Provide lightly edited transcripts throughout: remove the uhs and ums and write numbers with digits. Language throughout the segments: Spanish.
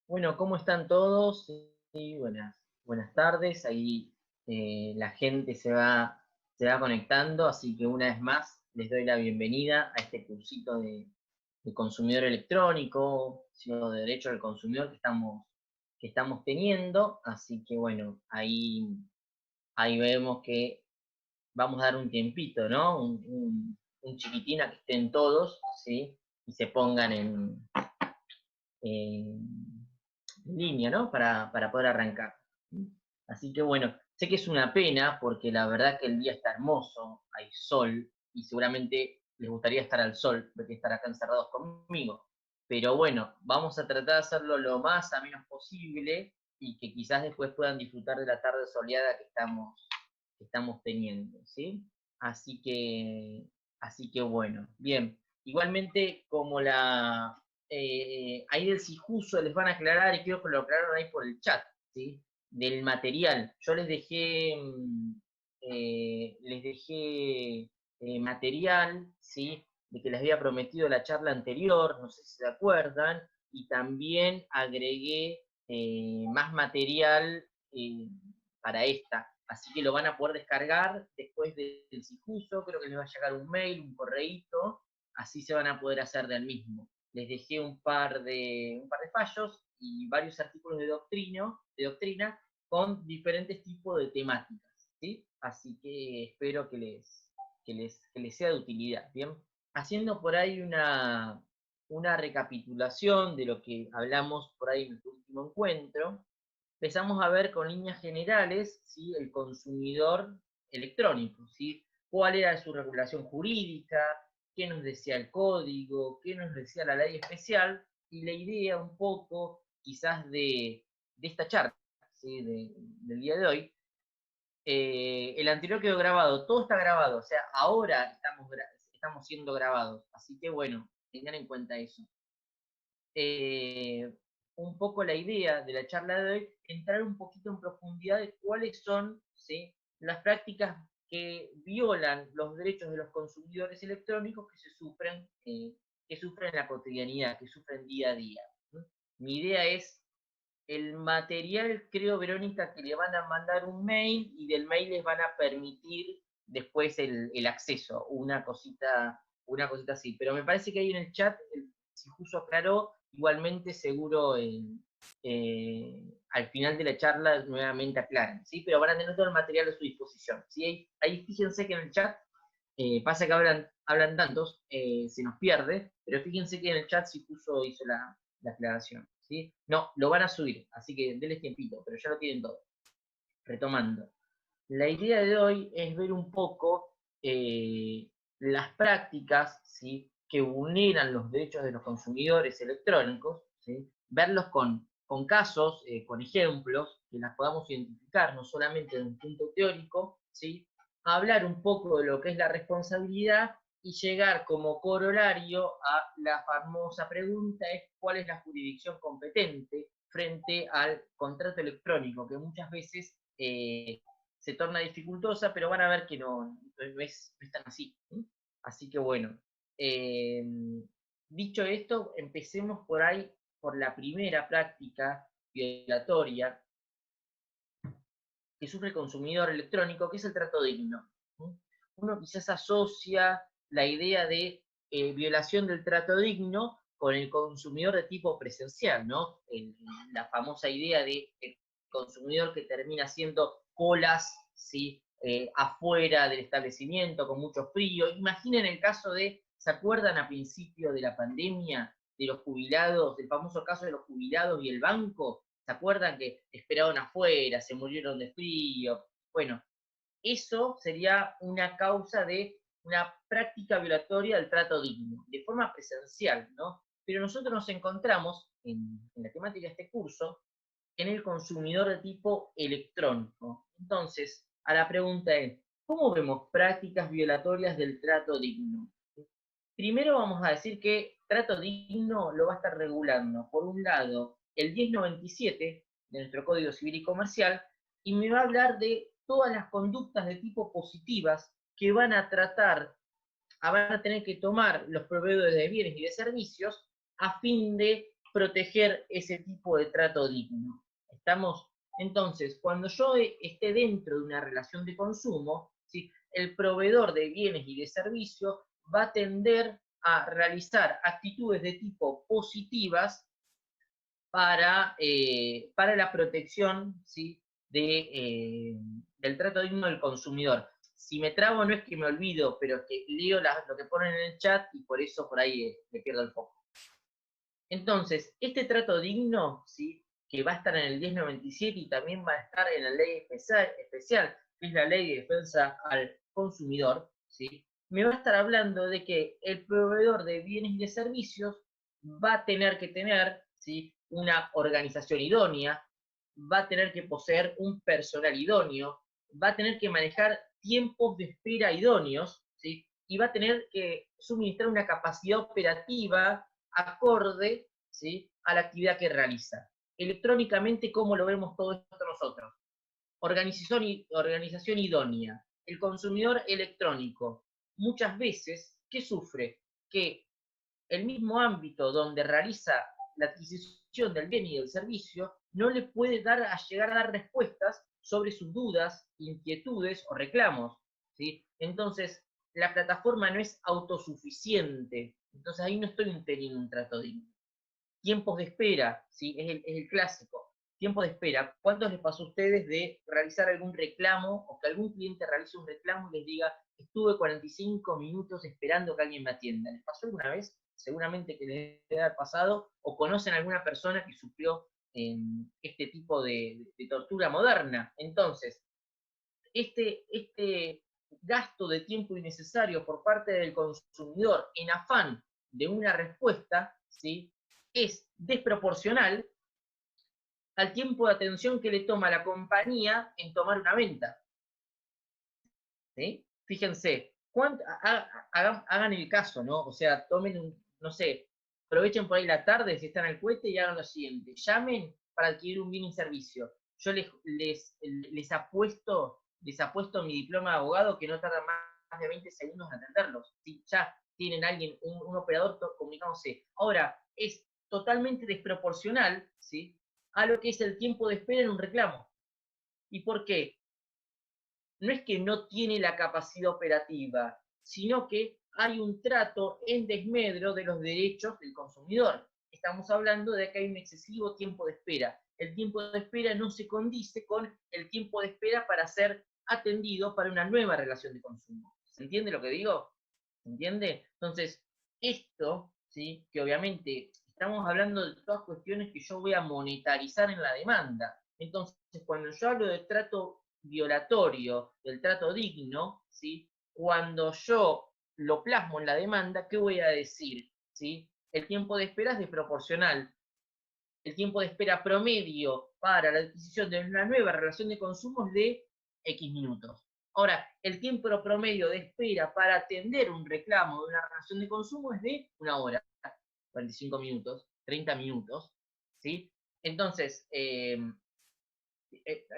Bueno, ¿cómo están todos? Sí, buenas tardes. Ahí la gente se va conectando, así que una vez más les doy la bienvenida a este cursito de consumidor electrónico, sino de derecho al consumidor que estamos teniendo. Así que bueno, ahí vemos que vamos a dar un tiempito, ¿no? Un chiquitín a que estén todos, ¿sí? Y se pongan en línea, ¿no? Para poder arrancar. Así que bueno, sé que es una pena porque la verdad que el día está hermoso, hay sol y seguramente les gustaría estar al sol, porque estar acá encerrados conmigo. Pero bueno, vamos a tratar de hacerlo lo más a menos posible y que quizás después puedan disfrutar de la tarde soleada que estamos teniendo, ¿sí? Así que, así que bueno, bien. Igualmente, como ahí del Sijuso les van a aclarar, y creo que lo aclararon ahí por el chat, ¿sí? Del material. Yo les dejé material, ¿sí? De que les había prometido la charla anterior, no sé si se acuerdan, y también agregué más material para esta. Así que lo van a poder descargar después del Sijuso, creo que les va a llegar un mail, un correíto, así se van a poder hacer del mismo. Les dejé un par de fallos y varios artículos de doctrina con diferentes tipos de temáticas, ¿sí? Así que espero que les sea de utilidad, ¿bien? Haciendo por ahí una recapitulación de lo que hablamos por ahí en el último encuentro, empezamos a ver con líneas generales, ¿sí? El consumidor electrónico, ¿sí? Cuál era su regulación jurídica, qué nos decía el código, qué nos decía la ley especial, y la idea un poco quizás de esta charla, ¿sí? Del día de hoy. El anterior quedó grabado, todo está grabado, o sea, ahora estamos siendo grabados, así que bueno, tengan en cuenta eso. eh, un poco la idea de la charla de hoy, entrar un poquito en profundidad de cuáles son, ¿sí? Las prácticas que violan los derechos de los consumidores electrónicos que sufren en la cotidianidad, que sufren día a día. ¿Sí? Mi idea es el material, creo, Verónica, que le van a mandar un mail y del mail les van a permitir después el acceso, una cosita así. Pero me parece que ahí en el chat, si justo aclaró, igualmente seguro al final de la charla nuevamente aclaran, ¿sí? Pero van a tener todo el material a su disposición, ¿sí? Ahí fíjense que en el chat, pasa que hablan tantos, se nos pierde, pero fíjense que en el chat si hizo la aclaración, ¿sí? No, lo van a subir, así que denles tiempito, pero ya lo tienen todo. Retomando. La idea de hoy es ver un poco las prácticas, ¿sí? Que vulneran los derechos de los consumidores electrónicos, ¿sí? Verlos con casos, con ejemplos, que las podamos identificar no solamente desde un punto teórico, ¿sí? Hablar un poco de lo que es la responsabilidad y llegar como corolario a la famosa pregunta es ¿cuál es la jurisdicción competente frente al contrato electrónico? Que muchas veces se torna dificultosa, pero van a ver que no es tan así. ¿Sí? Así que bueno, eh, dicho esto, empecemos por ahí, por la primera práctica violatoria que sufre el consumidor electrónico, que es el trato digno. ¿Sí? Uno quizás asocia la idea de violación del trato digno con el consumidor de tipo presencial, ¿no? La famosa idea de el consumidor que termina haciendo colas, ¿sí? Afuera del establecimiento con mucho frío. Imaginen el caso ¿se acuerdan a principio de la pandemia de los jubilados, del famoso caso de los jubilados y el banco? ¿Se acuerdan que esperaban afuera, se murieron de frío? Bueno, eso sería una causa de una práctica violatoria del trato digno, de forma presencial, ¿no? Pero nosotros nos encontramos en la temática de este curso en el consumidor de tipo electrónico. Entonces, a la pregunta es, ¿cómo vemos prácticas violatorias del trato digno? Primero vamos a decir que trato digno lo va a estar regulando, por un lado, el 1097 de nuestro Código Civil y Comercial, y me va a hablar de todas las conductas de tipo positivas que van a tener que tomar los proveedores de bienes y de servicios a fin de proteger ese tipo de trato digno. ¿Estamos? Entonces, cuando yo esté dentro de una relación de consumo, ¿sí? El proveedor de bienes y de servicios va a tender a realizar actitudes de tipo positivas para la protección, ¿sí? Del trato digno del consumidor. Si me trabo no es que me olvido, pero es que leo lo que ponen en el chat y por eso por ahí me pierdo el foco. Entonces, este trato digno, ¿sí? Que va a estar en el 1097 y también va a estar en la ley especial, que es la ley de defensa al consumidor, ¿sí? Me va a estar hablando de que el proveedor de bienes y de servicios va a tener que tener, ¿sí? Una organización idónea, va a tener que poseer un personal idóneo, va a tener que manejar tiempos de espera idóneos, ¿sí? Y va a tener que suministrar una capacidad operativa acorde, ¿sí? A la actividad que realiza. Electrónicamente, ¿cómo lo vemos todo esto nosotros? Organización idónea. El consumidor electrónico, muchas veces, ¿qué sufre? Que el mismo ámbito donde realiza la adquisición del bien y del servicio no le puede llegar a dar respuestas sobre sus dudas, inquietudes o reclamos, ¿sí? Entonces, la plataforma no es autosuficiente, entonces ahí no estoy teniendo un trato digno. Tiempos de espera, ¿sí? Es el clásico. Tiempo de espera. ¿Cuántos les pasó a ustedes de realizar algún reclamo o que algún cliente realice un reclamo y les diga, estuve 45 minutos esperando que alguien me atienda? ¿Les pasó alguna vez? Seguramente que les debe haber pasado, o conocen a alguna persona que sufrió este tipo de tortura moderna. Entonces, este gasto de tiempo innecesario por parte del consumidor en afán de una respuesta, ¿sí? Es desproporcional al tiempo de atención que le toma la compañía en tomar una venta. ¿Sí? Fíjense, hagan el caso, ¿no? O sea, tomen no sé, aprovechen por ahí la tarde si están al cohete y hagan lo siguiente. Llamen para adquirir un bien y servicio. Yo les apuesto mi diploma de abogado que no tarda más de 20 segundos en atenderlos. Si ya tienen alguien, un operador comunicándose. Ahora, es totalmente desproporcional, ¿sí? A lo que es el tiempo de espera en un reclamo. ¿Y por qué? No es que no tiene la capacidad operativa, sino que hay un trato en desmedro de los derechos del consumidor. Estamos hablando de que hay un excesivo tiempo de espera. El tiempo de espera no se condice con el tiempo de espera para ser atendido para una nueva relación de consumo. ¿Se entiende lo que digo? ¿Se entiende? Entonces, esto, ¿sí? Que obviamente estamos hablando de todas cuestiones que yo voy a monetarizar en la demanda. Entonces, cuando yo hablo de trato violatorio, del trato digno, ¿sí? Cuando yo lo plasmo en la demanda, ¿qué voy a decir? ¿Sí? El tiempo de espera es desproporcional. El tiempo de espera promedio para la adquisición de una nueva relación de consumo es de X minutos. Ahora, el tiempo promedio de espera para atender un reclamo de una relación de consumo es de 1 hora, 45 minutos, 30 minutos, ¿sí? Entonces,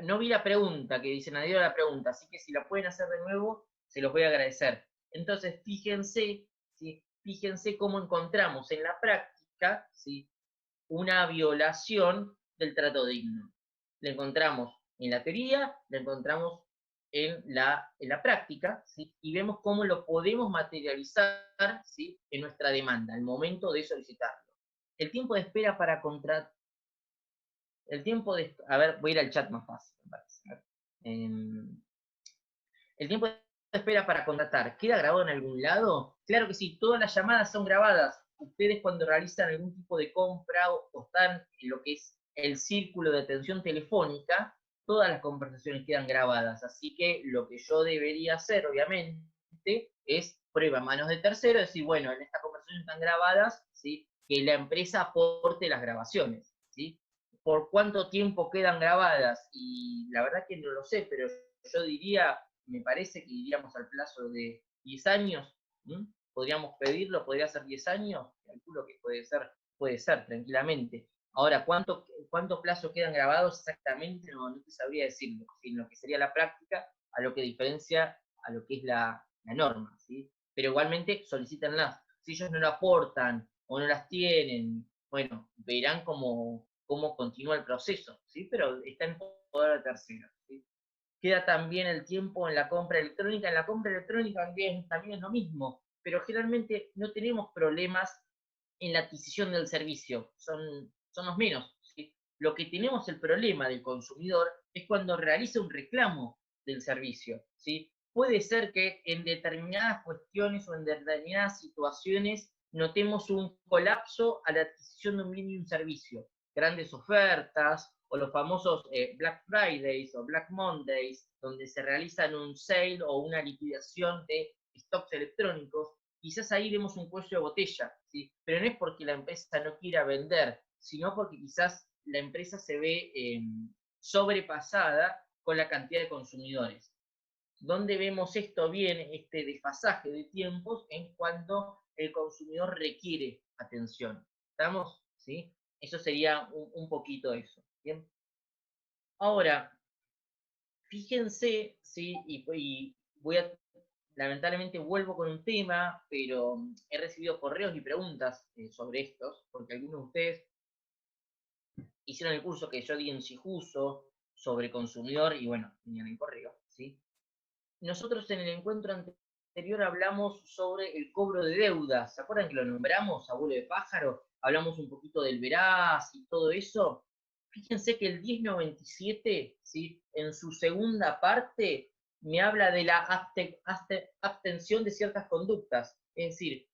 no vi la pregunta que dice, nadie la pregunta, así que si la pueden hacer de nuevo, se los voy a agradecer. Entonces, fíjense, ¿sí? Fíjense cómo encontramos en la práctica, ¿sí? Una violación del trato digno. La encontramos en la teoría, la encontramos en la práctica, ¿sí? Y vemos cómo lo podemos materializar, ¿sí? En nuestra demanda, al momento de solicitarlo. El tiempo de espera para contratar. El tiempo de. A ver, voy a ir al chat más fácil, me parece. El tiempo de espera para contratar, ¿queda grabado en algún lado? Claro que sí, todas las llamadas son grabadas. Ustedes cuando realizan algún tipo de compra o están en lo que es el círculo de atención telefónica, todas las conversaciones quedan grabadas. Así que lo que yo debería hacer, obviamente, es prueba a manos de terceros, decir, bueno, en esta conversación están grabadas, ¿sí? Que la empresa aporte las grabaciones, ¿sí? ¿Por cuánto tiempo quedan grabadas? Y la verdad que no lo sé, pero yo diría, me parece que iríamos al plazo de 10 años. Podríamos pedirlo, podría ser 10 años, calculo que puede ser tranquilamente. Ahora, ¿cuántos plazos quedan grabados exactamente? No te sabría decirlo, en lo que sería la práctica, a lo que diferencia a lo que es la norma, ¿sí? Pero igualmente solicitanlas. Si ellos no lo aportan o no las tienen bueno, verán cómo continúa el proceso, ¿sí? Pero está en poder de tercero, ¿sí? Queda también el tiempo en la compra electrónica. En la compra electrónica también es lo mismo, pero generalmente no tenemos problemas en la adquisición del servicio, son los menos, ¿sí? Lo que tenemos el problema del consumidor es cuando realiza un reclamo del servicio, ¿sí? Puede ser que en determinadas cuestiones o en determinadas situaciones notemos un colapso a la adquisición de un bien y un servicio. Grandes ofertas o los famosos Black Fridays o Black Mondays, donde se realizan un sale o una liquidación de stocks electrónicos, quizás ahí vemos un cuello de botella, ¿sí? Pero no es porque la empresa no quiera vender, sino porque quizás la empresa se ve sobrepasada con la cantidad de consumidores. ¿Dónde vemos esto bien, este desfasaje de tiempos? En cuando el consumidor requiere atención. ¿Estamos? ¿Sí? Eso sería un poquito eso. ¿Bien? Ahora, fíjense, ¿sí? Y voy a, lamentablemente vuelvo con un tema, pero he recibido correos y preguntas sobre estos, porque algunos de ustedes hicieron el curso que yo di en Sijuso sobre consumidor y bueno, tenían el correo, ¿sí? Nosotros en el encuentro anterior hablamos sobre el cobro de deudas. ¿Se acuerdan que lo nombramos, abuelo de pájaro? Hablamos un poquito del veraz y todo eso. Fíjense que el 1097, ¿sí? En su segunda parte, me habla de la abstención de ciertas conductas. Es decir,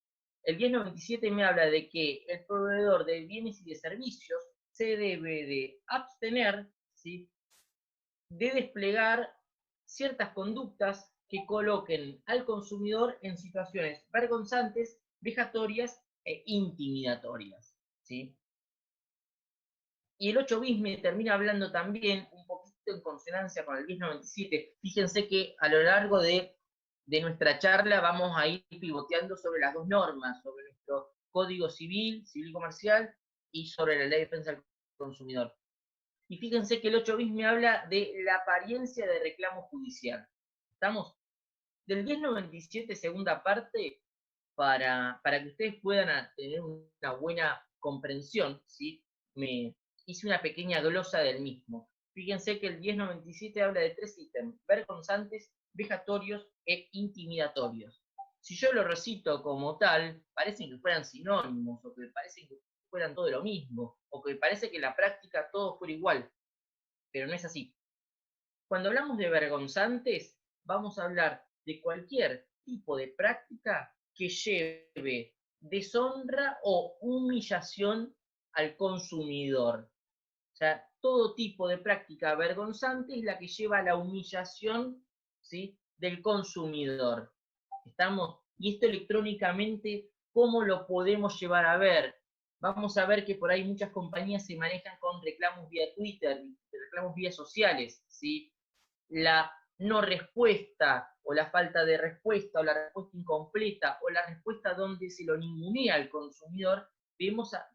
el 1097 me habla de que el proveedor de bienes y de servicios se debe de abstener, ¿sí? De desplegar ciertas conductas que coloquen al consumidor en situaciones vergonzantes, vejatorias e intimidatorias, ¿sí? Y el 8 bis me termina hablando también un poquito en consonancia con el 1097. Fíjense que a lo largo de nuestra charla vamos a ir pivoteando sobre las dos normas, sobre nuestro Código Civil, Civil Comercial, y sobre la Ley de Defensa del Consumidor. Y fíjense que el 8 bis me habla de la apariencia de reclamo judicial. ¿Estamos? Del 1097, segunda parte, para que ustedes puedan tener una buena comprensión, ¿sí? Me hice una pequeña glosa del mismo. Fíjense que el 1097 habla de tres ítems: vergonzantes, vejatorios e intimidatorios. Si yo lo recito como tal, parecen que fueran sinónimos, o que parecen que fueran todo lo mismo, o que parece que en la práctica todo fuera igual, pero no es así. Cuando hablamos de vergonzantes, vamos a hablar de cualquier tipo de práctica que lleve deshonra o humillación al consumidor. O sea, todo tipo de práctica vergonzante es la que lleva a la humillación, ¿sí?, del consumidor. ¿Estamos? Y esto electrónicamente, ¿cómo lo podemos llevar a ver? Vamos a ver que por ahí muchas compañías se manejan con reclamos vía Twitter, reclamos vía sociales, ¿sí? La no respuesta o la falta de respuesta o la respuesta incompleta o la respuesta donde se lo ningunea al consumidor,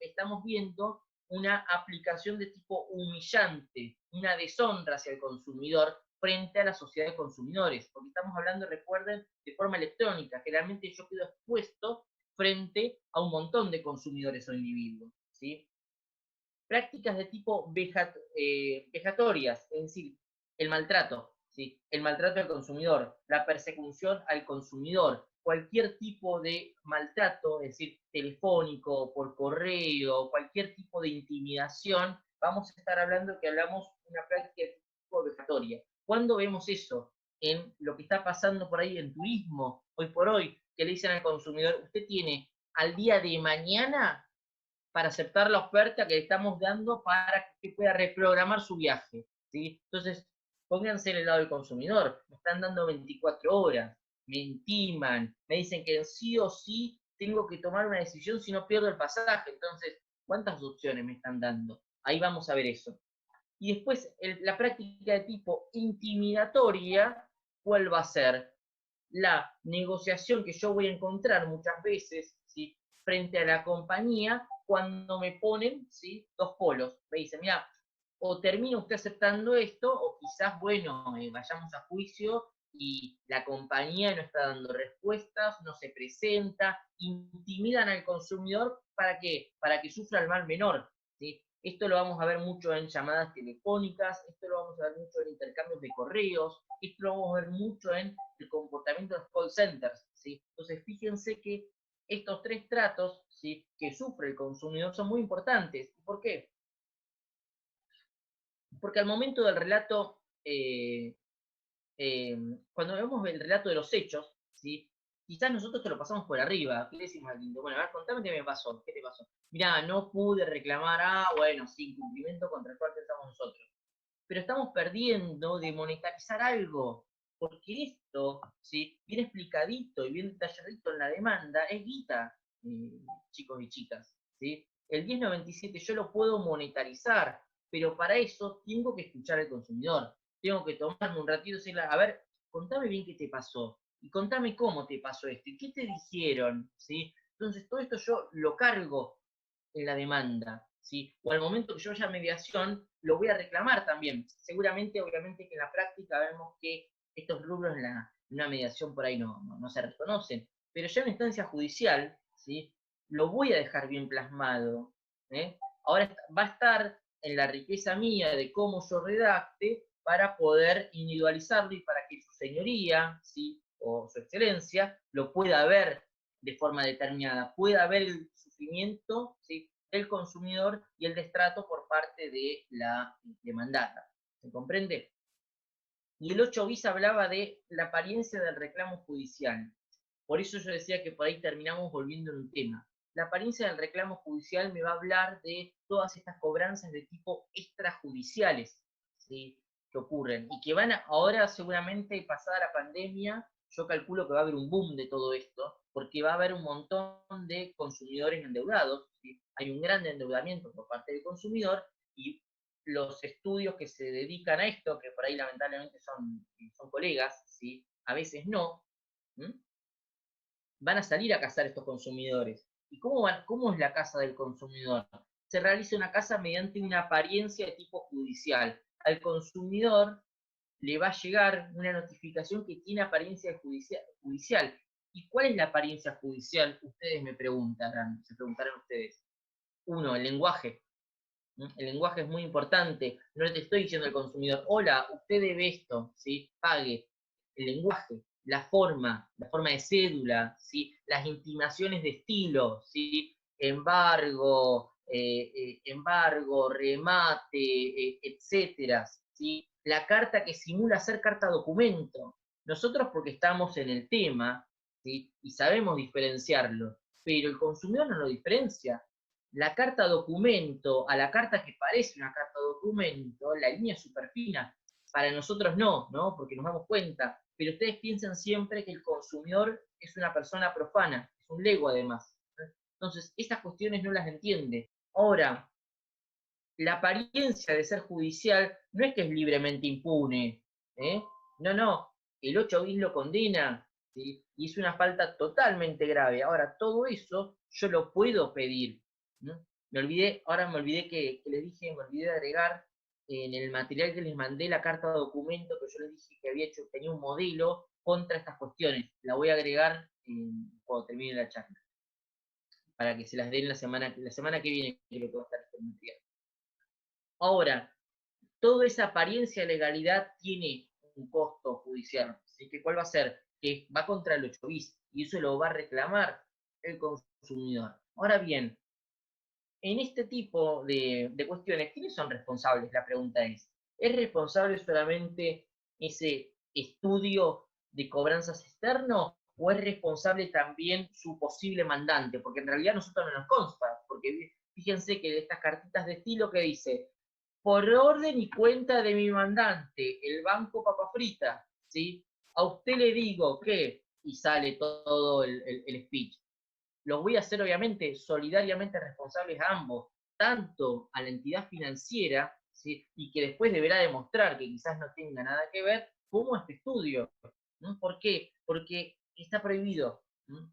estamos viendo una aplicación de tipo humillante, una deshonra hacia el consumidor frente a la sociedad de consumidores, porque estamos hablando, recuerden, de forma electrónica. Generalmente yo quedo expuesto frente a un montón de consumidores o individuos, ¿sí? Prácticas de tipo vejatorias, es decir, el maltrato, ¿sí? El maltrato al consumidor, la persecución al consumidor, cualquier tipo de maltrato, es decir, telefónico, por correo, cualquier tipo de intimidación, vamos a estar hablando que hablamos de una práctica de tipo vejatoria. ¿Cuándo vemos eso? En lo que está pasando por ahí en turismo, hoy por hoy, que le dicen al consumidor, usted tiene al día de mañana para aceptar la oferta que le estamos dando para que pueda reprogramar su viaje, ¿sí? Entonces, pónganse en el lado del consumidor. Me están dando 24 horas, me intiman, me dicen que sí o sí tengo que tomar una decisión si no pierdo el pasaje. Entonces, ¿cuántas opciones me están dando? Ahí vamos a ver eso. Y después, la práctica de tipo intimidatoria, ¿cuál va a ser? La negociación que yo voy a encontrar muchas veces, ¿sí?, frente a la compañía cuando me ponen, ¿sí?, dos polos. Me dicen, mira, o termina usted aceptando esto, o quizás, bueno, vayamos a juicio y la compañía no está dando respuestas, no se presenta, intimidan al consumidor ¿para qué? Para que sufra el mal menor, ¿sí? Esto lo vamos a ver mucho en llamadas telefónicas, esto lo vamos a ver mucho en intercambios de correos, esto lo vamos a ver mucho en el comportamiento de los call centers, ¿sí? Entonces, fíjense que estos tres tratos, ¿sí?, que sufre el consumidor son muy importantes. ¿Por qué? Porque al momento del relato, cuando vemos el relato de los hechos, ¿sí?, quizás nosotros te lo pasamos por arriba. ¿Qué le decimos al lindo? Bueno, a ver, contame qué me pasó. ¿Qué te pasó? Mirá, no pude reclamar, bueno, sí, incumplimiento contractual que estamos nosotros. Pero estamos perdiendo de monetarizar algo, porque esto, ¿sí?, bien explicadito y bien detalladito en la demanda, es guita, chicos y chicas, ¿sí? El 1097 yo lo puedo monetarizar, pero para eso tengo que escuchar al consumidor, tengo que tomarme un ratito y decirle, a ver, contame bien qué te pasó, y contame cómo te pasó esto, y qué te dijeron, ¿sí? Entonces todo esto yo lo cargo en la demanda, ¿sí? O al momento que yo vaya a mediación, lo voy a reclamar también. Seguramente, obviamente, que en la práctica vemos que estos rubros en una mediación por ahí no se reconocen, pero ya en instancia judicial, ¿sí?, lo voy a dejar bien plasmado, ¿eh? Ahora va a estar en la riqueza mía de cómo yo redacte para poder individualizarlo y para que su señoría, ¿sí?, o su excelencia, lo pueda ver de forma determinada, pueda ver el sufrimiento, ¿sí?, del consumidor y el destrato por parte de la demandada. ¿Se comprende? Y el 8 bis hablaba de la apariencia del reclamo judicial. Por eso yo decía que por ahí terminamos volviendo en un tema. La apariencia del reclamo judicial me va a hablar de todas estas cobranzas de tipo extrajudiciales, ¿sí?, que ocurren y que van ahora seguramente pasada la pandemia, yo calculo que va a haber un boom de todo esto, porque va a haber un montón de consumidores endeudados, ¿sí? Hay un gran endeudamiento por parte del consumidor y los estudios que se dedican a esto, que por ahí lamentablemente son colegas, ¿sí?, a veces no, ¿m?, van a salir a cazar estos consumidores. ¿Y cómo es la casa del consumidor? Se realiza una casa mediante una apariencia de tipo judicial. Al consumidor le va a llegar una notificación que tiene apariencia judicial. ¿Y cuál es la apariencia judicial? Ustedes se preguntarán ustedes. Uno, el lenguaje. El lenguaje es muy importante. No le estoy diciendo al consumidor, hola, usted debe esto, ¿sí?, pague. El lenguaje, la forma de cédula, ¿sí?, las intimaciones de estilo, ¿sí?, embargo, remate, etcétera, ¿sí?, la carta que simula ser carta documento. Nosotros porque estamos en el tema, ¿sí?, y sabemos diferenciarlo, pero el consumidor no lo diferencia. La carta documento a la carta que parece una carta documento, la línea es súper fina. Para nosotros no, ¿no? Porque nos damos cuenta. Pero ustedes piensan siempre que el consumidor es una persona profana, es un lego además. Entonces, esas cuestiones no las entiende. Ahora, la apariencia de ser judicial no es que es libremente impune, ¿eh? No, el 8 bis lo condena, ¿sí?, y es una falta totalmente grave. Ahora, todo eso yo lo puedo pedir, ¿no? Ahora me olvidé que les dije, me olvidé de agregar en el material que les mandé la carta de documento que yo les dije que tenía un modelo contra estas cuestiones. La voy a agregar cuando termine la charla, para que se las den la semana que viene, que lo que va a estar este material. Ahora, toda esa apariencia de legalidad tiene un costo judicial. ¿Sí? ¿Que ¿Cuál va a ser? Que va contra el 8 bis y eso lo va a reclamar el consumidor. Ahora bien, en este tipo de cuestiones, ¿quiénes son responsables? La pregunta ¿es responsable solamente ese estudio de cobranzas externo o es responsable también su posible mandante? Porque en realidad a nosotros no nos consta, porque fíjense que de estas cartitas de estilo que dice, por orden y cuenta de mi mandante, el banco Papa Frita, ¿sí? A usted le digo que, y sale todo el speech, los voy a hacer obviamente solidariamente responsables a ambos, tanto a la entidad financiera, ¿sí?, y que después deberá demostrar que quizás no tenga nada que ver, como este estudio. ¿No? ¿Por qué? Porque está prohibido. ¿No?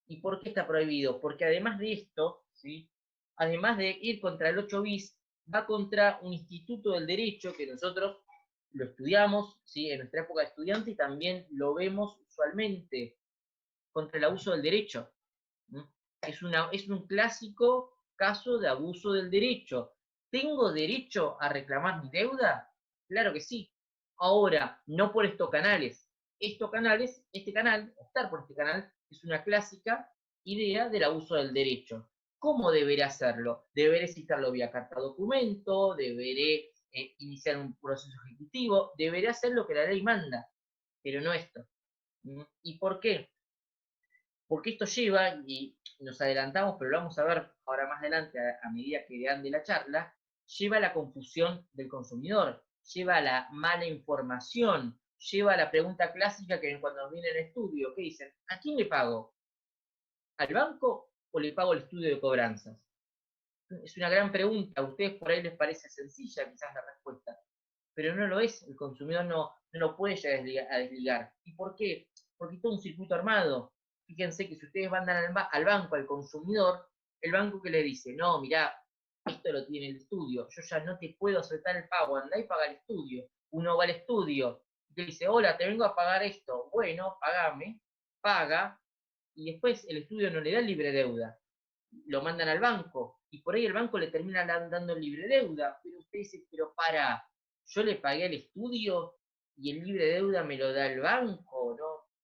¿Y por qué está prohibido? Porque además de esto, ¿sí?, además de ir contra el 8 bis, va contra un instituto del derecho que nosotros lo estudiamos, ¿sí? En nuestra época de estudiante y también lo vemos usualmente contra el abuso del derecho. Es un clásico caso de abuso del derecho. ¿Tengo derecho a reclamar mi deuda? Claro que sí. Ahora, no por estos canales. Este canal, optar por este canal, es una clásica idea del abuso del derecho. ¿Cómo deberé hacerlo? Deberé citarlo vía carta documento, deberé iniciar un proceso ejecutivo, deberé hacer lo que la ley manda, pero no esto. ¿Y por qué? Porque esto lleva, y nos adelantamos, pero lo vamos a ver ahora más adelante a medida que ande la charla, lleva a la confusión del consumidor, lleva a la mala información, lleva a la pregunta clásica que cuando nos viene el estudio, ¿qué dicen? ¿A quién le pago? ¿Al banco o le pago el estudio de cobranzas? Es una gran pregunta, a ustedes por ahí les parece sencilla quizás la respuesta, pero no lo es, el consumidor no lo puede llegar a desligar. ¿Y por qué? Porque es todo un circuito armado. Fíjense que si ustedes mandan al banco, al consumidor, el banco que le dice, no, mirá, esto lo tiene el estudio, yo ya no te puedo aceptar el pago, andá y paga el estudio. Uno va al estudio y te dice, hola, te vengo a pagar esto. Bueno, pagame, paga, y después el estudio no le da libre deuda, lo mandan al banco, y por ahí el banco le termina dando libre deuda, pero usted dice, pero para, yo le pagué el estudio y el libre deuda me lo da el banco,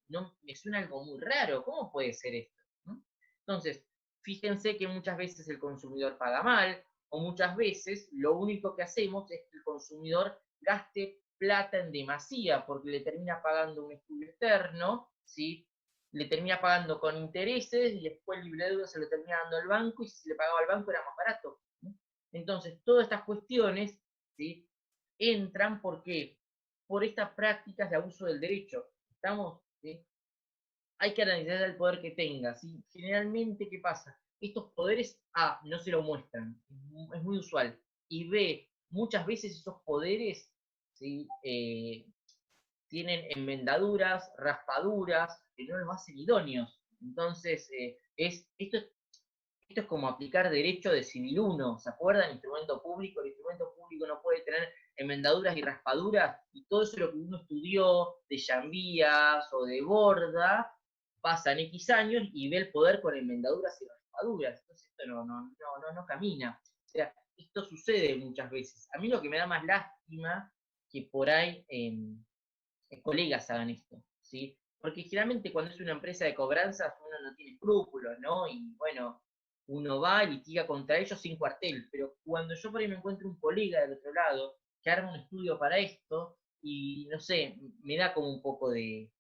no me suena algo muy raro, ¿cómo puede ser esto? ¿No? Entonces, fíjense que muchas veces el consumidor paga mal, o muchas veces lo único que hacemos es que el consumidor gaste plata en demasía, porque le termina pagando un estudio externo, ¿sí? Le termina pagando con intereses y después el libre deuda se lo termina dando al banco y si se le pagaba al banco era más barato. ¿No? Entonces, todas estas cuestiones, ¿sí? Entran porque por estas prácticas de abuso del derecho. ¿Estamos? ¿Sí? Hay que analizar el poder que tenga. ¿Sí? Generalmente, ¿qué pasa? Estos poderes, A, no se lo muestran, es muy usual, y B, muchas veces esos poderes, ¿sí? Tienen enmendaduras, raspaduras, que no los hacen idóneos. Entonces, esto es como aplicar derecho de civil 1, ¿se acuerdan? Instrumento público, el instrumento público no puede tener enmendaduras y raspaduras, y todo eso lo que uno estudió de Llambías o de Borda, pasan X años y ve el poder con enmendaduras y raspaduras. Entonces esto no camina. O sea, esto sucede muchas veces. A mí lo que me da más lástima que por ahí colegas hagan esto, ¿sí? Porque generalmente cuando es una empresa de cobranzas uno no tiene escrúpulos, ¿no? Y bueno, uno va y litiga contra ellos sin cuartel, pero cuando yo por ahí me encuentro un colega del otro lado que arma un estudio para esto, y no sé, me da como un poco de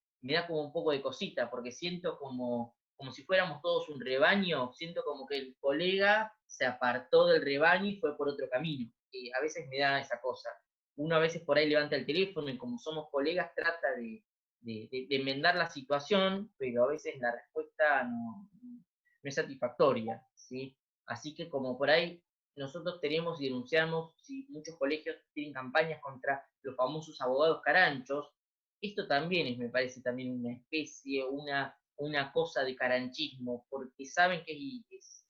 cosita, porque siento como si fuéramos todos un rebaño, siento como que el colega se apartó del rebaño y fue por otro camino. Y a veces me da esa cosa. Uno a veces por ahí levanta el teléfono y como somos colegas trata de enmendar la situación, pero a veces la respuesta no es satisfactoria, ¿sí? Así que como por ahí nosotros tenemos y denunciamos, si muchos colegios tienen campañas contra los famosos abogados caranchos, esto también es, me parece, también una especie, una cosa de caranchismo, porque saben que es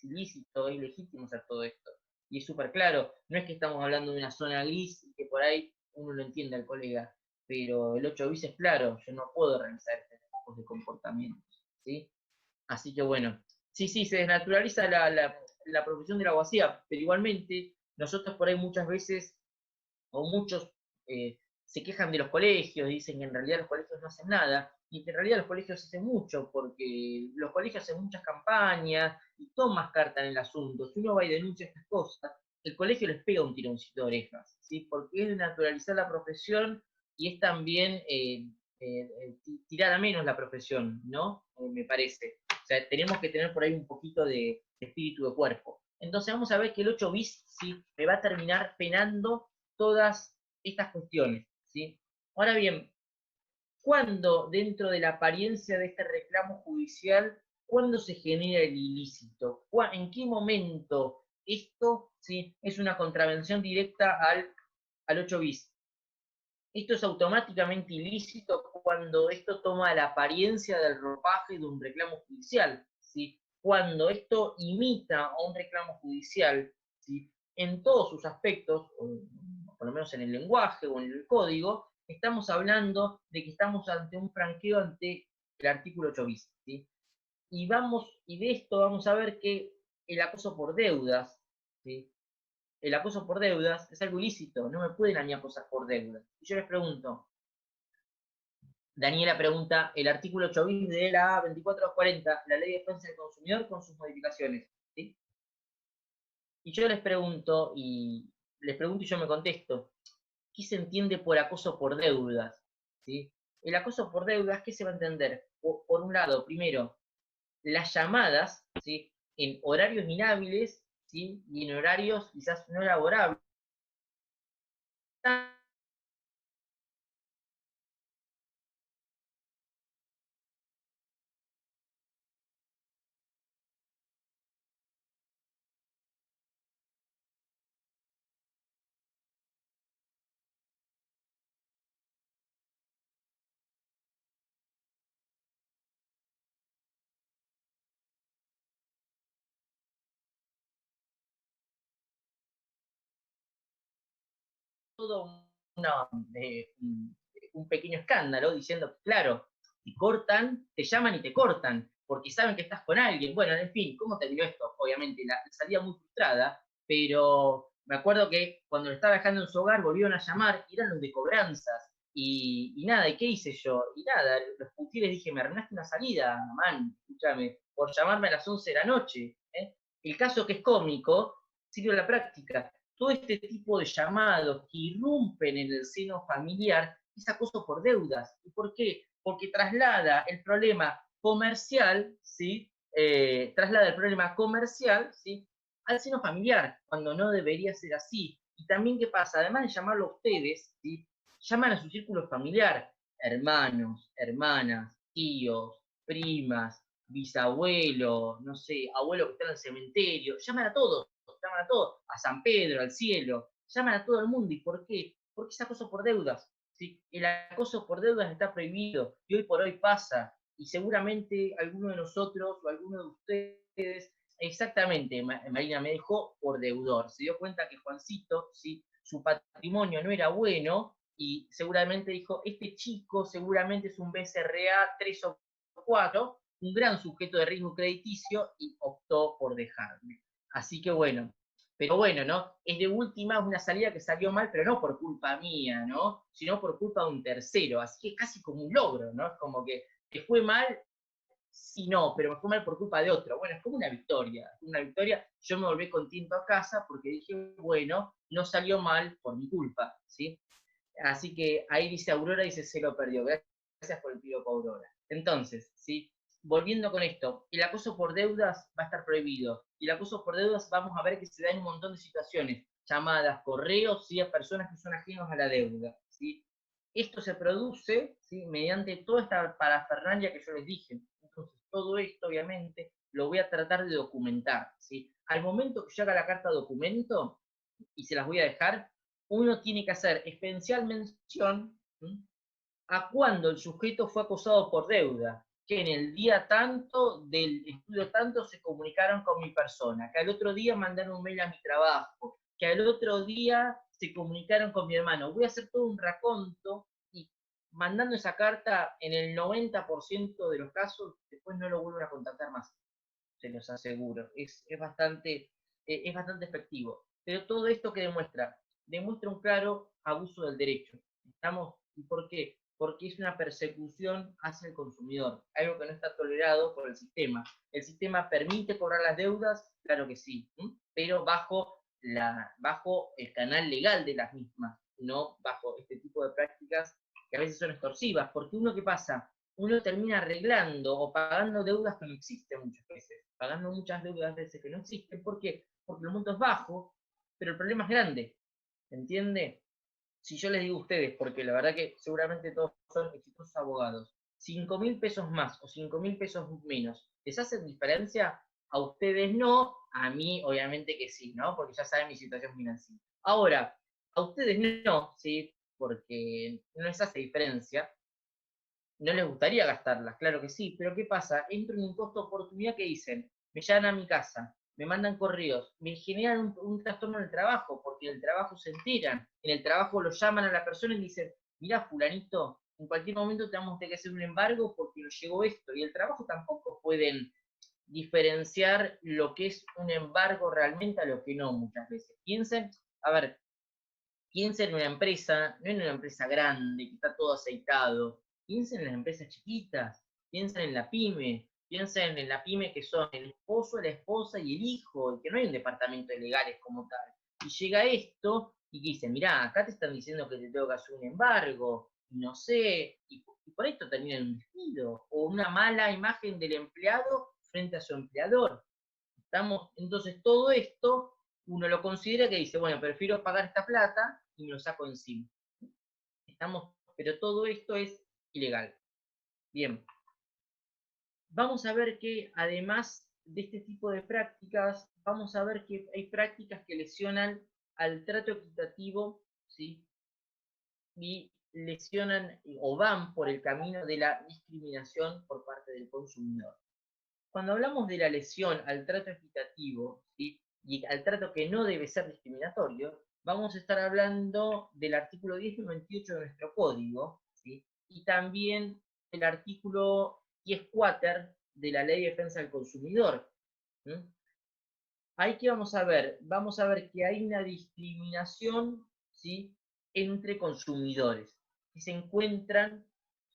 ilícito, es legítimo hacer todo esto. Y es súper claro, no es que estamos hablando de una zona gris y que por ahí uno lo entiende al colega, pero el 8 bis es claro, yo no puedo realizar este tipo de comportamientos, ¿sí? Así que bueno, sí, se desnaturaliza la profesión de la abogacía, pero igualmente nosotros por ahí muchas veces, o muchos se quejan de los colegios, dicen que en realidad los colegios no hacen nada, y que en realidad los colegios hacen mucho, porque los colegios hacen muchas campañas y toman carta en el asunto. Si uno va y denuncia estas cosas, el colegio les pega un tironcito de orejas, ¿sí? Porque es de naturalizar la profesión y es también tirar a menos la profesión, ¿no? Me parece. O sea, tenemos que tener por ahí un poquito de espíritu de cuerpo. Entonces vamos a ver que el 8 bis ¿sí? me va a terminar penando todas estas cuestiones, ¿sí? Ahora bien, ¿cuándo dentro de la apariencia de este reclamo judicial, cuándo se genera el ilícito? ¿En qué momento esto ¿sí? es una contravención directa al 8 bis? Esto es automáticamente ilícito cuando esto toma la apariencia del ropaje de un reclamo judicial, ¿sí? Cuando esto imita a un reclamo judicial, ¿sí? En todos sus aspectos, por lo menos en el lenguaje o en el código, estamos hablando de que estamos ante un franqueo ante el artículo 8 bis, ¿sí? Y de esto vamos a ver que el acoso por deudas, ¿sí? El acoso por deudas es algo ilícito, no me pueden a mí acosar por deudas. Y yo les pregunto, Daniela pregunta, el artículo 8 bis de la 2440, la Ley de Defensa del Consumidor con sus modificaciones, ¿sí? Y yo les pregunto y yo me contesto, ¿qué se entiende por acoso por deudas? ¿Sí? El acoso por deudas, ¿qué se va a entender? Por un lado, primero, las llamadas, ¿sí? En horarios inhábiles, ¿sí? Y en horarios quizás no laborables, todo un pequeño escándalo diciendo, claro, te cortan, te llaman y te cortan, porque saben que estás con alguien. Bueno, en fin, ¿cómo terminó esto? Obviamente, salía muy frustrada, pero me acuerdo que cuando lo estaba dejando en su hogar volvieron a llamar y eran los de cobranzas. Y nada, ¿y qué hice yo? Y nada, los puteé y les dije, me arruinaste una salida, man, escúchame, por llamarme a las 11 de la noche. ¿Eh? El caso que es cómico, sirve a la práctica. Todo este tipo de llamados que irrumpen en el seno familiar es acoso por deudas. ¿Y por qué? Porque traslada el problema comercial, ¿sí? Traslada el problema comercial, ¿sí? Al seno familiar, cuando no debería ser así. Y también, ¿qué pasa? Además de llamarlo a ustedes, ¿sí? Llaman a su círculo familiar, hermanos, hermanas, tíos, primas, bisabuelos, no sé, abuelo que está en el cementerio, llaman a todos, a San Pedro, al cielo, llaman a todo el mundo. ¿Y por qué? Porque es acoso por deudas. ¿Sí? El acoso por deudas está prohibido y hoy por hoy pasa. Y seguramente alguno de nosotros o alguno de ustedes, exactamente, Marina me dejó por deudor. Se dio cuenta que Juancito, ¿sí? Su patrimonio no era bueno y seguramente dijo, este chico seguramente es un BCRA 3 o 4, un gran sujeto de riesgo crediticio y optó por dejarme. Así que bueno, pero bueno, ¿no? Es de última una salida que salió mal, pero no por culpa mía, ¿no? Sino por culpa de un tercero. Así que es casi como un logro, ¿no? Es como que te fue mal, sí, no, pero me fue mal por culpa de otro. Bueno, es como una victoria. Una victoria. Yo me volví contento a casa porque dije, bueno, no salió mal por mi culpa, ¿sí? Así que ahí dice Aurora, dice, se lo perdió. Gracias por el piropo, Aurora. Entonces, ¿sí? Volviendo con esto, el acoso por deudas va a estar prohibido. Y el acoso por deudas vamos a ver que se da en un montón de situaciones, llamadas, correos, ¿sí? A personas que son ajenos a la deuda, ¿sí? Esto se produce, ¿sí? Mediante toda esta parafernalia que yo les dije. Entonces, todo esto, obviamente, lo voy a tratar de documentar, ¿sí? Al momento que yo haga la carta documento, y se las voy a dejar, uno tiene que hacer especial mención a cuando el sujeto fue acusado por deuda, que en el día tanto del estudio tanto se comunicaron con mi persona, que al otro día mandaron un mail a mi trabajo, que al otro día se comunicaron con mi hermano. Voy a hacer todo un raconto y mandando esa carta en el 90% de los casos, después no lo vuelven a contactar más, se los aseguro. Es bastante efectivo. Pero todo esto que demuestra, demuestra un claro abuso del derecho. ¿Estamos? ¿Y por qué? Porque es una persecución hacia el consumidor, algo que no está tolerado por el sistema. ¿El sistema permite cobrar las deudas? Claro que sí, pero bajo el canal legal de las mismas, no bajo este tipo de prácticas que a veces son extorsivas, porque uno, ¿qué pasa? Uno termina arreglando o pagando deudas que no existen muchas veces, pagando muchas deudas a veces que no existen. ¿Por qué? Porque el monto es bajo, pero el problema es grande, ¿entiende? Si yo les digo a ustedes, porque la verdad que seguramente todos son exitosos abogados, 5.000 pesos más o 5.000 pesos menos, ¿les hacen diferencia? A ustedes no, a mí obviamente que sí, ¿no? Porque ya saben mi situación financiera. Ahora, a ustedes no, ¿sí? Porque no les hace diferencia, no les gustaría gastarlas, claro que sí, pero ¿qué pasa? Entro en un costo de oportunidad que dicen, me llegan a mi casa, me mandan correos, me generan un trastorno en el trabajo, porque en el trabajo se enteran, en el trabajo lo llaman a la persona y dicen, mirá, fulanito, en cualquier momento te vamos a tener que hacer un embargo porque nos llegó esto, y el trabajo tampoco pueden diferenciar lo que es un embargo realmente a lo que no muchas veces. Piensen, a ver, piensen en una empresa, no en una empresa grande, que está todo aceitado, piensen en las empresas chiquitas, piensen en la pyme, piensen en la pyme que son el esposo, la esposa y el hijo, y que no hay un departamento de legales como tal. Y llega esto y dice, mirá, acá te están diciendo que te tengo que hacer un embargo, y no sé, y por esto termina en un despido, o una mala imagen del empleado frente a su empleador. Entonces todo esto uno lo considera que dice, bueno, prefiero pagar esta plata y me lo saco encima. Pero todo esto es ilegal. Bien, vamos a ver que además de este tipo de prácticas, vamos a ver que hay prácticas que lesionan al trato equitativo, ¿sí? Y lesionan o van por el camino de la discriminación por parte del consumidor. Cuando hablamos de la lesión al trato equitativo, ¿sí? Y al trato que no debe ser discriminatorio, vamos a estar hablando del artículo 10 y 28 de nuestro código, ¿sí? Y también el artículo 10 cuater de la Ley de Defensa del Consumidor. ¿Sí? Ahí que vamos a ver que hay una discriminación, ¿sí? Entre consumidores, que se encuentran,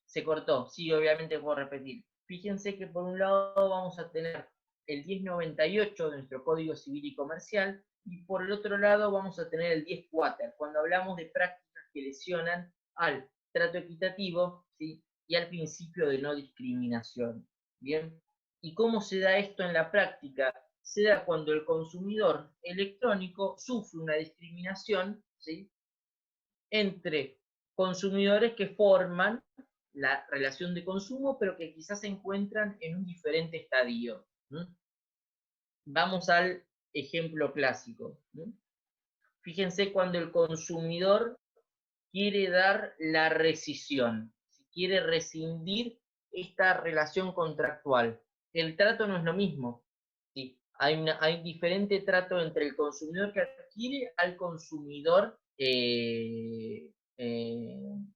se cortó, sí, obviamente puedo repetir. Fíjense que por un lado vamos a tener el 1098 de nuestro Código Civil y Comercial, y por el otro lado vamos a tener el 10 cuater, cuando hablamos de prácticas que lesionan al trato equitativo, ¿sí? Y al principio de no discriminación. Bien, ¿y cómo se da esto en la práctica? Se da cuando el consumidor electrónico sufre una discriminación, ¿sí? Entre consumidores que forman la relación de consumo, pero que quizás se encuentran en un diferente estadio. ¿Sí? Vamos al ejemplo clásico. ¿Sí? Fíjense cuando el consumidor quiere dar la rescisión, si quiere rescindir esta relación contractual. El trato no es lo mismo. ¿Sí? Hay diferente trato entre el consumidor que adquiere al consumidor.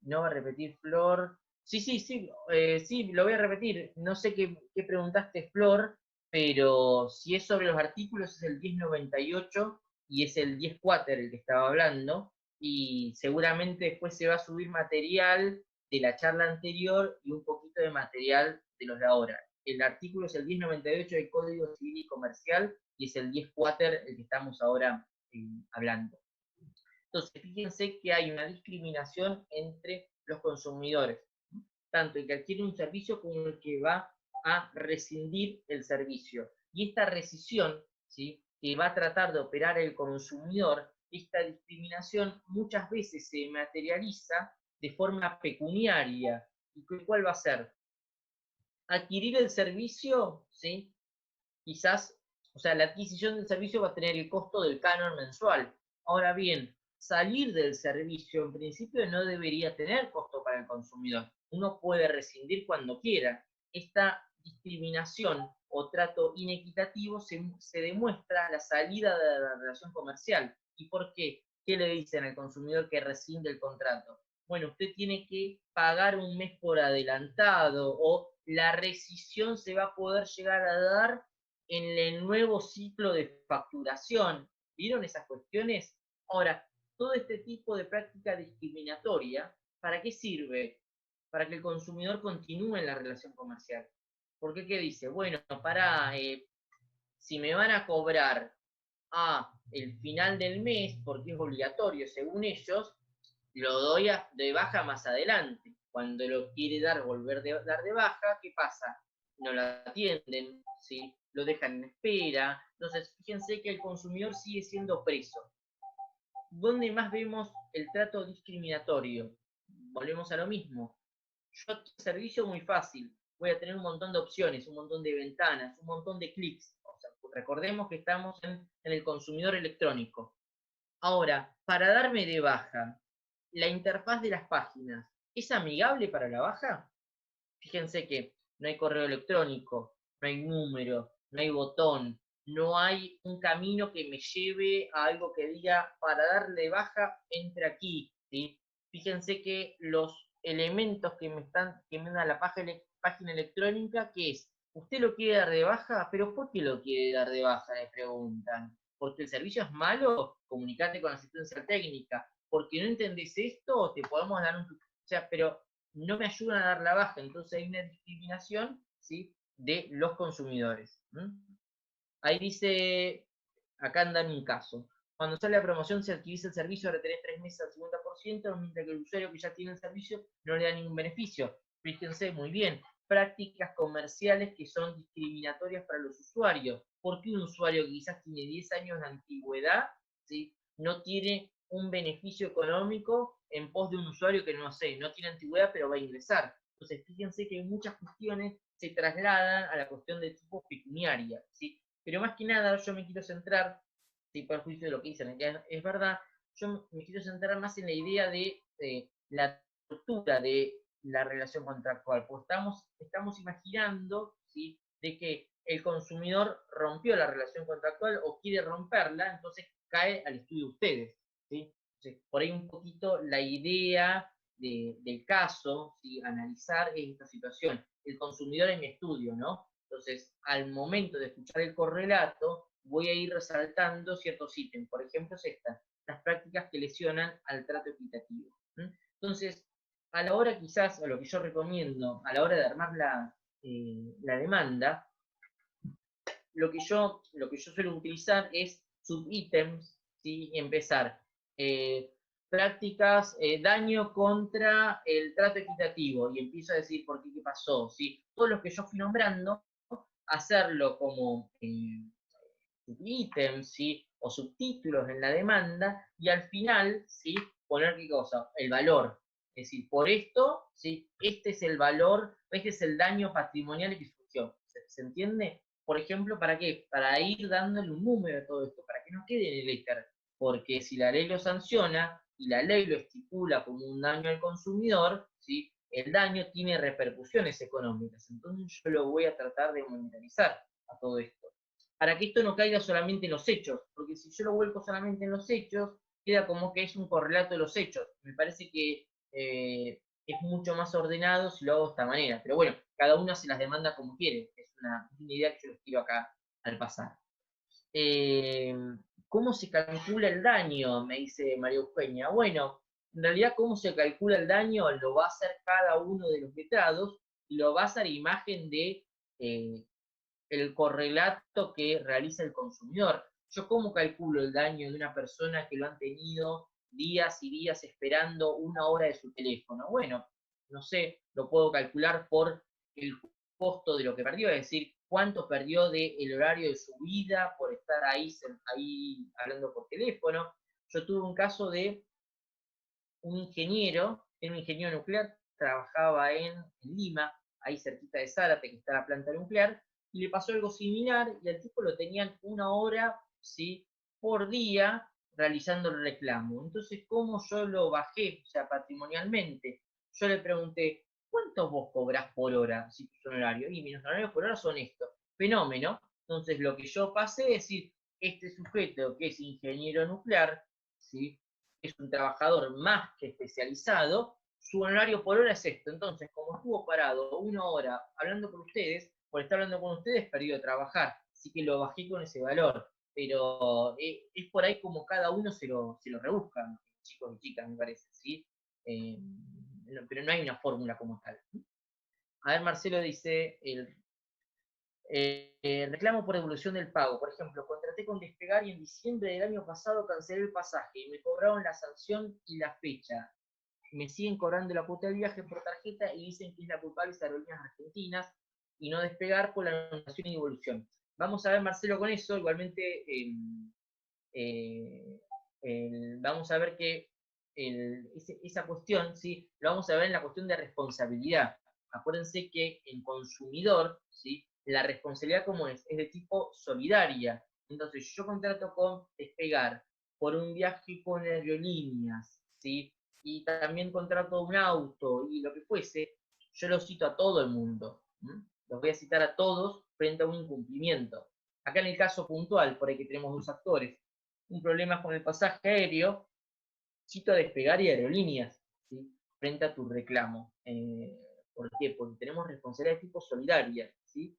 No va a repetir Flor. Sí, sí, sí, sí, lo voy a repetir. No sé qué preguntaste, Flor, pero si es sobre los artículos es el 1098 y es el 10 cuater el que estaba hablando, y seguramente después se va a subir material de la charla anterior y un poquito de material de los de ahora. El artículo es el 1098 del Código Civil y Comercial y es el 10 cuater el que estamos ahora hablando. Entonces, fíjense que hay una discriminación entre los consumidores, tanto el que adquiere un servicio como el que va a rescindir el servicio. Y esta rescisión, ¿sí? Que va a tratar de operar el consumidor, esta discriminación muchas veces se materializa de forma pecuniaria. ¿Y cuál va a ser? Adquirir el servicio, ¿sí? Quizás, o sea, la adquisición del servicio va a tener el costo del canon mensual. Ahora bien, salir del servicio en principio no debería tener costo para el consumidor. Uno puede rescindir cuando quiera. Esta discriminación o trato inequitativo se demuestra a la salida de la relación comercial. ¿Y por qué? ¿Qué le dicen al consumidor que rescinde el contrato? Bueno, usted tiene que pagar un mes por adelantado o la rescisión se va a poder llegar a dar en el nuevo ciclo de facturación. ¿Vieron esas cuestiones? Ahora, todo este tipo de práctica discriminatoria, ¿para qué sirve? Para que el consumidor continúe en la relación comercial. Porque ¿qué dice? Bueno, si me van a cobrar a el final del mes, porque es obligatorio según ellos, lo doy de baja más adelante. Cuando lo quiere volver a dar de baja, ¿qué pasa? No lo atienden, ¿sí? Lo dejan en espera. Entonces, fíjense que el consumidor sigue siendo preso. ¿Dónde más vemos el trato discriminatorio? Volvemos a lo mismo. Yo servicio muy fácil. Voy a tener un montón de opciones, un montón de ventanas, un montón de clics. O sea, recordemos que estamos en el consumidor electrónico. Ahora, para darme de baja, la interfaz de las páginas, ¿es amigable para la baja? Fíjense que no hay correo electrónico, no hay número, no hay botón, no hay un camino que me lleve a algo que diga, para darle baja, entre aquí, ¿sí? Fíjense que los elementos que me da la página electrónica, ¿qué es? ¿Usted lo quiere dar de baja? ¿Pero por qué lo quiere dar de baja? Le preguntan. ¿Porque el servicio es malo? Comunicate con asistencia técnica. ¿Porque no entendés esto? Te podemos dar un... O sea, pero no me ayudan a dar la baja, entonces hay una discriminación, ¿sí?, de los consumidores. Ahí dice, acá anda un caso. Cuando sale la promoción, se adquiriese el servicio, ahora tenés 3 meses al 50%, mientras que el usuario que ya tiene el servicio no le da ningún beneficio. Fíjense, muy bien, prácticas comerciales que son discriminatorias para los usuarios. ¿Por qué un usuario que quizás tiene 10 años de antigüedad, ¿sí?, no tiene un beneficio económico en pos de un usuario que no sé, no tiene antigüedad pero va a ingresar? Entonces, fíjense que muchas cuestiones se trasladan a la cuestión de tipo pecuniaria, ¿sí? Pero más que nada yo me quiero centrar, sin perjuicio de lo que dicen, que es verdad, yo me quiero centrar más en la idea de la estructura de la relación contractual, pues estamos imaginando, ¿sí?, de que el consumidor rompió la relación contractual o quiere romperla, entonces cae al estudio de ustedes, ¿sí? Entonces, por ahí un poquito la idea del caso, ¿sí?, analizar esta situación. El consumidor en mi estudio, ¿no? Entonces, al momento de escuchar el correlato, voy a ir resaltando ciertos ítems. Por ejemplo, es esta, las prácticas que lesionan al trato equitativo. Entonces, a la hora quizás, o lo que yo recomiendo, a la hora de armar la demanda, lo que yo suelo utilizar es subítems, ¿sí? Y empezar. Prácticas, daño contra el trato equitativo, y empiezo a decir por qué pasó, ¿sí? Todos los que yo fui nombrando, hacerlo como subítems, ¿sí?, o subtítulos en la demanda, y al final, ¿sí?, poner qué cosa, el valor. Es decir, por esto, ¿sí?, este es el valor, este es el daño patrimonial que surgió. ¿Se entiende? Por ejemplo, ¿para qué? Para ir dándole un número a todo esto, para que no quede en el éter. Porque si la ley lo sanciona y la ley lo estipula como un daño al consumidor, ¿sí?, el daño tiene repercusiones económicas. Entonces yo lo voy a tratar de monetarizar a todo esto, para que esto no caiga solamente en los hechos, porque si yo lo vuelco solamente en los hechos, queda como que es un correlato de los hechos. Me parece que es mucho más ordenado si lo hago de esta manera. Pero bueno, cada uno se las demanda como quiere. Es una idea que yo les tiro acá al pasar. Eh, ¿Cómo se calcula el daño? Me dice María Eugenia. Bueno, en realidad, ¿cómo se calcula el daño? Lo va a hacer cada uno de los letrados y lo va a hacer a imagen de el correlato que realiza el consumidor. ¿Yo cómo calculo el daño de una persona que lo han tenido días y días esperando 1 hora de su teléfono? Bueno, no sé, lo puedo calcular por el costo de lo que perdió, es decir, cuánto perdió del horario de su vida por estar ahí hablando por teléfono. Yo tuve un caso de un ingeniero, era un ingeniero nuclear, trabajaba en Lima, ahí cerquita de Zárate, que está la planta nuclear, y le pasó algo similar, y al tipo lo tenían 1 hora, ¿sí?, por día realizando el reclamo. Entonces, ¿cómo yo lo bajé, o sea, patrimonialmente? Yo le pregunté, ¿cuántos vos cobrás por hora si tu honorario? Y mis honorarios por hora son estos. Fenómeno. Entonces, lo que yo pasé es decir, este sujeto que es ingeniero nuclear, ¿sí?, es un trabajador más que especializado, su honorario por hora es esto. Entonces, como estuvo parado 1 hora hablando con ustedes, por estar hablando con ustedes, perdió de trabajar. Así que lo bajé con ese valor. Pero es por ahí como cada uno se lo rebusca, chicos y chicas, me parece, ¿sí? Pero no hay una fórmula como tal. A ver, Marcelo dice, reclamo por devolución del pago. Por ejemplo, contraté con Despegar y en diciembre del año pasado cancelé el pasaje y me cobraron la sanción y la fecha. Me siguen cobrando la cuota del viaje por tarjeta y dicen que es la culpable de Aerolíneas Argentinas y no Despegar por la anulación y devolución. Vamos a ver, Marcelo, con eso. Igualmente, vamos a ver que esa cuestión, ¿sí?, lo vamos a ver en la cuestión de responsabilidad. Acuérdense que en consumidor, ¿sí?, la responsabilidad como es de tipo solidaria. Entonces, yo contrato con Despegar por un viaje con aerolíneas, ¿sí?, y también contrato un auto y lo que fuese, yo lo cito a todo el mundo. Los voy a citar a todos frente a un incumplimiento. Acá en el caso puntual, por ahí que tenemos dos actores, un problema con el pasaje aéreo, cito a Despegar y Aerolíneas, ¿sí? Frente a tu reclamo. ¿Por qué? Porque tenemos responsabilidad de tipo solidaria, ¿sí?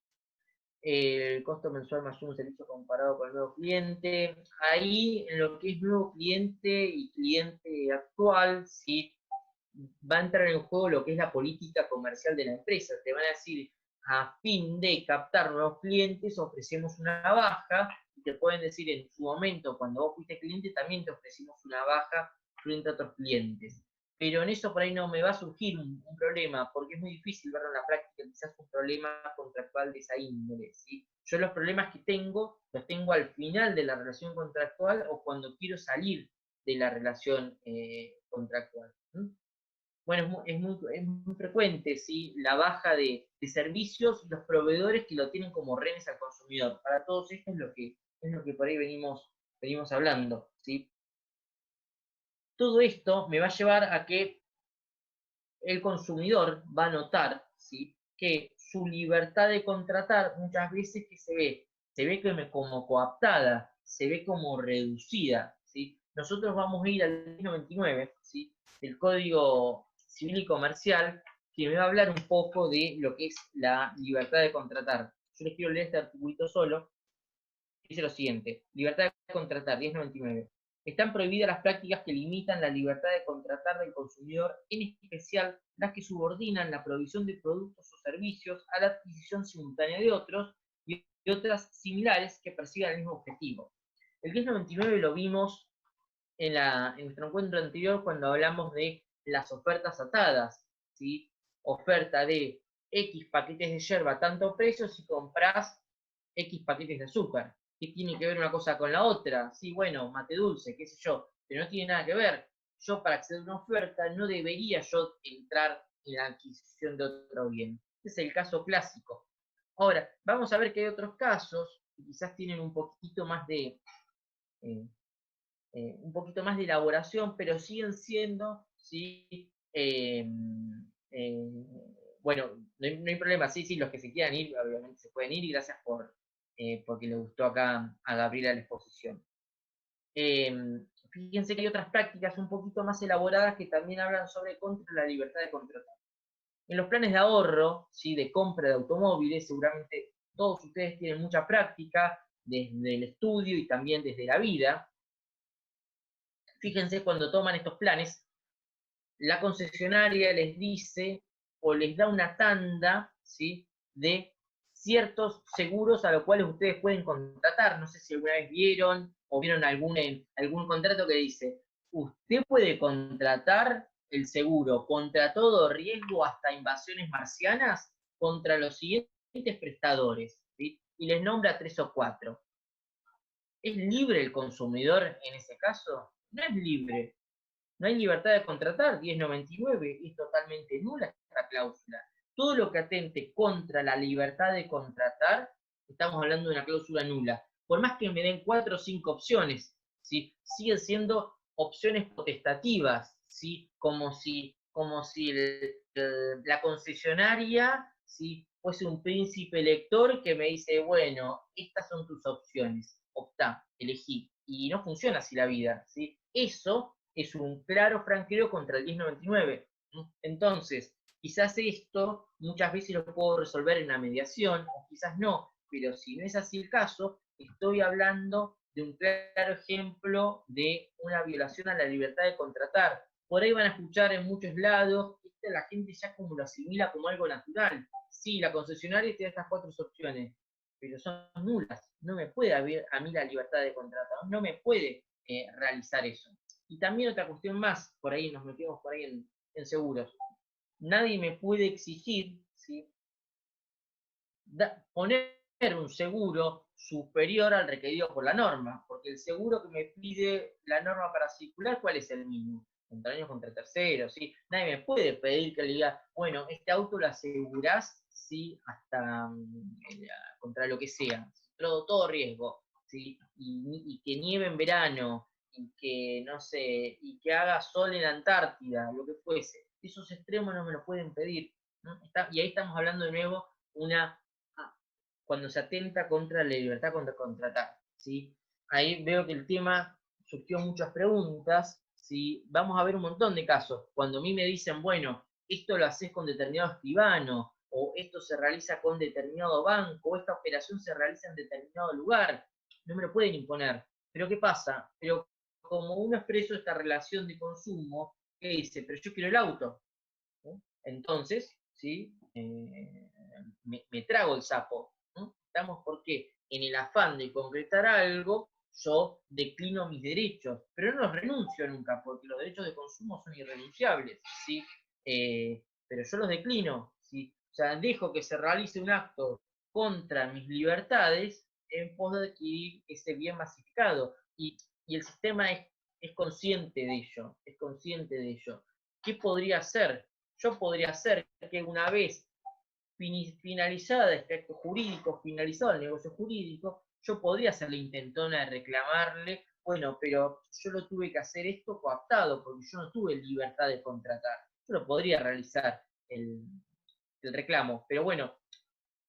El costo mensual más un servicio comparado con el nuevo cliente. Ahí, en lo que es nuevo cliente y cliente actual, ¿sí? Va a entrar en juego lo que es la política comercial de la empresa. Te van a decir, a fin de captar nuevos clientes, ofrecemos una baja, y te pueden decir en su momento, cuando vos fuiste cliente, también te ofrecimos una baja frente a otros clientes. Pero en eso por ahí no me va a surgir un problema, porque es muy difícil verlo en la práctica, quizás un problema contractual de esa índole, ¿sí? Yo los problemas que tengo, los tengo al final de la relación contractual o cuando quiero salir de la relación contractual. Bueno, es muy frecuente, ¿sí? La baja de servicios y los proveedores que lo tienen como rehenes al consumidor. Para todos esto es lo que por ahí venimos hablando, ¿sí? Todo esto me va a llevar a que el consumidor va a notar, ¿sí? Que su libertad de contratar muchas veces que se ve como coaptada, se ve como reducida, ¿sí? Nosotros vamos a ir al 1099, ¿sí? El Código Civil y Comercial, que me va a hablar un poco de lo que es la libertad de contratar. Yo les quiero leer este articulito solo. Dice lo siguiente: libertad de contratar, 1099. Están prohibidas las prácticas que limitan la libertad de contratar del consumidor, en especial las que subordinan la provisión de productos o servicios a la adquisición simultánea de otros y otras similares que persigan el mismo objetivo. El 1099 lo vimos en nuestro encuentro anterior cuando hablamos de las ofertas atadas, ¿sí? Oferta de X paquetes de yerba a tanto precio si compras X paquetes de azúcar. ¿Qué tiene que ver una cosa con la otra? Sí, bueno, mate dulce, qué sé yo, pero no tiene nada que ver. Yo para acceder a una oferta no debería yo entrar en la adquisición de otro bien. Este es el caso clásico. Ahora, vamos a ver que hay otros casos que quizás tienen eh, un poquito más de elaboración, pero siguen siendo, ¿sí? Eh, bueno, no hay problema, sí, sí, los que se quieran ir, obviamente se pueden ir, y gracias porque le gustó acá a Gabriela la exposición. Fíjense que hay otras prácticas un poquito más elaboradas que también hablan sobre contra la libertad de contratar. En los planes de ahorro, ¿sí? De compra de automóviles, seguramente todos ustedes tienen mucha práctica desde el estudio y también desde la vida. Fíjense cuando toman estos planes, la concesionaria les dice o les da una tanda, ¿sí? De ciertos seguros a los cuales ustedes pueden contratar. No sé si alguna vez vieron o vieron algún contrato que dice, usted puede contratar el seguro contra todo riesgo hasta invasiones marcianas contra los siguientes prestadores, ¿sí? Y les nombra 3 o 4. ¿Es libre el consumidor en ese caso? No es libre. No hay libertad de contratar, 1099, es totalmente nula esta cláusula. Todo lo que atente contra la libertad de contratar, estamos hablando de una cláusula nula. Por más que me den 4 o 5 opciones, ¿sí? Siguen siendo opciones potestativas, ¿sí? Como si la concesionaria, ¿sí? Fuese un príncipe elector que me dice, bueno, estas son tus opciones, optá, elegí. Y no funciona así la vida, ¿sí? Eso es un claro franqueo contra el 1099. Entonces, quizás esto muchas veces lo puedo resolver en la mediación, o quizás no, pero si no es así el caso, estoy hablando de un claro ejemplo de una violación a la libertad de contratar. Por ahí van a escuchar en muchos lados, la gente ya como lo asimila como algo natural. Sí, la concesionaria tiene estas 4 opciones, pero son nulas. No me puede haber a mí la libertad de contratar, no me puede realizar eso. Y también otra cuestión más, por ahí nos metemos por ahí en seguros. Nadie me puede exigir, ¿sí? Poner un seguro superior al requerido por la norma, porque el seguro que me pide la norma para circular, ¿cuál es el mínimo? Contra daños contra terceros, ¿sí? Nadie me puede pedir que le diga, bueno, este auto lo asegurás, ¿sí? Hasta contra lo que sea, todo riesgo, ¿sí? Y que nieve en verano, y que, no sé, y que haga sol en la Antártida, lo que fuese. Esos extremos no me lo pueden pedir, ¿no? Y ahí estamos hablando de nuevo una cuando se atenta contra la libertad contra contratar, ¿sí? Ahí veo que el tema surgió muchas preguntas, ¿sí? Vamos a ver un montón de casos. Cuando a mí me dicen, bueno, esto lo haces con determinado escribano, o esto se realiza con determinado banco, o esta operación se realiza en determinado lugar, no me lo pueden imponer. Pero ¿qué pasa? Pero como uno expreso esta relación de consumo, ¿qué dice? Pero yo quiero el auto. ¿No? Entonces, ¿sí? Me trago el sapo. ¿No? Estamos porque en el afán de concretar algo, yo declino mis derechos, pero no los renuncio nunca, porque los derechos de consumo son irrenunciables, ¿sí? Pero yo los declino, ¿sí? O sea, dejo que se realice un acto contra mis libertades en pos de adquirir ese bien masificado. Y el sistema es consciente de ello, es consciente de ello. ¿Qué podría hacer? Yo podría hacer que una vez finalizada este acto jurídico, finalizado el negocio jurídico, yo podría ser la intentona de reclamarle, bueno, pero yo lo tuve que hacer esto coaptado, porque yo no tuve libertad de contratar. Yo lo podría realizar el reclamo, pero bueno,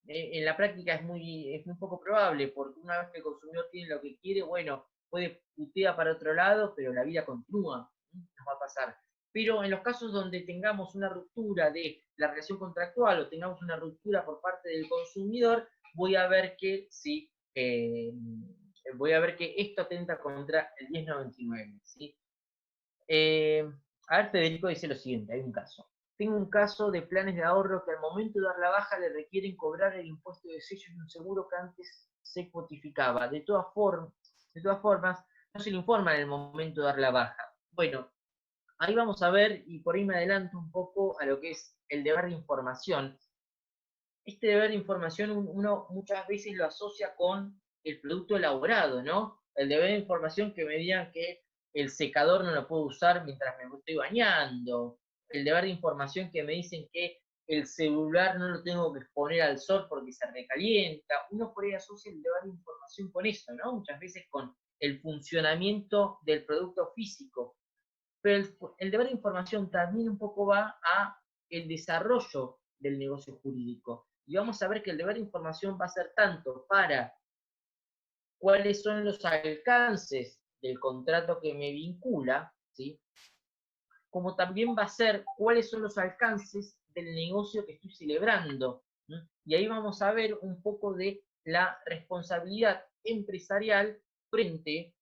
en la práctica es muy poco probable, porque una vez que el consumidor tiene lo que quiere, bueno, puede putear para otro lado, pero la vida continúa, nos va a pasar. Pero en los casos donde tengamos una ruptura de la relación contractual o tengamos una ruptura por parte del consumidor, voy a ver que sí, voy a ver que esto atenta contra el 1099. ¿Sí? A ver, Federico dice lo siguiente, hay un caso. Tengo un caso de planes de ahorro que al momento de dar la baja le requieren cobrar el impuesto de sellos y un seguro que antes se cuotificaba. De todas formas, no se le informa en el momento de dar la baja. Bueno, ahí vamos a ver, y por ahí me adelanto un poco a lo que es el deber de información. Este deber de información uno muchas veces lo asocia con el producto elaborado, ¿no? El deber de información que me digan que el secador no lo puedo usar mientras me estoy bañando. El deber de información que me dicen que el celular no lo tengo que exponer al sol porque se recalienta. Uno por ahí asocia el deber de información con eso, ¿no? Muchas veces con el funcionamiento del producto físico. Pero el deber de información también un poco va a el desarrollo del negocio jurídico. Y vamos a ver que el deber de información va a ser tanto para cuáles son los alcances del contrato que me vincula, ¿sí? Como también va a ser cuáles son los alcances del negocio que estoy celebrando. ¿Sí? Y ahí vamos a ver un poco de la responsabilidad empresarial frente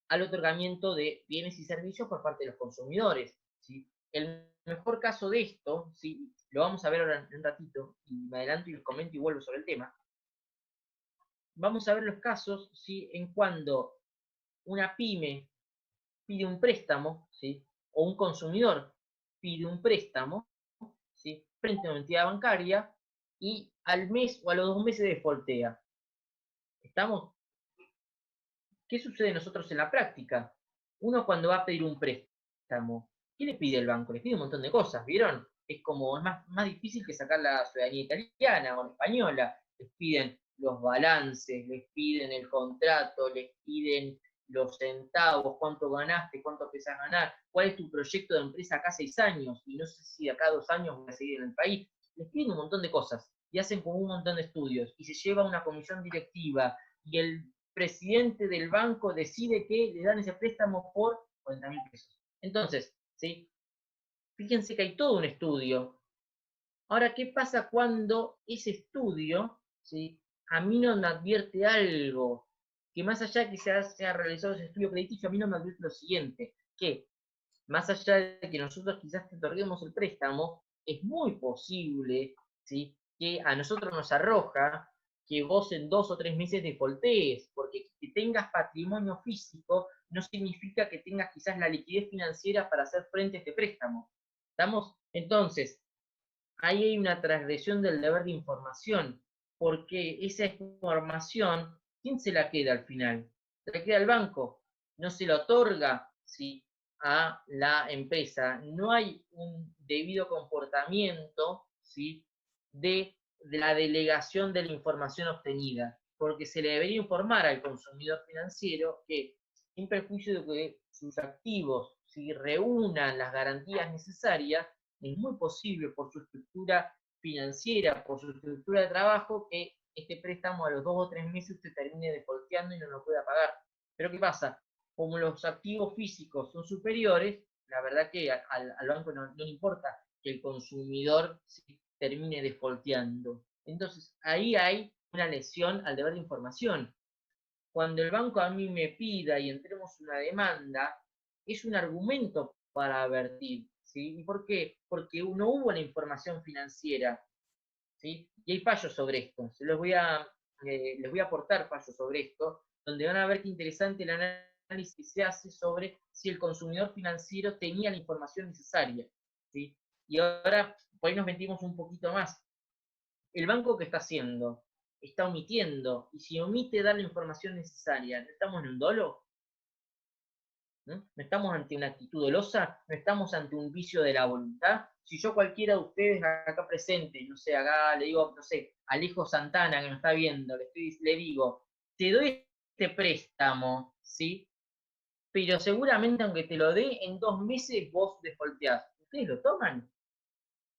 al otorgamiento de bienes y servicios por parte de los consumidores. ¿Sí? El mejor caso de esto, ¿sí? Lo vamos a ver ahora en un ratito, y me adelanto y les comento y vuelvo sobre el tema. Vamos a ver los casos, ¿sí? En cuando una pyme pide un préstamo, ¿sí? O un consumidor pide un préstamo, ¿sí? Frente a una entidad bancaria y al mes o a los 2 meses defaultea. ¿Estamos? ¿Qué sucede nosotros en la práctica? Uno cuando va a pedir un préstamo, ¿qué le pide el banco? Le pide un montón de cosas, ¿vieron? Es como, es más difícil que sacar la ciudadanía italiana o española. Les piden los balances, les piden el contrato, les piden los centavos, cuánto ganaste, cuánto empezás a ganar, cuál es tu proyecto de empresa acá 6 años, y no sé si acá 2 años voy a seguir en el país. Les piden un montón de cosas y hacen como un montón de estudios y se lleva una comisión directiva y el presidente del banco decide que le dan ese préstamo por 40.000 pesos. Entonces, ¿sí? Fíjense que hay todo un estudio. Ahora, ¿qué pasa cuando ese estudio, ¿sí? A mí no me advierte algo? Que más allá de que se haya realizado ese estudio crediticio, a mí no me advierte lo siguiente, que más allá de que nosotros quizás te otorguemos el préstamo, es muy posible, ¿sí? Que a nosotros nos arroja que vos en 2 o 3 meses defaultees, porque que tengas patrimonio físico no significa que tengas quizás la liquidez financiera para hacer frente a este préstamo. ¿Estamos? Entonces, ahí hay una transgresión del deber de información, porque esa información, ¿quién se la queda al final? Se la queda el banco, no se la otorga, ¿sí? A la empresa. No hay un debido comportamiento, ¿sí? de la delegación de la información obtenida, porque se le debería informar al consumidor financiero que, sin perjuicio de que sus activos si reúnan las garantías necesarias, es muy posible por su estructura financiera, por su estructura de trabajo, que este préstamo a los 2 o 3 meses usted termine defaulteando y no lo pueda pagar. Pero ¿qué pasa? Como los activos físicos son superiores, la verdad que al banco no le importa que el consumidor termine defaulteando. Entonces, ahí hay una lesión al deber de información. Cuando el banco a mí me pida y entremos una demanda, es un argumento para advertir, ¿sí? ¿Y por qué? Porque no hubo la información financiera, ¿sí? Y hay fallos sobre esto. Les voy a aportar fallos sobre esto, donde van a ver qué interesante el análisis que se hace sobre si el consumidor financiero tenía la información necesaria, ¿sí? Y ahora, por ahí nos metimos un poquito más. El banco, ¿qué está haciendo? Está omitiendo, y si omite dar la información necesaria, ¿no estamos en un dolo? ¿No estamos ante una actitud dolosa? ¿No estamos ante un vicio de la voluntad? Si yo cualquiera de ustedes acá presente, no sé, acá le digo, no sé, Alejo Santana que nos está viendo, le digo, te doy este préstamo, ¿sí? Pero seguramente aunque te lo dé, en 2 meses vos defaulteás. ¿Ustedes lo toman?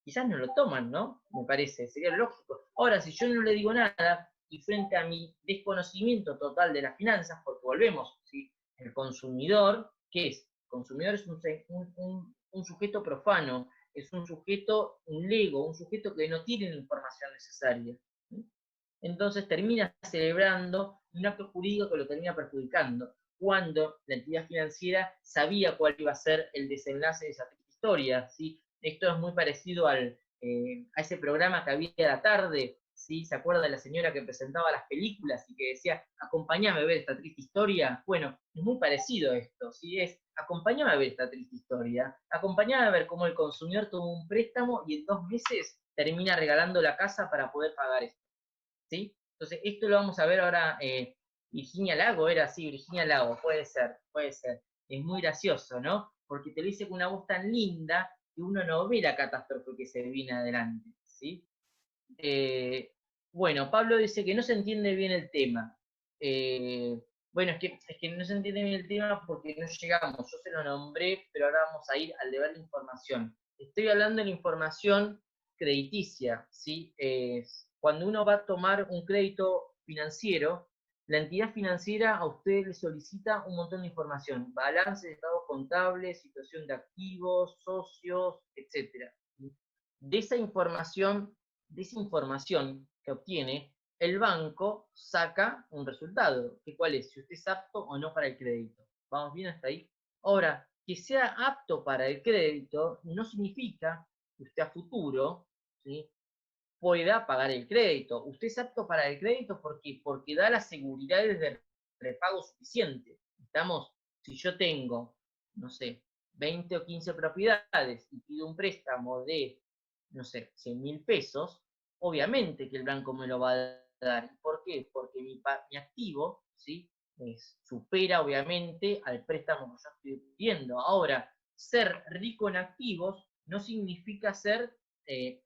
Quizás no lo toman, ¿no? Me parece, sería lógico. Ahora, si yo no le digo nada y frente a mi desconocimiento total de las finanzas, porque volvemos, ¿sí? El consumidor, ¿qué es? El consumidor es un sujeto profano, es un sujeto, un lego, un sujeto que no tiene la información necesaria. ¿Sí? Entonces termina celebrando un acto jurídico que lo termina perjudicando, cuando la entidad financiera sabía cuál iba a ser el desenlace de esa historia, ¿sí? Esto es muy parecido a ese programa que había a la tarde, ¿sí? ¿Se acuerda de la señora que presentaba las películas y que decía, acompáñame a ver esta triste historia? Bueno, es muy parecido a esto, ¿sí? Es, acompáñame a ver esta triste historia, acompáñame a ver cómo el consumidor tomó un préstamo y en 2 meses termina regalando la casa para poder pagar esto, ¿sí? Entonces, esto lo vamos a ver ahora, Virginia Lago, era así, Virginia Lago, puede ser, puede ser. Es muy gracioso, ¿no? Porque te lo dice con una voz tan linda que uno no ve la catástrofe que se viene adelante, ¿sí? Bueno, Pablo dice que no se entiende bien el tema. Bueno, es que no se entiende bien el tema porque no llegamos. Yo se lo nombré, pero ahora vamos a ir al deber de información. Estoy hablando de la información crediticia, ¿sí? Cuando uno va a tomar un crédito financiero, la entidad financiera a usted le solicita un montón de información: balance de estados contables, situación de activos, socios, etcétera. De esa información que obtiene, el banco saca un resultado, que cuál es, si usted es apto o no para el crédito. ¿Vamos bien hasta ahí? Ahora, que sea apto para el crédito no significa que usted a futuro, ¿sí?, pueda pagar el crédito. Usted es apto para el crédito porque da las seguridades de repago suficiente. Estamos, si yo tengo, no sé, 20 o 15 propiedades y pido un préstamo de, no sé, 100.000 pesos, obviamente que el banco me lo va a dar. ¿Por qué? Porque mi activo, ¿sí?, supera obviamente al préstamo que yo estoy pidiendo. Ahora, ser rico en activos no significa ser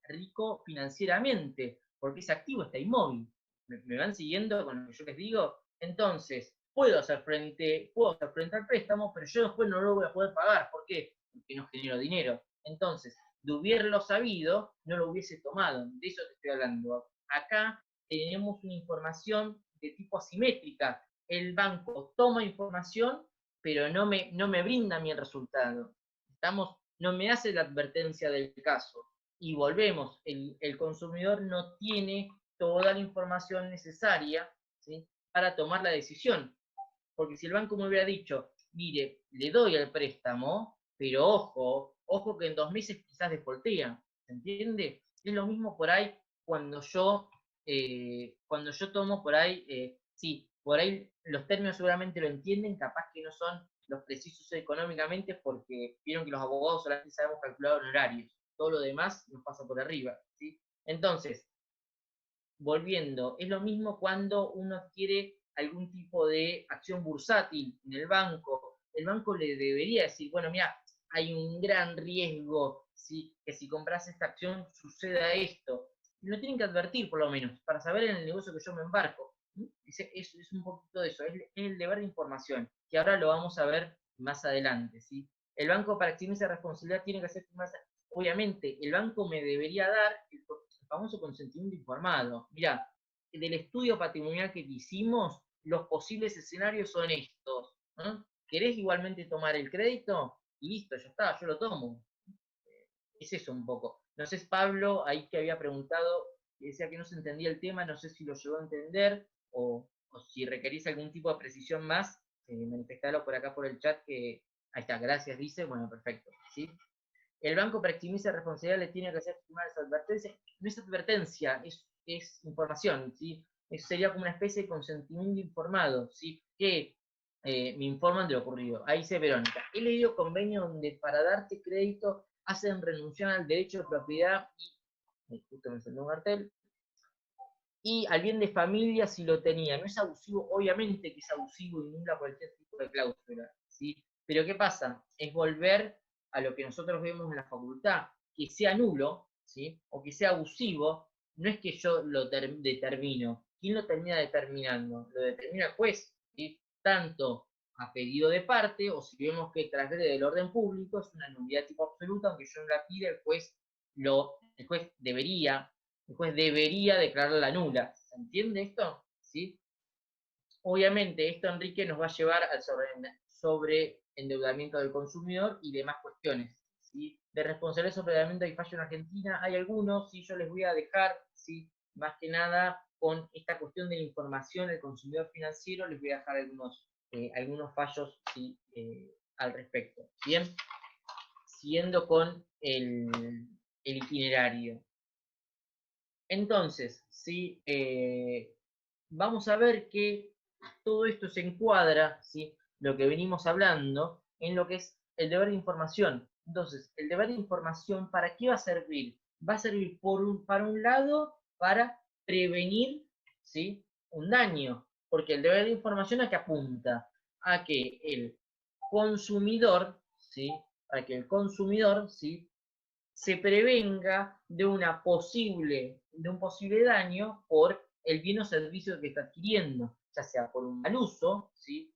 rico financieramente, porque ese activo está inmóvil. ¿Me van siguiendo con lo que yo les digo? Entonces, puedo hacer frente al préstamo, pero yo después no lo voy a poder pagar. ¿Por qué? Porque no genero dinero. Entonces, de hubiéralo sabido, no lo hubiese tomado. De eso te estoy hablando. Acá tenemos una información de tipo asimétrica. El banco toma información, pero no me brinda mi resultado. No me hace la advertencia del caso. Y volvemos, el consumidor no tiene toda la información necesaria, ¿sí?, para tomar la decisión. Porque si el banco me hubiera dicho, mire, le doy el préstamo, pero ojo que en 2 meses quizás defaultea, ¿se entiende? Es lo mismo por ahí cuando yo tomo por ahí, sí, por ahí los términos seguramente lo entienden, capaz que no son los precisos económicamente porque vieron que los abogados solamente sabemos calcular honorarios, todo lo demás nos pasa por arriba, ¿sí? Entonces, volviendo, es lo mismo cuando uno adquiere algún tipo de acción bursátil en el banco le debería decir, bueno, mira, hay un gran riesgo, ¿sí?, que si compras esta acción suceda esto. Y lo tienen que advertir por lo menos, para saber en el negocio que yo me embarco. Es un poquito de eso, es el deber de información, que ahora lo vamos a ver más adelante, ¿sí? El banco, para eximir esa responsabilidad, tiene que hacer más. Obviamente, el banco me debería dar el famoso consentimiento informado. Mirá, del estudio patrimonial que hicimos, los posibles escenarios son estos. ¿Querés igualmente tomar el crédito? Y listo, ya está, yo lo tomo. Es eso un poco. No sé, Pablo, ahí que había preguntado, decía que no se entendía el tema, no sé si lo llegó a entender o si requerís algún tipo de precisión más, manifestalo por acá por el chat, que ahí está, gracias, dice, bueno, perfecto, ¿sí? El banco para extimirse responsabilidad le tiene que hacer firmar esa advertencia. No es advertencia, es información, ¿sí? Eso sería como una especie de consentimiento informado, ¿sí? Que me informan de lo ocurrido. Ahí dice Verónica. He leído convenio donde para darte crédito hacen renunciar al derecho de propiedad y justo me salió un cartel, y al bien de familia si lo tenía. No es abusivo, obviamente que es abusivo y nula cualquier tipo de cláusula, ¿sí? Pero ¿qué pasa? Es volver a lo que nosotros vemos en la facultad, que sea nulo, ¿sí? O que sea abusivo, no es que yo lo determino. ¿Quién lo termina determinando? Lo determina el juez, ¿sí? Tanto a pedido de parte, o si vemos que transgrede el orden público, es una nulidad tipo absoluta, aunque yo no la pida, el juez debería declararla nula. ¿Se entiende esto? ¿Sí? Obviamente, esto, Enrique, nos va a llevar al sobreendeudamiento del consumidor y demás cuestiones. ¿Sí? De responsabilidad sobre endeudamiento hay fallo en Argentina, hay algunos, sí, yo les voy a dejar, ¿sí? Más que nada, con esta cuestión de la información del consumidor financiero, les voy a dejar algunos fallos, ¿sí? Al respecto. Bien, siguiendo con el itinerario. Entonces, ¿sí? Vamos a ver que todo esto se encuadra, ¿sí? Lo que venimos hablando, en lo que es el deber de información. Entonces, el deber de información, ¿para qué va a servir? Va a servir para un lado, para prevenir, ¿sí? Un daño, porque el deber de información a qué apunta, a que el consumidor, ¿sí? Para que el consumidor, ¿sí? Se prevenga de un posible daño por el bien o servicio que está adquiriendo, ya sea por un mal uso, ¿sí?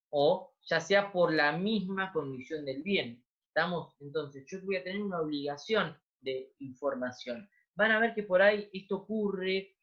O ya sea por la misma condición del bien. ¿Estamos? Entonces, yo voy a tener una obligación de información. Van a ver que por ahí esto ocurre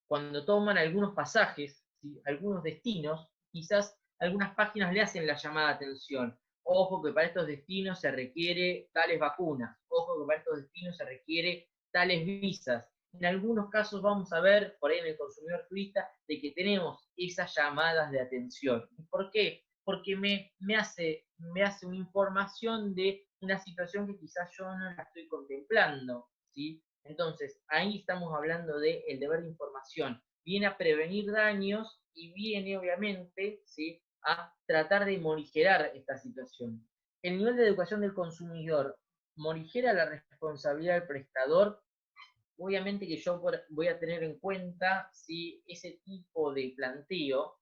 cuando toman algunos pasajes, ¿sí? Algunos destinos, quizás algunas páginas le hacen la llamada de atención. Ojo que para estos destinos se requiere tales vacunas. Ojo que para estos destinos se requiere tales visas. En algunos casos vamos a ver, por ahí en el consumidor turista, de que tenemos esas llamadas de atención. ¿Por qué? Porque me hace una información de una situación que quizás yo no la estoy contemplando, ¿sí? Entonces, ahí estamos hablando del deber de información. Viene a prevenir daños y viene, obviamente, ¿sí? A tratar de morigerar esta situación. El nivel de educación del consumidor morigera la responsabilidad del prestador. Obviamente que yo voy a tener en cuenta si ese tipo de planteo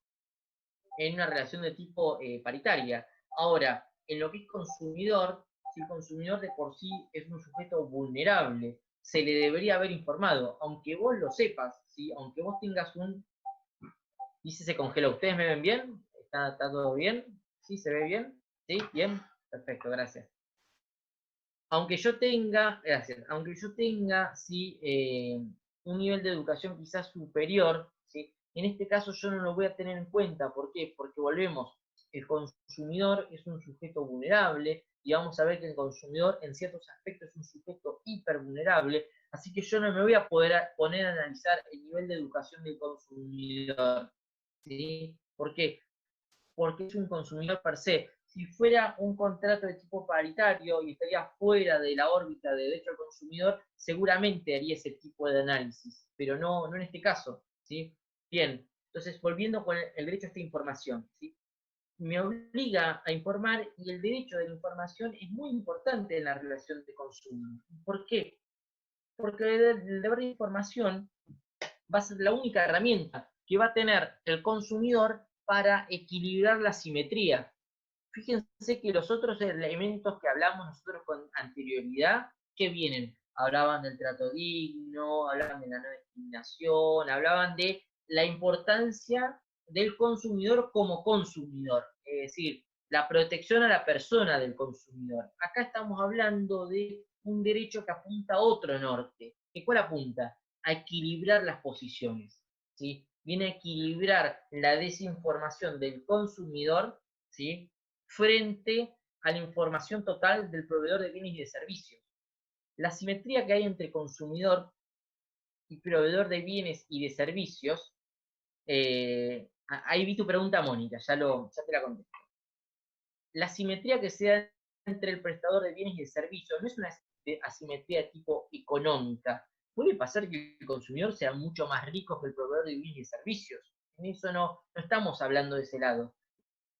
en una relación de tipo paritaria. Ahora, en lo que es consumidor, si el consumidor de por sí es un sujeto vulnerable, se le debería haber informado, aunque vos lo sepas, ¿sí? Aunque vos tengas un... Dice se congeló, ¿ustedes me ven bien? ¿Está todo bien? ¿Sí? ¿Se ve bien? ¿Sí? ¿Bien? Perfecto, gracias. Aunque yo tenga, gracias, aunque yo tenga, ¿sí? Un nivel de educación quizás superior, ¿sí? En este caso yo no lo voy a tener en cuenta. ¿Por qué? Porque volvemos, el consumidor es un sujeto vulnerable y vamos a ver que el consumidor en ciertos aspectos es un sujeto hipervulnerable, así que yo no me voy a poder poner a analizar el nivel de educación del consumidor, ¿sí? ¿Por qué? Porque es un consumidor per se. Si fuera un contrato de tipo paritario y estaría fuera de la órbita de derecho al consumidor, seguramente haría ese tipo de análisis, pero no en este caso, ¿sí? Bien, entonces volviendo con el derecho a esta información, ¿sí? Me obliga a informar y el derecho de la información es muy importante en la relación de consumo. ¿Por qué? Porque el deber de información va a ser la única herramienta que va a tener el consumidor para equilibrar la simetría. Fíjense que los otros elementos que hablamos nosotros con anterioridad, ¿qué vienen? Hablaban del trato digno, hablaban de la no discriminación, hablaban de la importancia del consumidor como consumidor, es decir, la protección a la persona del consumidor. Acá estamos hablando de un derecho que apunta a otro norte. ¿Y cuál apunta? a equilibrar las posiciones, ¿sí? Viene a equilibrar la desinformación del consumidor, ¿sí? Frente a la información total del proveedor de bienes y de servicios. La simetría que hay entre consumidor y proveedor de bienes y de servicios, ahí vi tu pregunta, Mónica, ya te la contesto. La simetría que se da entre el prestador de bienes y de servicios no es una asimetría de tipo económica. Puede pasar que el consumidor sea mucho más rico que el proveedor de bienes y de servicios. En eso no estamos hablando de ese lado.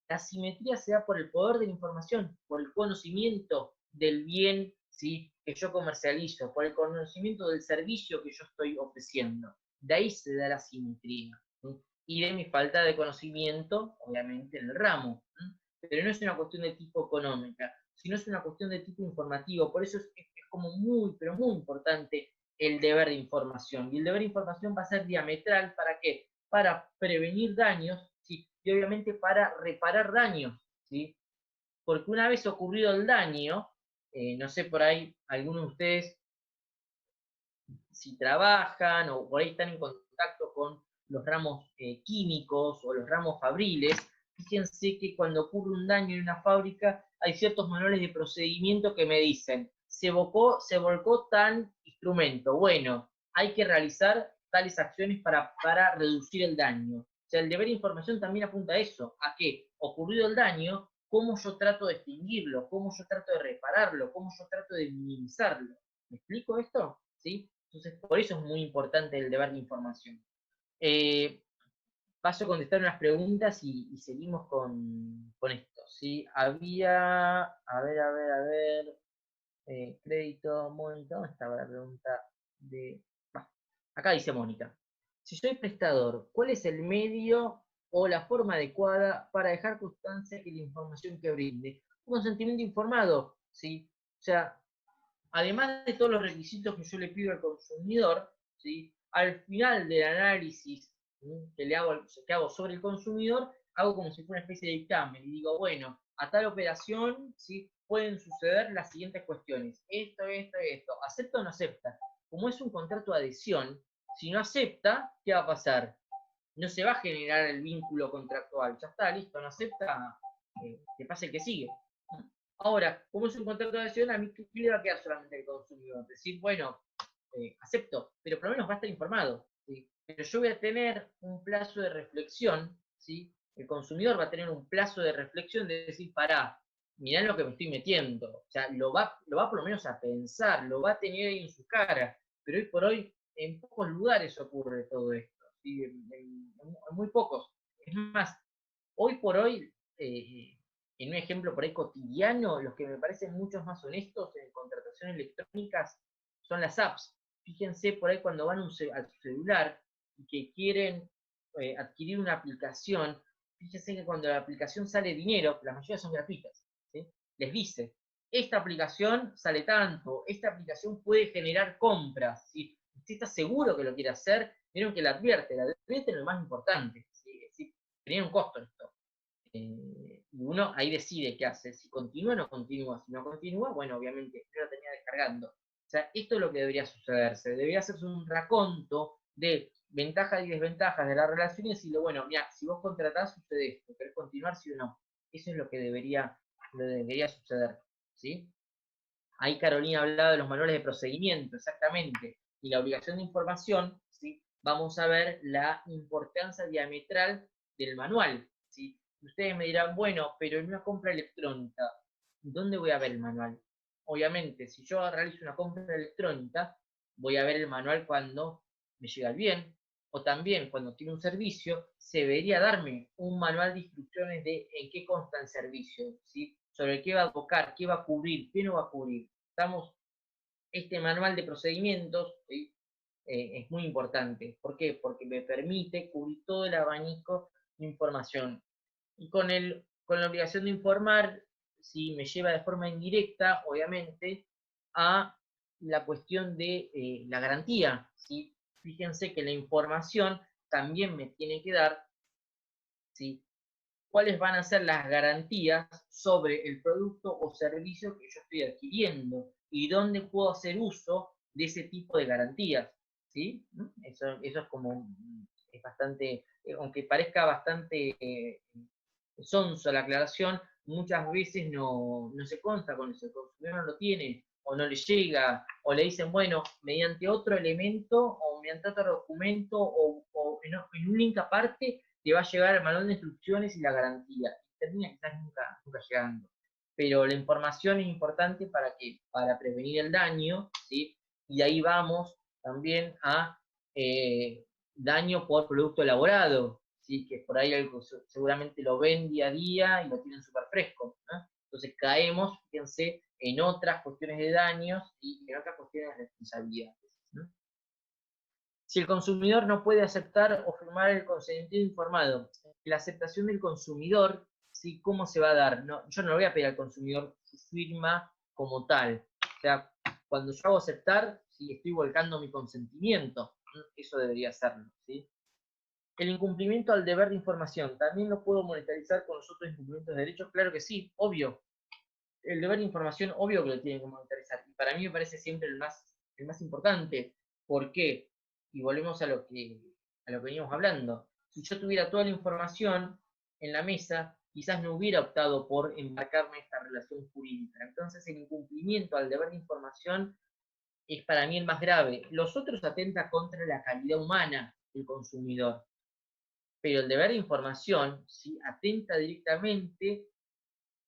La asimetría se da por el poder de la información, por el conocimiento del bien, ¿sí?, que yo comercializo, por el conocimiento del servicio que yo estoy ofreciendo. De ahí se da la asimetría, ¿sí? Y de mi falta de conocimiento, obviamente, en el ramo. ¿Sí? Pero no es una cuestión de tipo económica, sino es una cuestión de tipo informativo. Por eso es como muy, pero muy importante el deber de información. Y el deber de información va a ser diametral, ¿para qué? Para prevenir daños, ¿sí?, y obviamente para reparar daños, ¿sí? Porque una vez ocurrido el daño, no sé, por ahí algunos de ustedes, si trabajan o por ahí están en contacto con los ramos químicos o los ramos fabriles, fíjense que cuando ocurre un daño en una fábrica hay ciertos manuales de procedimiento que me dicen, se volcó tal instrumento, bueno, hay que realizar tales acciones para reducir el daño. O sea, el deber de información también apunta a eso, a que, ocurrido el daño, cómo yo trato de extinguirlo, cómo yo trato de repararlo, cómo yo trato de minimizarlo. ¿Me explico esto? ¿Sí? Entonces, por eso es muy importante el deber de información. Paso a contestar unas preguntas y seguimos con esto, ¿sí? Había, crédito, Mónica, ¿dónde estaba la pregunta de...? Acá dice Mónica. Si soy prestador, ¿cuál es el medio o la forma adecuada para dejar constancia que la información que brinde? Un consentimiento informado, ¿sí? O sea, además de todos los requisitos que yo le pido al consumidor, ¿sí?, al final del análisis, ¿sí?, que hago sobre el consumidor, hago como si fuera una especie de dictamen y digo, bueno, a tal operación, ¿sí?, pueden suceder las siguientes cuestiones. Esto, ¿acepta o no acepta? Como es un contrato de adhesión, si no acepta, ¿qué va a pasar? No se va a generar el vínculo contractual. Ya está, listo, no acepta, que pase el que sigue. Ahora, como es un contrato de adhesión, a mí ¿qué le va a quedar solamente al consumidor? Decir, bueno, acepto, pero por lo menos va a estar informado, ¿sí? Pero yo voy a tener un plazo de reflexión, ¿sí? El consumidor va a tener un plazo de reflexión de decir, pará, mirá lo que me estoy metiendo. O sea, lo va por lo menos a pensar, lo va a tener ahí en su cara. Pero hoy por hoy, en pocos lugares ocurre todo esto, ¿sí? En muy pocos. Es más, hoy por hoy, en un ejemplo por ahí cotidiano, los que me parecen muchos más honestos en contrataciones electrónicas son las apps. Fíjense por ahí cuando van a su celular y que quieren adquirir una aplicación, fíjense que cuando la aplicación sale dinero, la mayoría son gratuitas, ¿sí?, les dice, esta aplicación sale tanto, esta aplicación puede generar compras, ¿sí? ¿Usted está seguro que lo quiere hacer? Vieron que la advierte es lo más importante, ¿sí? Es decir, tenía un costo esto. Y uno ahí decide qué hace, si continúa o no continúa. Si no continúa, bueno, obviamente, yo lo tenía descargando. O sea, esto es lo que debería sucederse. Debería hacerse un raconto de ventajas y desventajas de la relación y decirle, bueno, mira, si vos contratás, sucede esto, ¿querés continuar, sí o no? Eso es lo que debería suceder, ¿sí? Ahí Carolina hablaba de los manuales de procedimiento, exactamente. Y la obligación de información, ¿sí? Vamos a ver la importancia diametral del manual, ¿sí? Ustedes me dirán, bueno, pero en una compra electrónica, ¿dónde voy a ver el manual? Obviamente, si yo realizo una compra electrónica, voy a ver el manual cuando me llega el bien, o también cuando tiene un servicio, se debería darme un manual de instrucciones de en qué consta el servicio, ¿sí? Sobre qué va a tocar, qué va a cubrir, qué no va a cubrir. Este manual de procedimientos, ¿sí?, es muy importante. ¿Por qué? Porque me permite cubrir todo el abanico de información. Y con la obligación de informar, sí, me lleva de forma indirecta, obviamente, a la cuestión de la garantía, ¿sí? Fíjense que la información también me tiene que dar, ¿sí?, cuáles van a ser las garantías sobre el producto o servicio que yo estoy adquiriendo y dónde puedo hacer uso de ese tipo de garantías. ¿sí? ¿No? Eso es como, es bastante, aunque parezca bastante sonso la aclaración, muchas veces no se consta con eso, el consumidor no lo tiene, o no le llega, o le dicen, bueno, mediante otro elemento, o mediante otro documento, o en un link aparte, te va a llegar el manual de instrucciones y la garantía. Termina quizás nunca llegando. Pero la información es importante para prevenir el daño, ¿sí? Y ahí vamos también a daño por producto elaborado, ¿sí? Que por ahí algo, seguramente lo ven día a día y lo tienen súper fresco, ¿no? Entonces caemos, fíjense, en otras cuestiones de daños y en otras cuestiones de responsabilidades, ¿no? Si el consumidor no puede aceptar o firmar el consentimiento informado, la aceptación del consumidor, ¿sí? ¿Cómo se va a dar? No, yo no le voy a pedir al consumidor su firma como tal. O sea, cuando yo hago aceptar, sí, estoy volcando mi consentimiento. Eso debería serlo, ¿sí? El incumplimiento al deber de información, ¿también lo puedo monetarizar con los otros incumplimientos de derechos? Claro que sí, obvio. El deber de información, obvio que lo tienen que monetarizar. Y para mí me parece siempre el más importante. ¿Por qué? Y volvemos a lo que veníamos hablando. Si yo tuviera toda la información en la mesa, quizás no hubiera optado por embarcarme en esta relación jurídica. Entonces el incumplimiento al deber de información es para mí el más grave. Los otros atentan contra la calidad humana del consumidor, pero el deber de información, ¿sí?, atenta directamente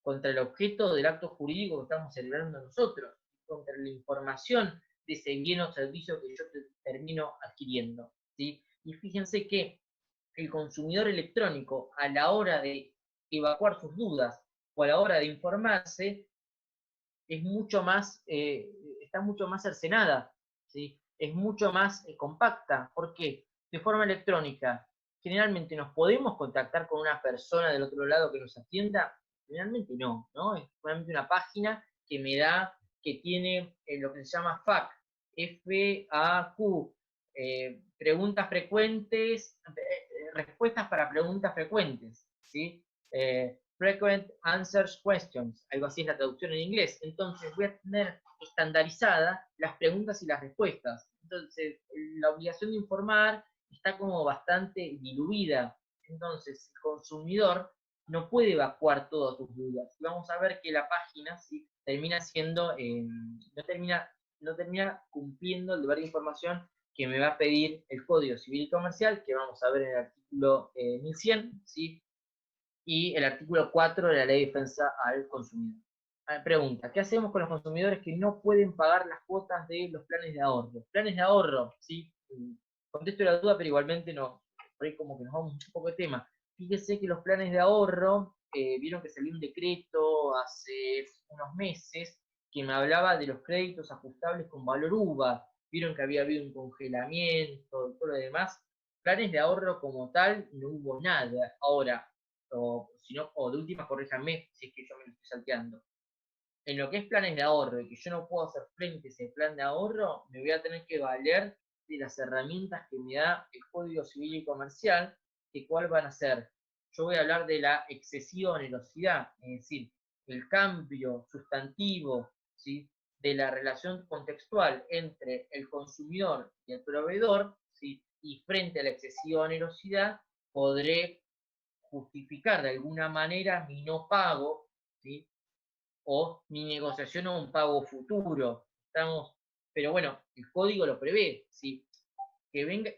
contra el objeto del acto jurídico que estamos celebrando nosotros, contra la información de ese bien o servicio que yo termino adquiriendo, ¿sí? Y fíjense que el consumidor electrónico, a la hora de evacuar sus dudas o a la hora de informarse, es mucho más, está mucho más cercenada, ¿sí? Es mucho más compacta. ¿Por qué? De forma electrónica, generalmente nos podemos contactar con una persona del otro lado que nos atienda. Generalmente no, ¿no? Es solamente una página que me da, que tiene lo que se llama FAQ, FAQ, preguntas frecuentes, respuestas para preguntas frecuentes, ¿sí? Frequent Answers Questions, algo así es la traducción en inglés. Entonces voy a tener estandarizada las preguntas y las respuestas. Entonces la obligación de informar está como bastante diluida. Entonces el consumidor no puede evacuar todas sus dudas. Y vamos a ver que la página, ¿sí?, termina siendo, no termina cumpliendo el deber de información que me va a pedir el Código Civil y Comercial, que vamos a ver en el artículo 1100, ¿sí?, y el artículo 4 de la Ley de Defensa al Consumidor. Pregunta, ¿qué hacemos con los consumidores que no pueden pagar las cuotas de los planes de ahorro? Planes de ahorro, ¿sí? Contesto la duda, pero igualmente no, por ahí como que nos vamos un poco de tema. Fíjese que los planes de ahorro, vieron que salió un decreto hace unos meses que me hablaba de los créditos ajustables con valor UVA. Vieron que había habido un congelamiento y todo lo demás. Planes de ahorro como tal, no hubo nada. Ahora, o de última, corríjanme si es que yo me lo estoy salteando. En lo que es planes de ahorro y que yo no puedo hacer frente a ese plan de ahorro, me voy a tener que valer de las herramientas que me da el Código Civil y Comercial, que cuál van a ser. Yo voy a hablar de la excesiva onerosidad, es decir, el cambio sustantivo, ¿sí?, de la relación contextual entre el consumidor y el proveedor, ¿sí?, y frente a la excesiva onerosidad podré justificar de alguna manera mi no pago, ¿sí?, o mi negociación o un pago futuro. Pero bueno, el código lo prevé, ¿sí? Que venga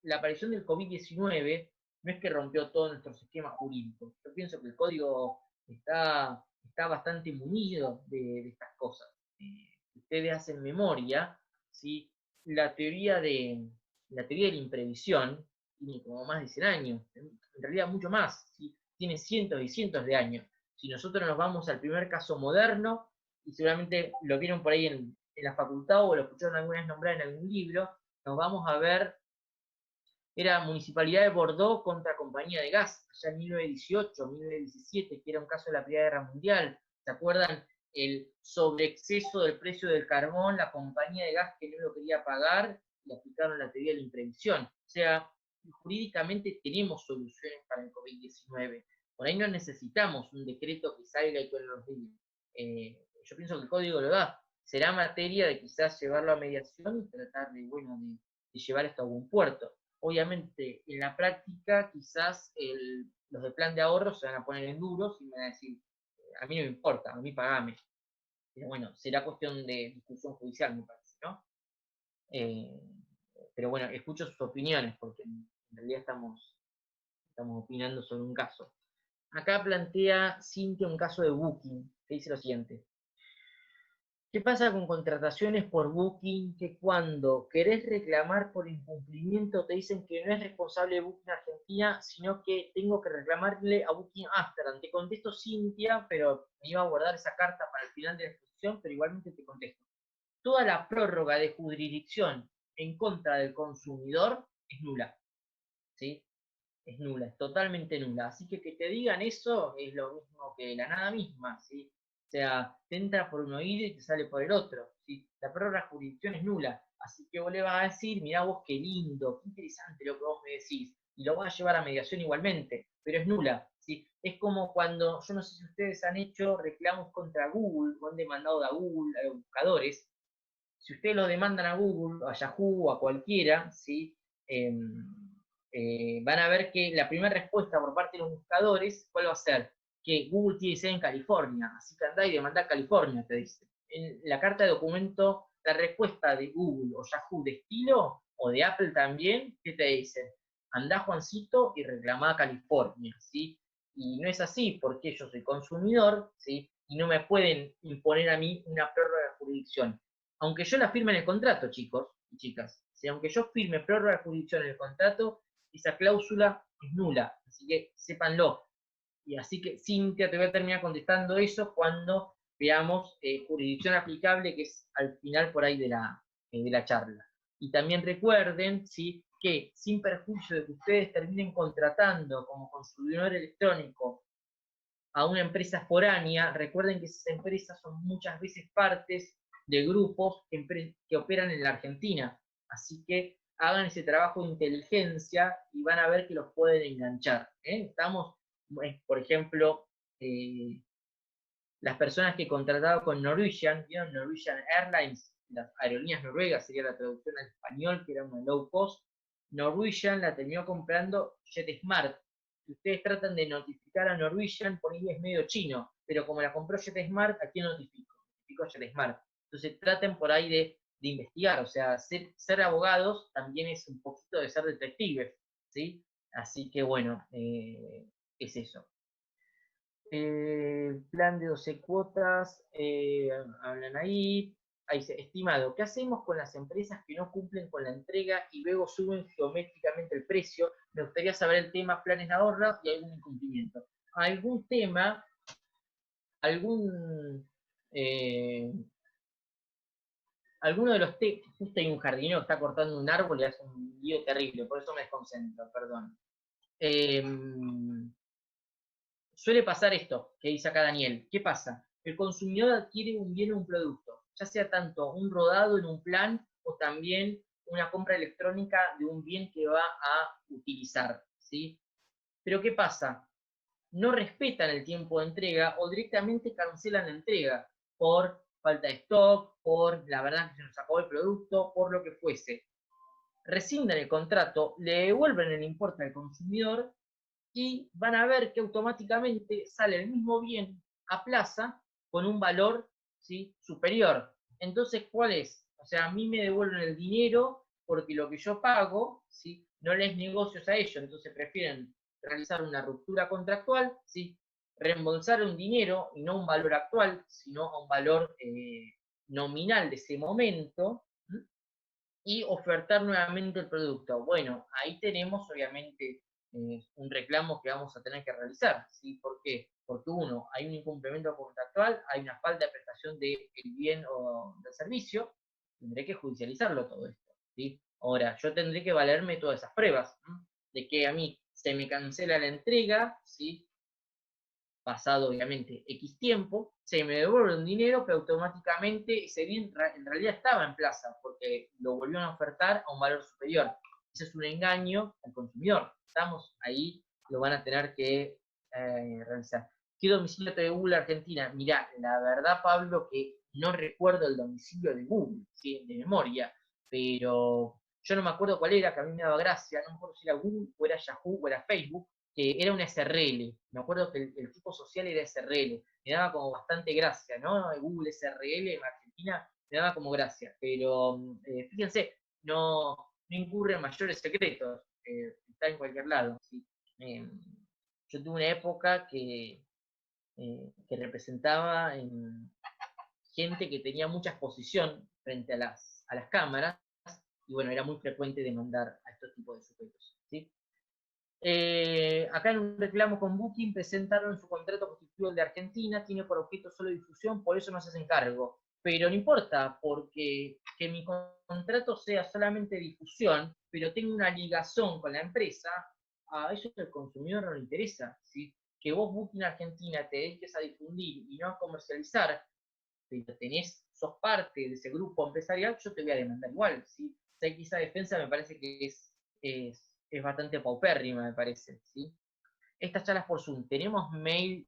la aparición del COVID-19 no es que rompió todo nuestro sistema jurídico. Yo pienso que el código está bastante munido de estas cosas. Ustedes hacen memoria, ¿sí? La teoría de la imprevisión tiene como más de 100 años, en realidad mucho más, ¿sí? Tiene cientos y cientos de años. Si nosotros nos vamos al primer caso moderno, y seguramente lo vieron por ahí en la facultad o lo escucharon alguna vez nombrar en algún libro, nos vamos a ver, era Municipalidad de Bordeaux contra Compañía de Gas, allá en 1918, 1917, que era un caso de la Primera Guerra Mundial. ¿Se acuerdan? El sobreexceso del precio del carbón, la compañía de gas que no lo quería pagar, y aplicaron la teoría de la imprevisión. O sea, jurídicamente tenemos soluciones para el COVID-19. Por ahí no necesitamos un decreto que salga y que nos diga. Yo pienso que el código lo da. Será materia de quizás llevarlo a mediación y tratar de, bueno, de llevar esto a algún puerto. Obviamente, en la práctica, quizás los de plan de ahorro se van a poner en duros y me van a decir, a mí no me importa, a mí pagame. Pero bueno, será cuestión de discusión judicial, me parece, ¿no? Pero bueno, escucho sus opiniones, porque en realidad estamos opinando sobre un caso. Acá plantea Cintia un caso de Booking, que dice lo siguiente. ¿Qué pasa con contrataciones por Booking que cuando querés reclamar por incumplimiento te dicen que no es responsable de Booking Argentina, sino que tengo que reclamarle a Booking Amsterdam? Te contesto, Cintia, pero me iba a guardar esa carta para el final de la exposición, pero igualmente te contesto. Toda la prórroga de jurisdicción en contra del consumidor es nula, ¿sí? Es nula, es totalmente nula. Así que te digan eso es lo mismo que la nada misma, ¿sí? O sea, te entra por un oído y te sale por el otro, ¿sí? La prórroga de jurisdicción es nula. Así que vos le vas a decir, mirá vos qué lindo, qué interesante lo que vos me decís. Y lo vas a llevar a mediación igualmente, pero es nula, ¿sí? Es como cuando, yo no sé si ustedes han hecho reclamos contra Google, o han demandado a Google, a los buscadores. Si ustedes lo demandan a Google, a Yahoo, a cualquiera, ¿sí? Van a ver que la primera respuesta por parte de los buscadores, ¿cuál va a ser? Que Google tiene sede en California, así que andá y demandá a California, te dice. En la carta de documento, la respuesta de Google o Yahoo de estilo, o de Apple también, ¿qué te dice? Andá, Juancito, y reclamá a California, ¿sí? Y no es así, porque yo soy consumidor, ¿sí? Y no me pueden imponer a mí una prórroga de jurisdicción. Aunque yo la firme en el contrato, chicos y chicas, ¿sí? Aunque yo firme prórroga de jurisdicción en el contrato, esa cláusula es nula, así que sépanlo. Y así que, Cintia, te voy a terminar contestando eso cuando veamos jurisdicción aplicable, que es al final por ahí de la charla. Y también recuerden, ¿sí?, que sin perjuicio de que ustedes terminen contratando como consumidor electrónico a una empresa foránea, recuerden que esas empresas son muchas veces partes de grupos que operan en la Argentina. Así que hagan ese trabajo de inteligencia y van a ver que los pueden enganchar. Estamos, por ejemplo, las personas que contrataban con Norwegian, ¿vieron? Norwegian Airlines, las aerolíneas noruegas, sería la traducción al español, que era una low cost. Norwegian la terminó comprando JetSmart. Si ustedes tratan de notificar a Norwegian, por ahí es medio chino, pero como la compró JetSmart, ¿a quién notifico? Notifico a JetSmart. Entonces traten por ahí de investigar, o sea, ser abogados también es un poquito de ser detectives, ¿sí? Así que bueno, es eso. Plan de 12 cuotas, hablan ahí. Ahí dice, estimado, ¿qué hacemos con las empresas que no cumplen con la entrega y luego suben geométricamente el precio? Me gustaría saber el tema planes de ahorro y algún incumplimiento. ¿Algún tema, algún, alguno de los temas? Justo hay un jardinero que está cortando un árbol y hace un lío terrible, por eso me desconcentro, perdón. Suele pasar esto que dice acá Daniel. ¿Qué pasa? El consumidor adquiere un bien o un producto, ya sea tanto un rodado en un plan o también una compra electrónica de un bien que va a utilizar, ¿sí? Pero ¿qué pasa? No respetan el tiempo de entrega o directamente cancelan la entrega por falta de stock, por la verdad que se nos acabó el producto, por lo que fuese. Rescinden el contrato, le devuelven el importe al consumidor y van a ver que automáticamente sale el mismo bien a plaza con un valor, ¿sí?, superior. Entonces, ¿cuál es? O sea, a mí me devuelven el dinero porque lo que yo pago, ¿sí?, no les negocios a ellos, entonces prefieren realizar una ruptura contractual, ¿sí?, reembolsar un dinero y no un valor actual, sino un valor nominal de ese momento, ¿sí?, y ofertar nuevamente el producto. Bueno, ahí tenemos obviamente un reclamo que vamos a tener que realizar, ¿sí? ¿Por qué? Porque uno, hay un incumplimiento contractual, hay una falta de prestación del bien o del servicio, tendré que judicializarlo todo esto, ¿sí? Ahora, yo tendré que valerme todas esas pruebas, ¿sí?, de que a mí se me cancela la entrega, ¿sí?, pasado obviamente X tiempo, se me devuelve un dinero, pero automáticamente ese bien en realidad estaba en plaza, porque lo volvieron a ofertar a un valor superior. Eso es un engaño al consumidor. Estamos ahí, lo van a tener que realizar. ¿Qué domicilio de Google Argentina? Mirá, la verdad, Pablo, que no recuerdo el domicilio de Google, ¿sí?, de memoria, pero yo no me acuerdo cuál era, que a mí me daba gracia, no me acuerdo si era Google, o era Yahoo, o era Facebook, que era una SRL. Me acuerdo que el tipo social era SRL. Me daba como bastante gracia, ¿no? Google SRL en Argentina me daba como gracia. Pero fíjense, no incurre en mayores secretos. Está en cualquier lado. ¿Sí? Yo tuve una época que representaba gente que tenía mucha exposición frente a las cámaras, y bueno, era muy frecuente demandar a estos tipos de sujetos. ¿Sí? Acá en un reclamo con Booking presentaron su contrato constitutivo de Argentina, tiene por objeto solo difusión, por eso no se hacen cargo. Pero no importa, porque que mi contrato sea solamente difusión, pero tenga una ligación con la empresa, a eso al consumidor no le interesa. ¿Sí? Que vos, Booking Argentina, te dediques a difundir y no a comercializar, pero sos parte de ese grupo empresarial, yo te voy a demandar igual. ¿Sí? O sea, esa defensa me parece que es bastante paupérrima, me parece. ¿Sí? Estas charlas por Zoom, ¿tenemos mail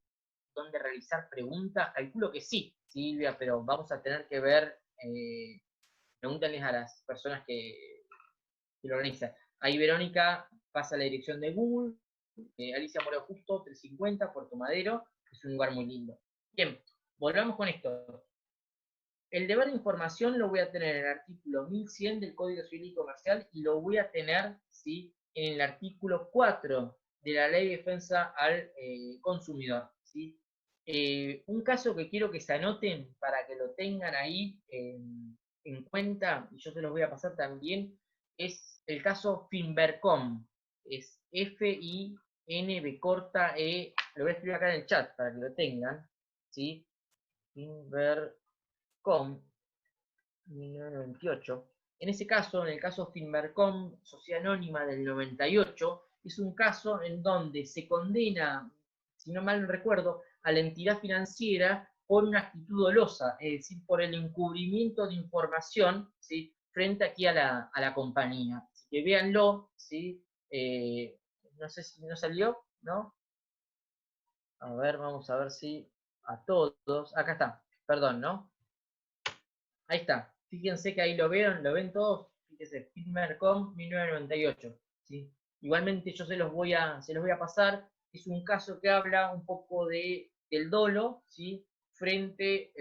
donde realizar preguntas? Calculo que sí, Silvia, pero vamos a tener que ver, pregúntales a las personas que lo organizan. Ahí Verónica pasa la dirección de Google, Alicia Moreno Justo, 350, Puerto Madero, es un lugar muy lindo. Bien, volvamos con esto. El deber de información lo voy a tener en el artículo 1100 del Código Civil y Comercial y lo voy a tener, ¿sí?, en el artículo 4 de la Ley de Defensa al Consumidor. ¿Sí? Un caso que quiero que se anoten para que lo tengan ahí en cuenta, y yo se los voy a pasar también, es el caso Finvercom. Es F-I-N-B corta E, lo voy a escribir acá en el chat para que lo tengan. ¿Sí? Finvercom 1998. En ese caso, en el caso Finvercom, Sociedad Anónima del 98, es un caso en donde se condena, si no mal recuerdo, a la entidad financiera por una actitud dolosa, es decir, por el encubrimiento de información, ¿sí?, frente aquí a la compañía. Así que véanlo, ¿sí? No sé si no salió, ¿no? A ver, vamos a ver si a todos. Acá está, perdón, ¿no? Ahí está. Fíjense que ahí lo ven todos. Fíjense, Finvercom 1998. ¿Sí? Igualmente yo se los voy a pasar. Es un caso que habla un poco del dolo, ¿sí?, frente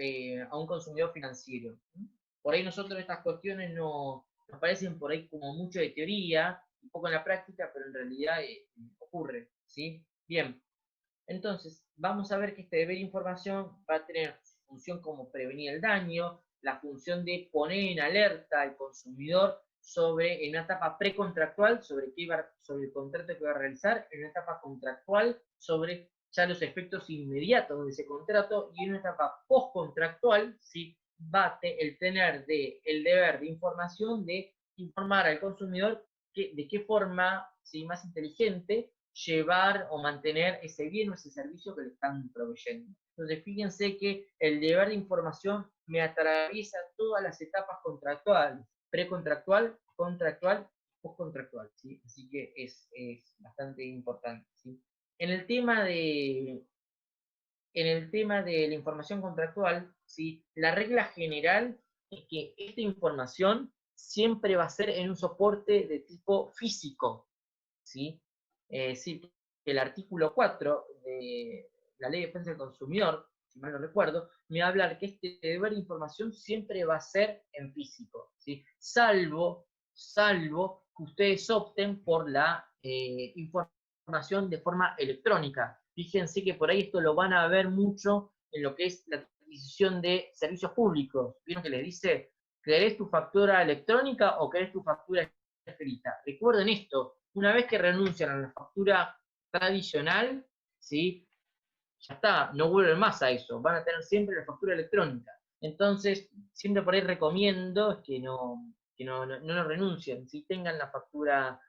a un consumidor financiero. Por ahí nosotros estas cuestiones nos parecen por ahí como mucho de teoría, un poco en la práctica, pero en realidad ocurre. ¿Sí? Bien. Entonces, vamos a ver que este deber de información va a tener función como prevenir el daño, la función de poner en alerta al consumidor en una etapa precontractual sobre el contrato que va a realizar, en una etapa contractual sobre ya los efectos inmediatos de ese contrato, y en una etapa postcontractual, ¿sí?, bate el tener el deber de información de informar al consumidor de qué forma, ¿sí?, más inteligente llevar o mantener ese bien o ese servicio que le están proveyendo. Entonces, fíjense que el deber de información me atraviesa todas las etapas contractuales, precontractual, contractual, postcontractual, ¿sí? Así que es bastante importante, ¿sí? En el tema de la información contractual, ¿sí?, la regla general es que esta información siempre va a ser en un soporte de tipo físico, ¿sí? Sí, el artículo 4 de la Ley de Defensa del Consumidor, si mal no recuerdo, me va a hablar que este deber de información siempre va a ser en físico, ¿sí? Salvo que ustedes opten por la información de forma electrónica. Fíjense que por ahí esto lo van a ver mucho en lo que es la adquisición de servicios públicos. ¿Vieron que les dice, ¿querés tu factura electrónica o querés tu factura escrita? Recuerden esto, una vez que renuncian a la factura tradicional, ¿sí?, ya está, no vuelven más a eso, van a tener siempre la factura electrónica. Entonces, siempre por ahí recomiendo que no renuncien, si tengan la factura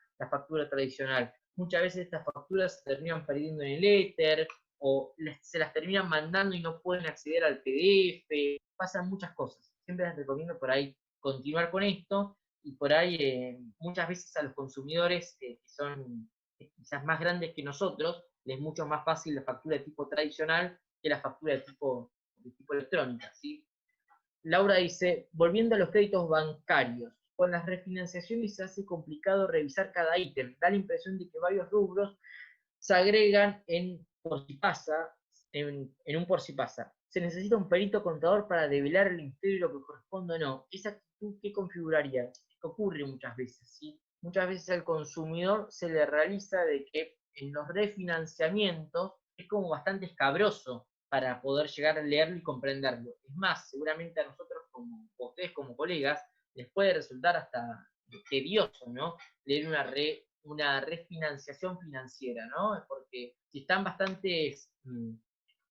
tradicional. Muchas veces estas facturas se terminan perdiendo en el éter, o se las terminan mandando y no pueden acceder al PDF, pasan muchas cosas. Siempre les recomiendo por ahí continuar con esto, y por ahí muchas veces a los consumidores que son quizás más grandes que nosotros, les es mucho más fácil la factura de tipo tradicional que la factura de tipo electrónica, ¿sí? Laura dice, volviendo a los créditos bancarios, con las refinanciaciones se hace complicado revisar cada ítem. Da la impresión de que varios rubros se agregan por si pasa, en un por si pasa. Se necesita un perito contador para develar el misterio de lo que corresponde o no. ¿Esa actitud qué configuraría? Que ocurre muchas veces, ¿sí? Muchas veces al consumidor se le realiza de que en los refinanciamientos es como bastante escabroso para poder llegar a leerlo y comprenderlo. Es más, seguramente a nosotros, como a ustedes como colegas, les puede resultar hasta tedioso, ¿no? Leer una refinanciación financiera, ¿no? Porque si están bastante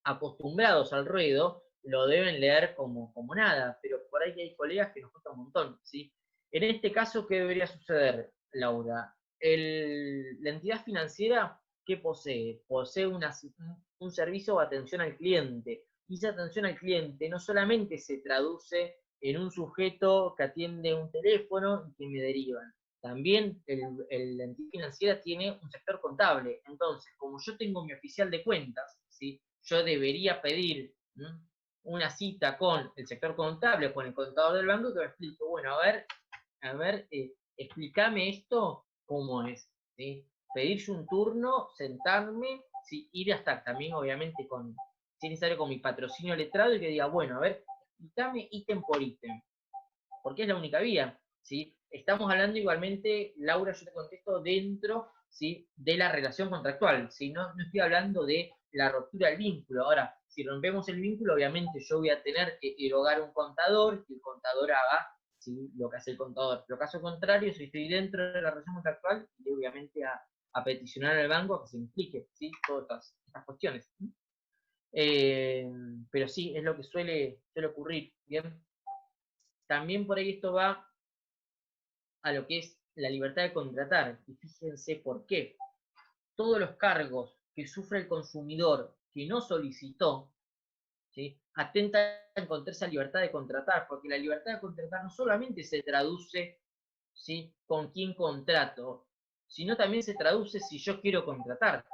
acostumbrados al ruedo, lo deben leer como nada, pero por ahí hay colegas que nos cuesta un montón, ¿sí? En este caso, ¿qué debería suceder, Laura? La entidad financiera, ¿qué posee? Posee un servicio o atención al cliente. Y esa atención al cliente no solamente se traduce en un sujeto que atiende un teléfono y que me derivan. También la entidad financiera tiene un sector contable. Entonces, como yo tengo mi oficial de cuentas, ¿sí? Yo debería pedir una cita con el sector contable, con el contador del banco, que me explique, bueno, a ver, explícame esto, cómo es, ¿sí? Pedirse un turno, sentarme, ¿sí? Ir hasta también, obviamente, si es necesario, con mi patrocinio letrado y que diga, bueno, a ver, explícame ítem por ítem, porque es la única vía, ¿sí? Estamos hablando igualmente, Laura, yo te contesto, dentro, ¿sí? De la relación contractual, ¿sí? No estoy hablando de la ruptura del vínculo. Ahora, si rompemos el vínculo, obviamente yo voy a tener que erogar un contador, que el contador haga, ¿sí? Lo que hace el contador. Pero caso contrario, si estoy dentro de la relación contractual, iré obviamente a peticionar al banco a que se implique, ¿sí? Todas estas cuestiones. Pero sí, es lo que suele ocurrir, ¿bien? También por ahí esto va a lo que es la libertad de contratar. Y fíjense por qué. Todos los cargos que sufre el consumidor que no solicitó, ¿sí? Atentan contra esa libertad de contratar, porque la libertad de contratar no solamente se traduce, ¿sí? Con quién contrato, sino también se traduce si yo quiero contratar.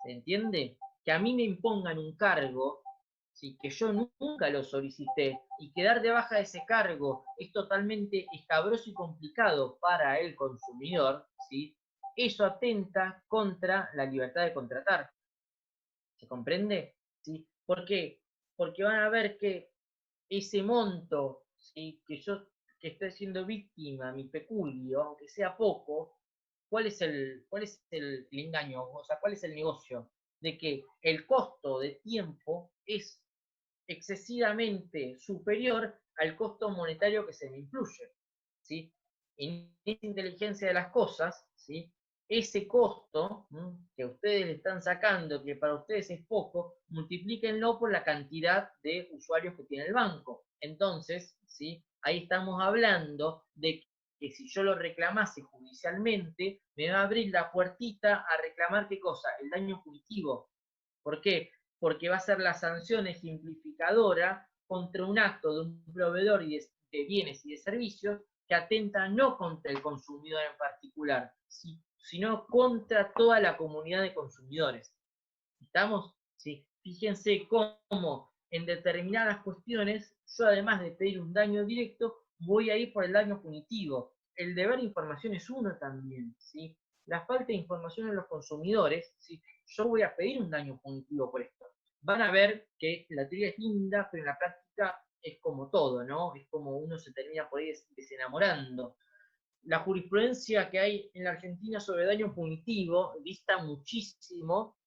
¿Se entiende? Que a mí me impongan un cargo, ¿sí? Que yo nunca lo solicité, y quedar de baja de ese cargo es totalmente escabroso y complicado para el consumidor, ¿sí? Eso atenta contra la libertad de contratar. ¿Se comprende? ¿Sí? ¿Por qué? Porque van a ver que ese monto, ¿sí? Que estoy siendo víctima, mi peculio, aunque sea poco, cuál es el engaño? O sea, ¿cuál es el negocio? De que el costo de tiempo es excesivamente superior al costo monetario que se me incluye, ¿sí? En esa inteligencia de las cosas, ¿sí? Ese costo que ustedes le están sacando, que para ustedes es poco, multiplíquenlo por la cantidad de usuarios que tiene el banco. Entonces, ¿sí? Ahí estamos hablando de que si yo lo reclamase judicialmente, me va a abrir la puertita a reclamar qué cosa, el daño punitivo. ¿Por qué? Porque va a ser la sanción ejemplificadora contra un acto de un proveedor de bienes y de servicios que atenta no contra el consumidor en particular, sino contra toda la comunidad de consumidores. ¿Estamos? ¿Sí? Fíjense cómo en determinadas cuestiones, yo además de pedir un daño directo, voy a ir por el daño punitivo. El deber de información es uno también, ¿sí? La falta de información en los consumidores, ¿sí? Yo voy a pedir un daño punitivo por esto. Van a ver que la teoría es linda, pero en la práctica es como todo, ¿no? Es como uno se termina por ahí desenamorando. La jurisprudencia que hay en la Argentina sobre daño punitivo dista muchísimo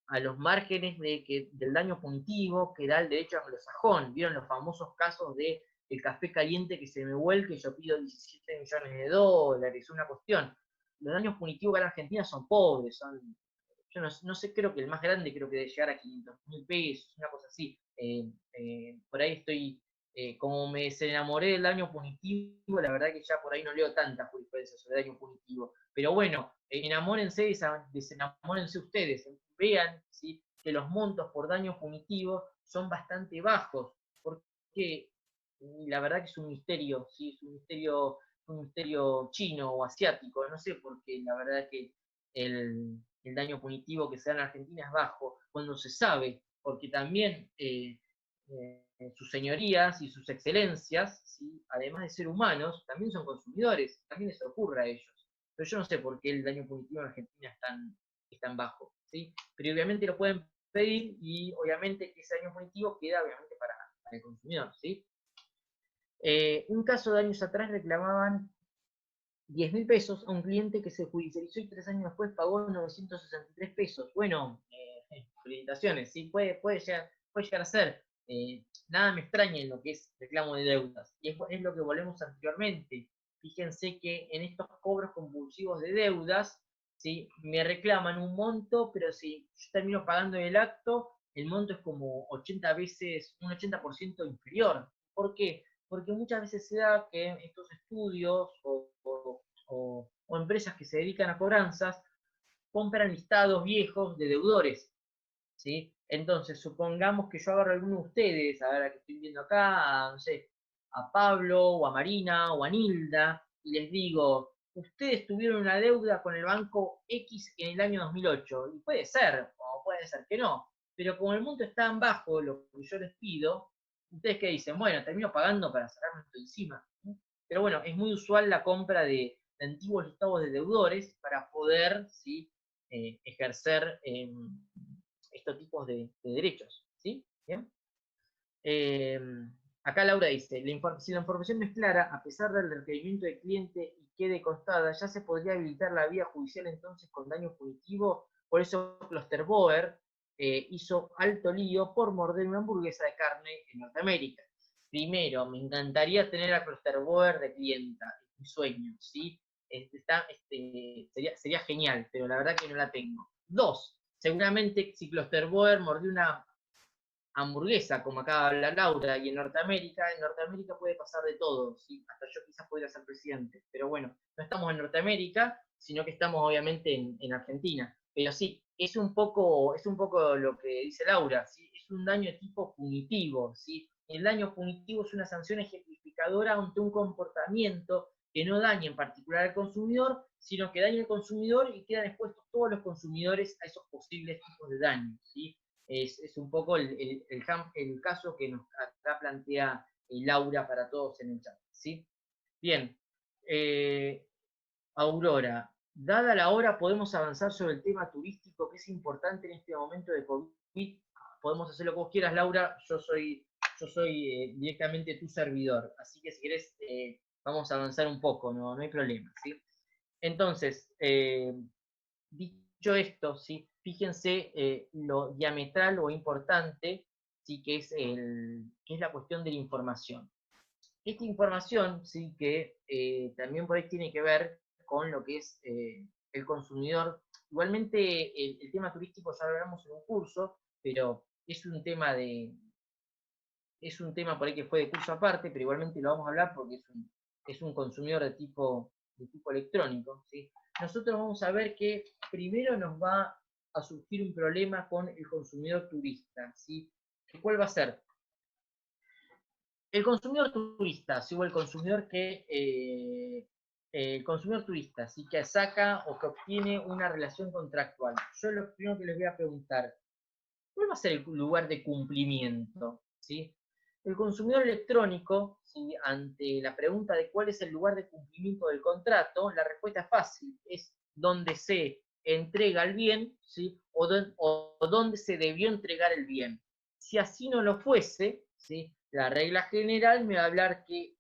a los márgenes del daño punitivo que da el derecho anglosajón. ¿Vieron los famosos casos de el café caliente que se me vuelque y yo pido 17 millones de dólares? Una cuestión. Los daños punitivos que en Argentina son pobres, yo no sé, creo que el más grande creo que debe llegar a 500.000 pesos, una cosa así. Por ahí estoy, como me desenamoré del daño punitivo, la verdad que ya por ahí no leo tanta jurisprudencia sobre daño punitivo. Pero bueno, enamórense, desenamórense ustedes, vean, ¿sí? Que los montos por daño punitivo son bastante bajos, porque la verdad que es un misterio, ¿sí? Es un misterio chino o asiático, no sé, porque la verdad que el daño punitivo que se da en Argentina es bajo, cuando se sabe, porque también sus señorías y sus excelencias, ¿sí? Además de ser humanos, también son consumidores, también les ocurre a ellos. Pero yo no sé por qué el daño punitivo en Argentina es tan bajo, ¿sí? Pero obviamente lo pueden pedir y obviamente ese daño punitivo queda obviamente para el consumidor, ¿sí? Un caso de años atrás reclamaban 10.000 pesos a un cliente que se judicializó y 3 años después pagó 963 pesos. Bueno, felicitaciones, sí, puede llegar a ser. Nada me extraña en lo que es reclamo de deudas. Y es lo que volvemos anteriormente. Fíjense que en estos cobros compulsivos de deudas, ¿sí? Me reclaman un monto, pero si yo termino pagando el acto, el monto es como 80 veces, un 80% inferior. ¿Por qué? Porque muchas veces se da que estos estudios o empresas que se dedican a cobranzas compran listados viejos de deudores, ¿sí? Entonces, supongamos que yo agarro a alguno de ustedes, a ver, a que estoy viendo acá, no sé, a Pablo, o a Marina, o a Nilda, y les digo, ustedes tuvieron una deuda con el banco X en el año 2008, y puede ser, o puede ser que no, pero como el monto es tan bajo, lo que yo les pido, ustedes que dicen, bueno, termino pagando para sacarme esto encima. Pero bueno, es muy usual la compra de antiguos listados de deudores para poder, ¿sí? Ejercer estos tipos de derechos, ¿sí? ¿Bien? Eh, Acá Laura dice, si la información no es clara, a pesar del requerimiento del cliente y quede constada, ya se podría habilitar la vía judicial entonces con daño punitivo. Por eso Klosterboer hizo alto lío por morder una hamburguesa de carne en Norteamérica. Primero, me encantaría tener a Klosterboer de clienta, es mi sueño, ¿sí? Sería genial, pero la verdad que no la tengo. Dos, seguramente si Klosterboer mordió una hamburguesa, como acá habla Laura, y en Norteamérica puede pasar de todo, ¿sí? Hasta yo quizás podría ser presidente, pero bueno, no estamos en Norteamérica, sino que estamos obviamente en Argentina. Pero sí, es un poco lo que dice Laura, ¿sí? Es un daño de tipo punitivo, ¿sí? El daño punitivo es una sanción ejemplificadora ante un comportamiento que no daña en particular al consumidor, sino que daña al consumidor y quedan expuestos todos los consumidores a esos posibles tipos de daños, ¿sí? Es un poco el caso que nos acá plantea Laura para todos en el chat, ¿sí? Bien, Aurora, dada la hora, podemos avanzar sobre el tema turístico que es importante en este momento de COVID. Podemos hacer lo que vos quieras, Laura. Yo soy directamente tu servidor, así que si querés vamos a avanzar un poco, no hay problema, ¿sí? Entonces, dicho esto, ¿sí? Fíjense lo diametral o importante, ¿sí? que es la cuestión de la información. Esta información, sí, que también por ahí tiene que ver con lo que es el consumidor. Igualmente, el tema turístico ya lo hablamos en un curso, pero es un tema por ahí que fue de curso aparte, pero igualmente lo vamos a hablar porque es un consumidor de tipo electrónico, ¿sí? Nosotros vamos a ver que primero nos va a surgir un problema con el consumidor turista, ¿sí? ¿Cuál va a ser? El consumidor turista, si hubo el consumidor turista, sí que saca o que obtiene una relación contractual. Yo lo primero que les voy a preguntar, ¿cuál va a ser el lugar de cumplimiento? ¿Sí? El consumidor electrónico, ¿sí? Ante la pregunta de cuál es el lugar de cumplimiento del contrato, la respuesta es fácil, es donde se entrega el bien, ¿sí? o donde se debió entregar el bien. Si así no lo fuese, ¿sí? La regla general me va a hablar que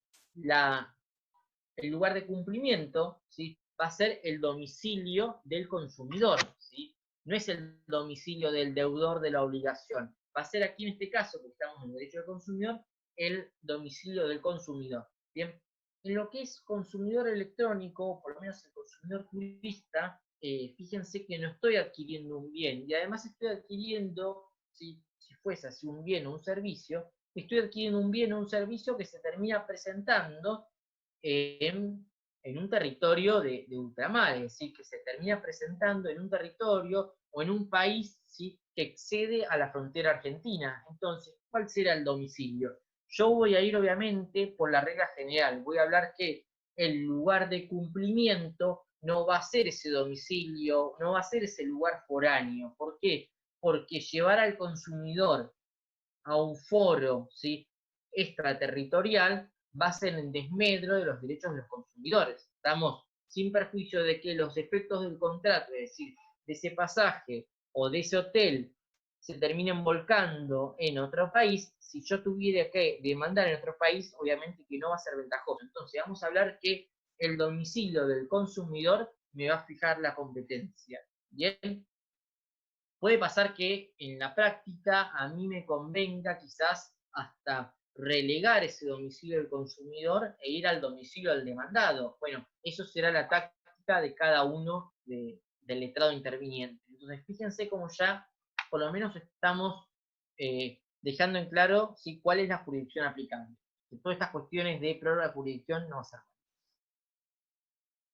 el lugar de cumplimiento, ¿sí? Va a ser el domicilio del consumidor, ¿sí? No es el domicilio del deudor de la obligación. Va a ser aquí en este caso, porque estamos en el derecho del consumidor, el domicilio del consumidor. Bien, en lo que es consumidor electrónico, por lo menos el consumidor turista, fíjense que no estoy adquiriendo un bien, y además estoy adquiriendo, ¿sí? Si fuese así un bien o un servicio, estoy adquiriendo un bien o un servicio que se termina presentando en un territorio de ultramar, es decir, que se termina presentando en un territorio o en un país, ¿sí? Que excede a la frontera argentina. Entonces, ¿cuál será el domicilio? Yo voy a ir obviamente por la regla general, voy a hablar que el lugar de cumplimiento no va a ser ese domicilio, no va a ser ese lugar foráneo. ¿Por qué? Porque llevar al consumidor a un foro, ¿sí?, extraterritorial, va a ser en desmedro de los derechos de los consumidores. Estamos sin perjuicio de que los efectos del contrato, es decir, de ese pasaje o de ese hotel, se terminen volcando en otro país. Si yo tuviera que demandar en otro país, obviamente que no va a ser ventajoso. Entonces vamos a hablar que el domicilio del consumidor me va a fijar la competencia. Bien, puede pasar que en la práctica a mí me convenga quizás hasta relegar ese domicilio del consumidor e ir al domicilio del demandado. Bueno, eso será la táctica de cada uno del letrado interviniente. Entonces, fíjense cómo ya por lo menos estamos dejando en claro, ¿sí?, cuál es la jurisdicción aplicable. Que todas estas cuestiones de prórroga de jurisdicción no va a ser.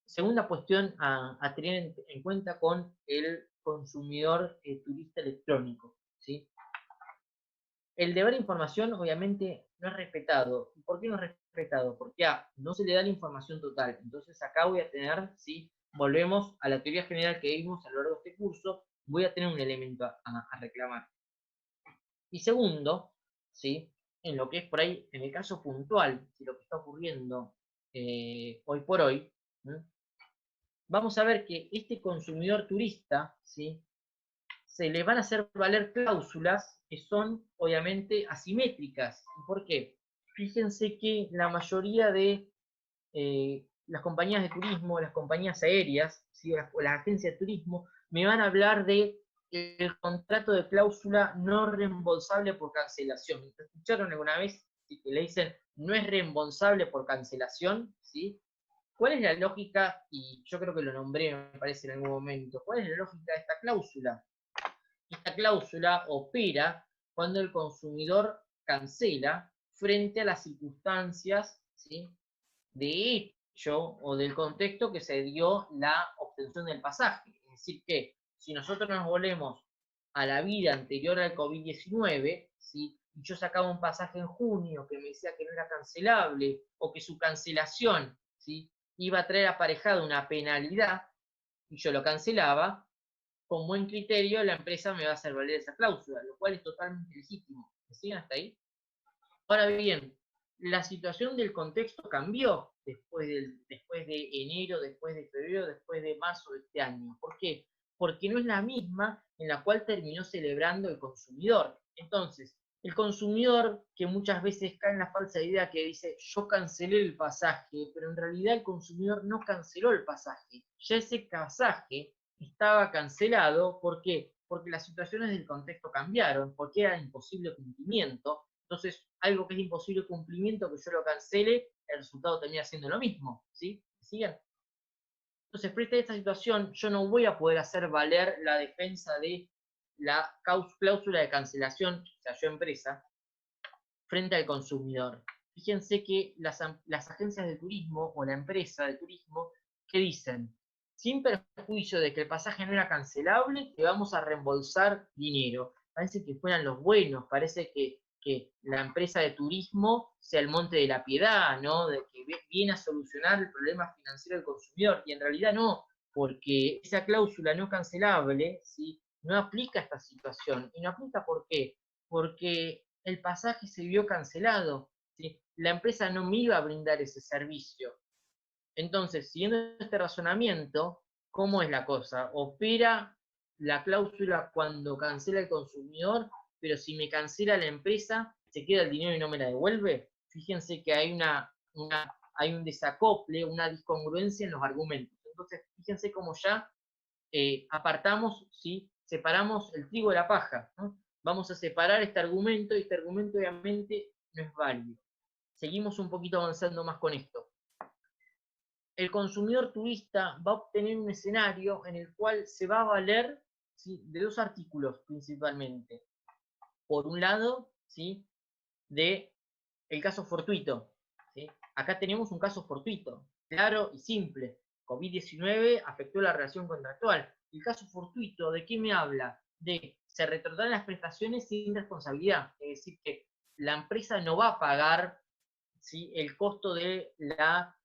Segunda cuestión a tener en cuenta con el consumidor turista electrónico, ¿sí? El deber de información obviamente no es respetado. ¿Por qué no es respetado? Porque no se le da la información total. Entonces acá voy a tener, ¿sí?, volvemos a la teoría general que vimos a lo largo de este curso, voy a tener un elemento a reclamar. Y segundo, ¿sí?, en lo que es por ahí, en el caso puntual, si lo que está ocurriendo hoy por hoy, ¿sí?, vamos a ver que este consumidor turista, ¿sí?, se le van a hacer valer cláusulas que son obviamente asimétricas. ¿Por qué? Fíjense que la mayoría de las compañías de turismo, las compañías aéreas, ¿sí?, o las agencias de turismo, me van a hablar de el contrato de cláusula no reembolsable por cancelación. ¿Escucharon alguna vez que le dicen no es reembolsable por cancelación? ¿Sí? ¿Cuál es la lógica? Y yo creo que lo nombré, me parece, en algún momento. ¿Cuál es la lógica de esta cláusula? Esta cláusula opera cuando el consumidor cancela frente a las circunstancias, ¿sí?, de hecho o del contexto que se dio la obtención del pasaje. Es decir, que si nosotros nos volvemos a la vida anterior al COVID-19, ¿sí?, y yo sacaba un pasaje en junio que me decía que no era cancelable o que su cancelación, ¿sí?, iba a traer aparejada una penalidad y yo lo cancelaba, con buen criterio la empresa me va a hacer valer esa cláusula, lo cual es totalmente legítimo. ¿Me siguen hasta ahí? Ahora bien, la situación del contexto cambió después de enero, después de febrero, después de marzo de este año. ¿Por qué? Porque no es la misma en la cual terminó celebrando el consumidor. Entonces, el consumidor, que muchas veces cae en la falsa idea que dice yo cancelé el pasaje, pero en realidad el consumidor no canceló el pasaje. Ya ese pasaje estaba cancelado. ¿Por qué? Porque las situaciones del contexto cambiaron, porque era imposible cumplimiento. Entonces, algo que es imposible cumplimiento, que yo lo cancele, el resultado termina siendo lo mismo, ¿sí? ¿Siguen? Entonces, frente a esta situación, yo no voy a poder hacer valer la defensa de la cláusula de cancelación, o sea, yo empresa, frente al consumidor. Fíjense que las agencias de turismo o la empresa de turismo, ¿qué dicen? Sin perjuicio de que el pasaje no era cancelable, te vamos a reembolsar dinero. Parece que fueran los buenos, parece que la empresa de turismo sea el monte de la piedad, ¿no? De que viene a solucionar el problema financiero del consumidor, y en realidad no, porque esa cláusula no cancelable, ¿sí?, no aplica a esta situación. ¿Y no aplica por qué? Porque el pasaje se vio cancelado, ¿sí? La empresa no me iba a brindar ese servicio. Entonces, siguiendo este razonamiento, ¿cómo es la cosa? Opera la cláusula cuando cancela el consumidor, pero si me cancela la empresa, ¿se queda el dinero y no me la devuelve? Fíjense que hay hay un desacople, una discongruencia en los argumentos. Entonces, fíjense cómo ya apartamos, ¿sí?, separamos el trigo de la paja, ¿no? Vamos a separar este argumento y este argumento obviamente no es válido. Seguimos un poquito avanzando más con esto. El consumidor turista va a obtener un escenario en el cual se va a valer, ¿sí?, de dos artículos principalmente. Por un lado, ¿sí?, de el caso fortuito, ¿sí? Acá tenemos un caso fortuito, claro y simple. COVID-19 afectó la relación contractual. El caso fortuito, ¿de qué me habla? De se retornan las prestaciones sin responsabilidad. Es decir, que la empresa no va a pagar, ¿sí?, el costo de la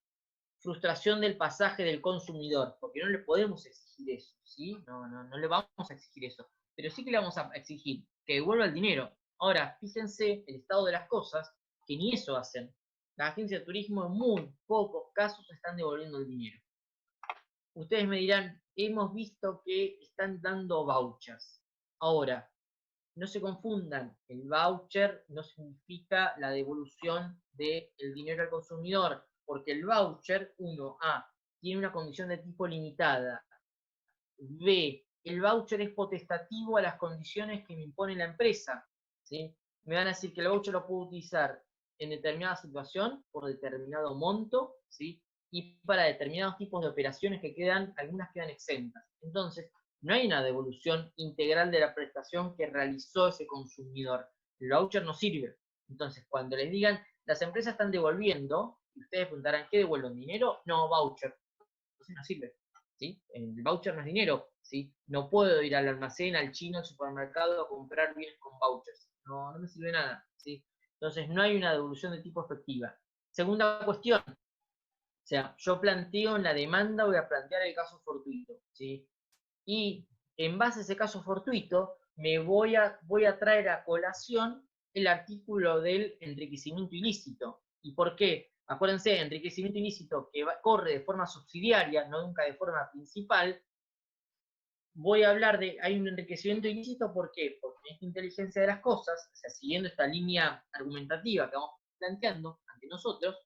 frustración del pasaje del consumidor, porque no le podemos exigir eso, ¿sí? No le vamos a exigir eso. Pero sí que le vamos a exigir que devuelva el dinero. Ahora, fíjense el estado de las cosas, que ni eso hacen. Las agencias de turismo en muy pocos casos están devolviendo el dinero. Ustedes me dirán, hemos visto que están dando vouchers. Ahora, no se confundan, el voucher no significa la devolución del dinero al consumidor, porque el voucher, uno, A, tiene una condición de tipo limitada, B, el voucher es potestativo a las condiciones que me impone la empresa, ¿sí? Me van a decir que el voucher lo puedo utilizar en determinada situación, por determinado monto, ¿sí? Y para determinados tipos de operaciones que quedan, algunas quedan exentas. Entonces, no hay una devolución integral de la prestación que realizó ese consumidor. El voucher no sirve. Entonces, cuando les digan, las empresas están devolviendo, y ustedes preguntarán, ¿qué devuelven? ¿Dinero? No, voucher. Entonces no sirve. ¿Sí? El voucher no es dinero. ¿Sí? No puedo ir al almacén, al chino, al supermercado a comprar bienes con vouchers. No, no me sirve nada. ¿Sí? Entonces no hay una devolución de tipo efectiva. Segunda cuestión, o sea, yo planteo en la demanda, voy a plantear el caso fortuito, ¿sí? Y en base a ese caso fortuito, voy a traer a colación el artículo del enriquecimiento ilícito. ¿Y por qué? Acuérdense, enriquecimiento ilícito que corre de forma subsidiaria, no nunca de forma principal. Voy a hablar de, hay un enriquecimiento ilícito, ¿por qué? Porque en esta inteligencia de las cosas, o sea, siguiendo esta línea argumentativa que vamos planteando ante nosotros,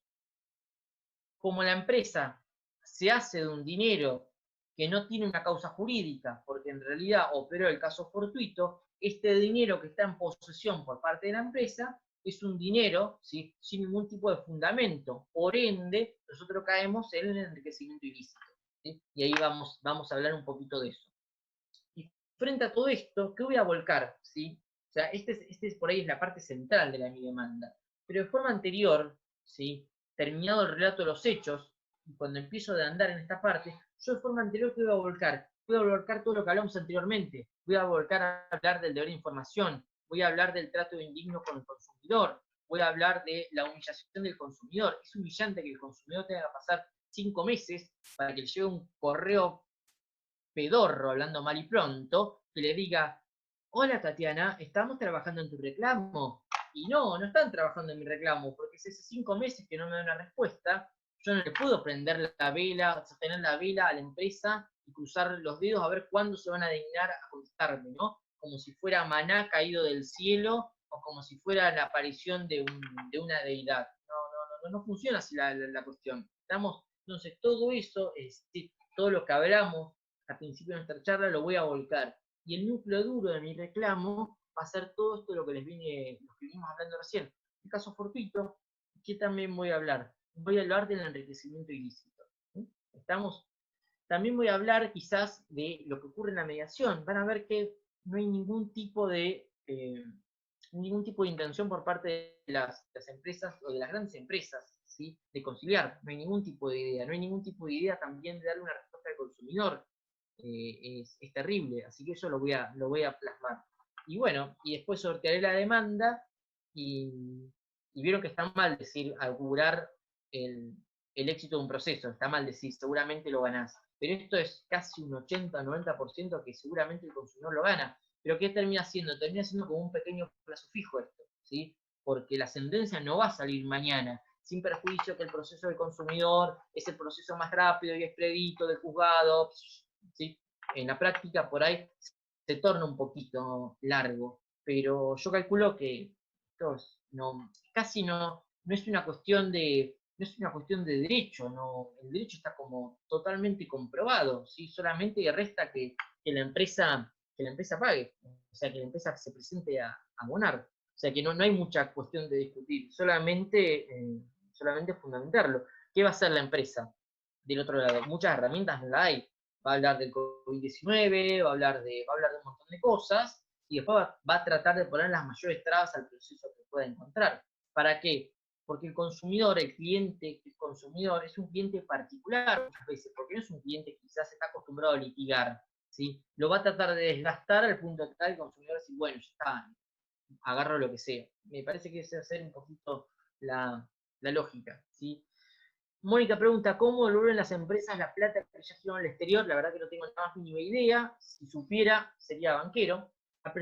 como la empresa se hace de un dinero que no tiene una causa jurídica, porque en realidad operó el caso fortuito, este dinero que está en posesión por parte de la empresa es un dinero, ¿sí?, sin ningún tipo de fundamento. Por ende, nosotros caemos en el enriquecimiento ilícito, ¿sí? Y ahí vamos a hablar un poquito de eso. Y frente a todo esto, ¿qué voy a volcar? ¿Sí? O sea, este por ahí es la parte central de mi demanda. Pero de forma anterior, ¿sí?, terminado el relato de los hechos, y cuando empiezo a andar en esta parte, yo de forma anterior, ¿qué voy a volcar? Voy a volcar todo lo que hablamos anteriormente. Voy a volcar a hablar del deber de información. Voy a hablar del trato indigno con el consumidor. Voy a hablar de la humillación del consumidor. Es humillante que el consumidor tenga que pasar 5 meses para que le llegue un correo pedorro, hablando mal y pronto, que le diga, hola Tatiana, estamos trabajando en tu reclamo. Y no están trabajando en mi reclamo, porque hace 5 meses que no me dan una respuesta, yo no le puedo prender la vela, sostener la vela a la empresa y cruzar los dedos a ver cuándo se van a dignar a contestarme, ¿no? Como si fuera maná caído del cielo o como si fuera la aparición de una deidad. No funciona así la cuestión. Entonces, todo eso, todo lo que hablamos al principio de nuestra charla lo voy a volcar. Y el núcleo duro de mi reclamo va a ser todo esto de lo que venimos hablando recién. El caso fortuito, ¿qué también voy a hablar? Voy a hablar del enriquecimiento ilícito. ¿Sí? ¿Estamos? También voy a hablar quizás de lo que ocurre en la mediación. Van a ver que no hay ningún tipo de intención por parte de las empresas o de las grandes empresas, ¿sí?, de conciliar. No hay ningún tipo de idea. No hay ningún tipo de idea también de darle una respuesta al consumidor. Es terrible, así que eso lo voy a plasmar. Y bueno, y después sortearé la demanda y vieron que está mal decir augurar el éxito de un proceso, está mal decir seguramente lo ganás, pero esto es casi un 80-90% que seguramente el consumidor lo gana. Pero ¿qué termina siendo? Termina siendo como un pequeño plazo fijo esto, ¿sí? Porque la sentencia no va a salir mañana, sin perjuicio que el proceso del consumidor es el proceso más rápido y expedito del juzgado, ¿sí? En la práctica por ahí se torna un poquito largo, pero yo calculo que casi no es una cuestión de derecho, no, el derecho está como totalmente comprobado, ¿sí? Solamente resta que la empresa pague, o sea, que la empresa se presente a abonar, o sea, que no hay mucha cuestión de discutir, solamente fundamentarlo. ¿Qué va a hacer la empresa del otro lado? Muchas herramientas no la hay. Va a hablar del COVID-19, va a hablar de un montón de cosas, y después va a tratar de poner las mayores trabas al proceso que pueda encontrar. ¿Para qué? Porque el consumidor, el consumidor es un cliente particular muchas veces, porque no es un cliente que quizás está acostumbrado a litigar, ¿sí? Lo va a tratar de desgastar al punto tal el consumidor decir, bueno, ya está, agarro lo que sea. Me parece que ese va a ser un poquito la lógica, ¿sí? Mónica pregunta, ¿cómo devuelven las empresas la plata que ya giraron al exterior? La verdad que no tengo la más mínima idea. Si supiera, sería banquero. Al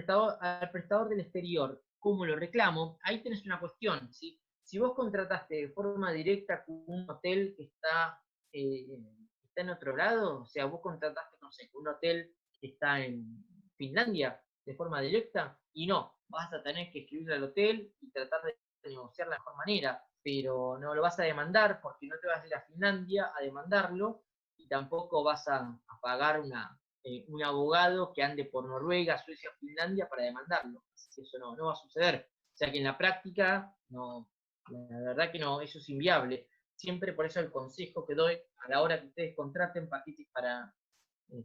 prestador del exterior, ¿cómo lo reclamo? Ahí tenés una cuestión, ¿sí? Si vos contrataste de forma directa con un hotel que está en otro lado, o sea, vos contrataste, no sé, un hotel que está en Finlandia de forma directa, y no, vas a tener que escribirle al hotel y tratar de negociar la mejor manera, pero no lo vas a demandar porque no te vas a ir a Finlandia a demandarlo y tampoco vas a pagar un abogado que ande por Noruega, Suecia o Finlandia para demandarlo. Así que eso no va a suceder. O sea que en la práctica, no, la verdad que no, eso es inviable. Siempre por eso el consejo que doy a la hora que ustedes contraten paquetes para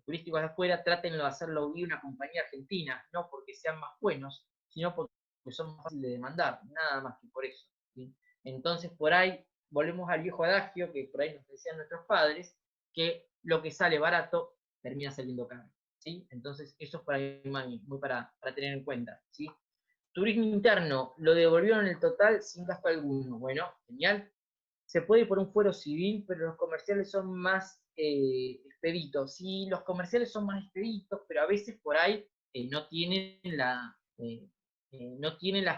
turísticos de afuera, trátenlo de hacerlo vía una compañía argentina, no porque sean más buenos, sino porque son más fáciles de demandar, nada más que por eso. ¿Sí? Entonces, por ahí, volvemos al viejo adagio que por ahí nos decían nuestros padres, que lo que sale barato termina saliendo caro. ¿Sí? Entonces, eso es por ahí muy para tener en cuenta. ¿Sí? Turismo interno, lo devolvieron el total sin gasto alguno. Bueno, genial. Se puede ir por un fuero civil, pero los comerciales son más expeditos. Sí, los comerciales son más expeditos, pero a veces por ahí no tienen la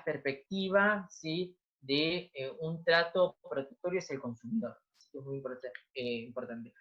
perspectiva, ¿sí?, de un trato protectorio hacia el consumidor. Así que es muy importante.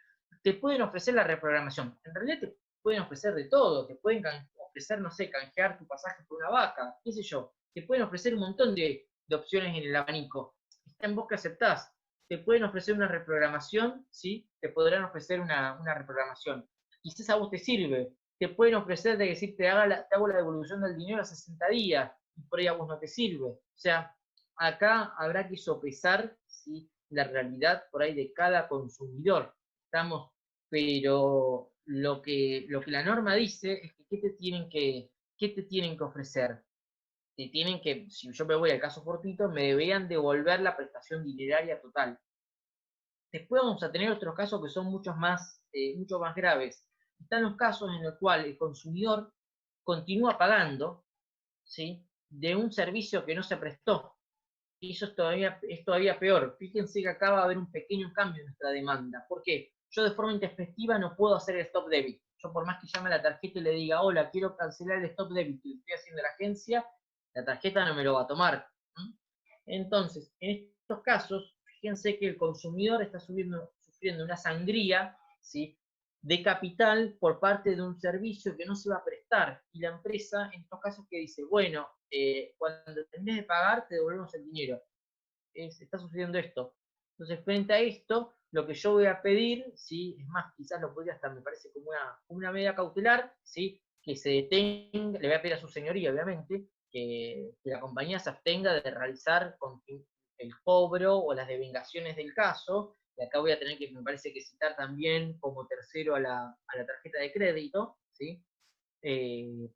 Te pueden ofrecer la reprogramación. En realidad te pueden ofrecer de todo. Te pueden ofrecer, no sé, canjear tu pasaje por una vaca, qué sé yo. Te pueden ofrecer un montón de opciones en el abanico. Está en vos que aceptás. Te pueden ofrecer una reprogramación, ¿sí? Te podrán ofrecer una reprogramación. Quizás a vos te sirve. Te pueden ofrecer de decir, te hago la devolución del dinero a 60 días, y por ahí a vos no te sirve. O sea, acá habrá que sopesar, ¿sí?, la realidad por ahí de cada consumidor. Estamos, pero lo que la norma dice es que ¿qué te tienen que ofrecer? Te tienen que, si yo me voy al caso fortuito, me deberían devolver la prestación dineraria total. Después vamos a tener otros casos que son mucho más graves. Están los casos en los cuales el consumidor continúa pagando, ¿sí?, de un servicio que no se prestó. Y eso es todavía peor. Fíjense que acá va a haber un pequeño cambio en nuestra demanda. ¿Por qué? Yo de forma intempestiva no puedo hacer el stop debit. Yo por más que llame a la tarjeta y le diga, hola, quiero cancelar el stop debit que estoy haciendo en la agencia, la tarjeta no me lo va a tomar. Entonces, en estos casos, fíjense que el consumidor está sufriendo una sangría, ¿sí?, de capital por parte de un servicio que no se va a prestar. Y la empresa, en estos casos, que dice, bueno, cuando termines de pagar, te devolvemos el dinero. Está sucediendo esto. Entonces, frente a esto, lo que yo voy a pedir, ¿sí?, es más, quizás lo podría hasta, me parece, como una medida cautelar, ¿sí?, que se detenga, le voy a pedir a su señoría, obviamente, que la compañía se abstenga de realizar el cobro o las devengaciones del caso. Y acá voy a tener que, me parece, que citar también como tercero a la tarjeta de crédito, ¿sí?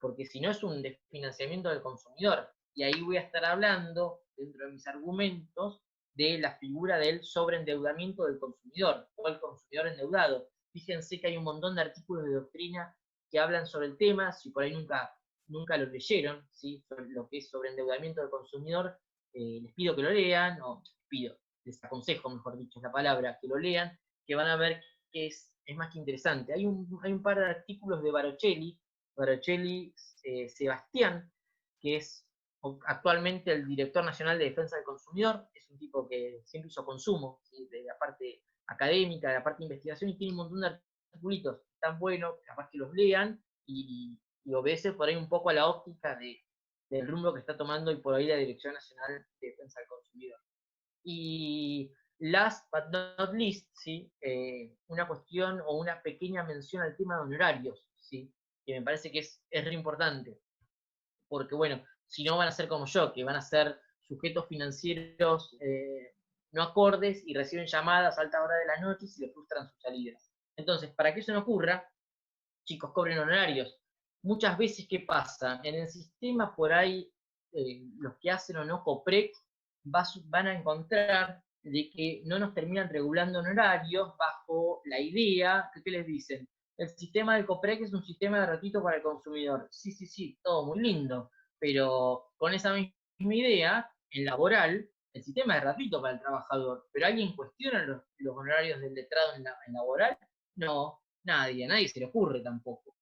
Porque si no es un desfinanciamiento del consumidor. Y ahí voy a estar hablando, dentro de mis argumentos, de la figura del sobreendeudamiento del consumidor o el consumidor endeudado. Fíjense que hay un montón de artículos de doctrina que hablan sobre el tema, si por ahí nunca lo leyeron, ¿sí?, sobre lo que es sobreendeudamiento del consumidor, les pido que lo lean, les aconsejo, mejor dicho, es la palabra, que lo lean, que van a ver que es más que interesante. Hay un par de artículos de Barocelli Sebastián, que es actualmente el director nacional de defensa del consumidor. Es un tipo que siempre hizo consumo, ¿sí?, de la parte académica, de la parte de investigación, y tiene un montón de artículos tan buenos, capaz que los lean y obedece por ahí un poco a la óptica del rumbo que está tomando y por ahí la Dirección Nacional de Defensa del Consumidor. Y last but not least, ¿sí?, una cuestión o una pequeña mención al tema de honorarios, ¿sí?, que me parece que es re importante, porque bueno, si no van a ser como yo, que van a ser sujetos financieros no acordes y reciben llamadas a alta hora de la noche y se les frustran sus salidas. Entonces, para que eso no ocurra, chicos, cobren honorarios. Muchas veces, ¿qué pasa? En el sistema por ahí, los que hacen o no COPREC van a encontrar de que no nos terminan regulando honorarios bajo la idea, ¿qué les dicen? El sistema del COPREC es un sistema gratuito para el consumidor. Sí, sí, sí, todo muy lindo, pero con esa misma idea, en laboral, el sistema es gratuito para el trabajador, pero ¿alguien cuestiona los honorarios del letrado en laboral? No, nadie se le ocurre tampoco.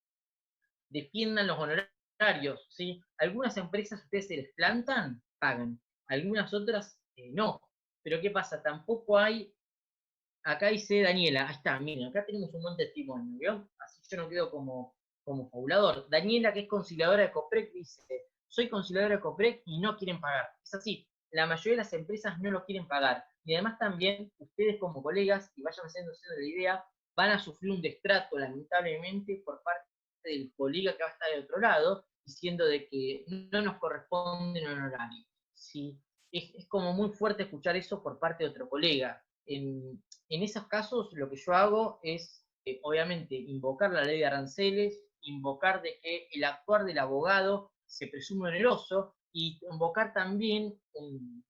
Defiendan los honorarios horarios, ¿sí? Algunas empresas ustedes se les plantan, pagan. Algunas otras no. Pero ¿qué pasa? Tampoco hay, acá dice Daniela, ahí está, miren, acá tenemos un montón de testimonios, ¿vio? Así yo no quedo como fabulador. Daniela, que es conciliadora de COPREC, dice, soy conciliadora de COPREC y no quieren pagar. Es así, la mayoría de las empresas no lo quieren pagar. Y además también, ustedes como colegas, y vayan haciendo la idea, van a sufrir un destrato, lamentablemente, por parte del colega que va a estar de otro lado, diciendo de que no nos corresponde en horario. ¿Sí? Es como muy fuerte escuchar eso por parte de otro colega. En esos casos lo que yo hago es, obviamente, invocar la ley de aranceles, invocar de que el actuar del abogado se presume oneroso y invocar también un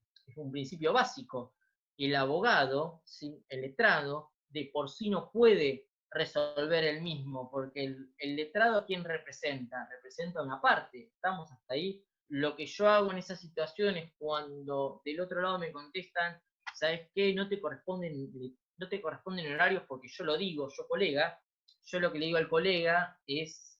principio básico. El abogado, ¿sí? El letrado, de por sí no puede resolver el mismo, porque el letrado a quién representa, representa una parte, estamos hasta ahí. Lo que yo hago en esas situaciones cuando del otro lado me contestan, ¿sabes qué? No te corresponden horarios porque yo lo digo, yo colega, yo lo que le digo al colega es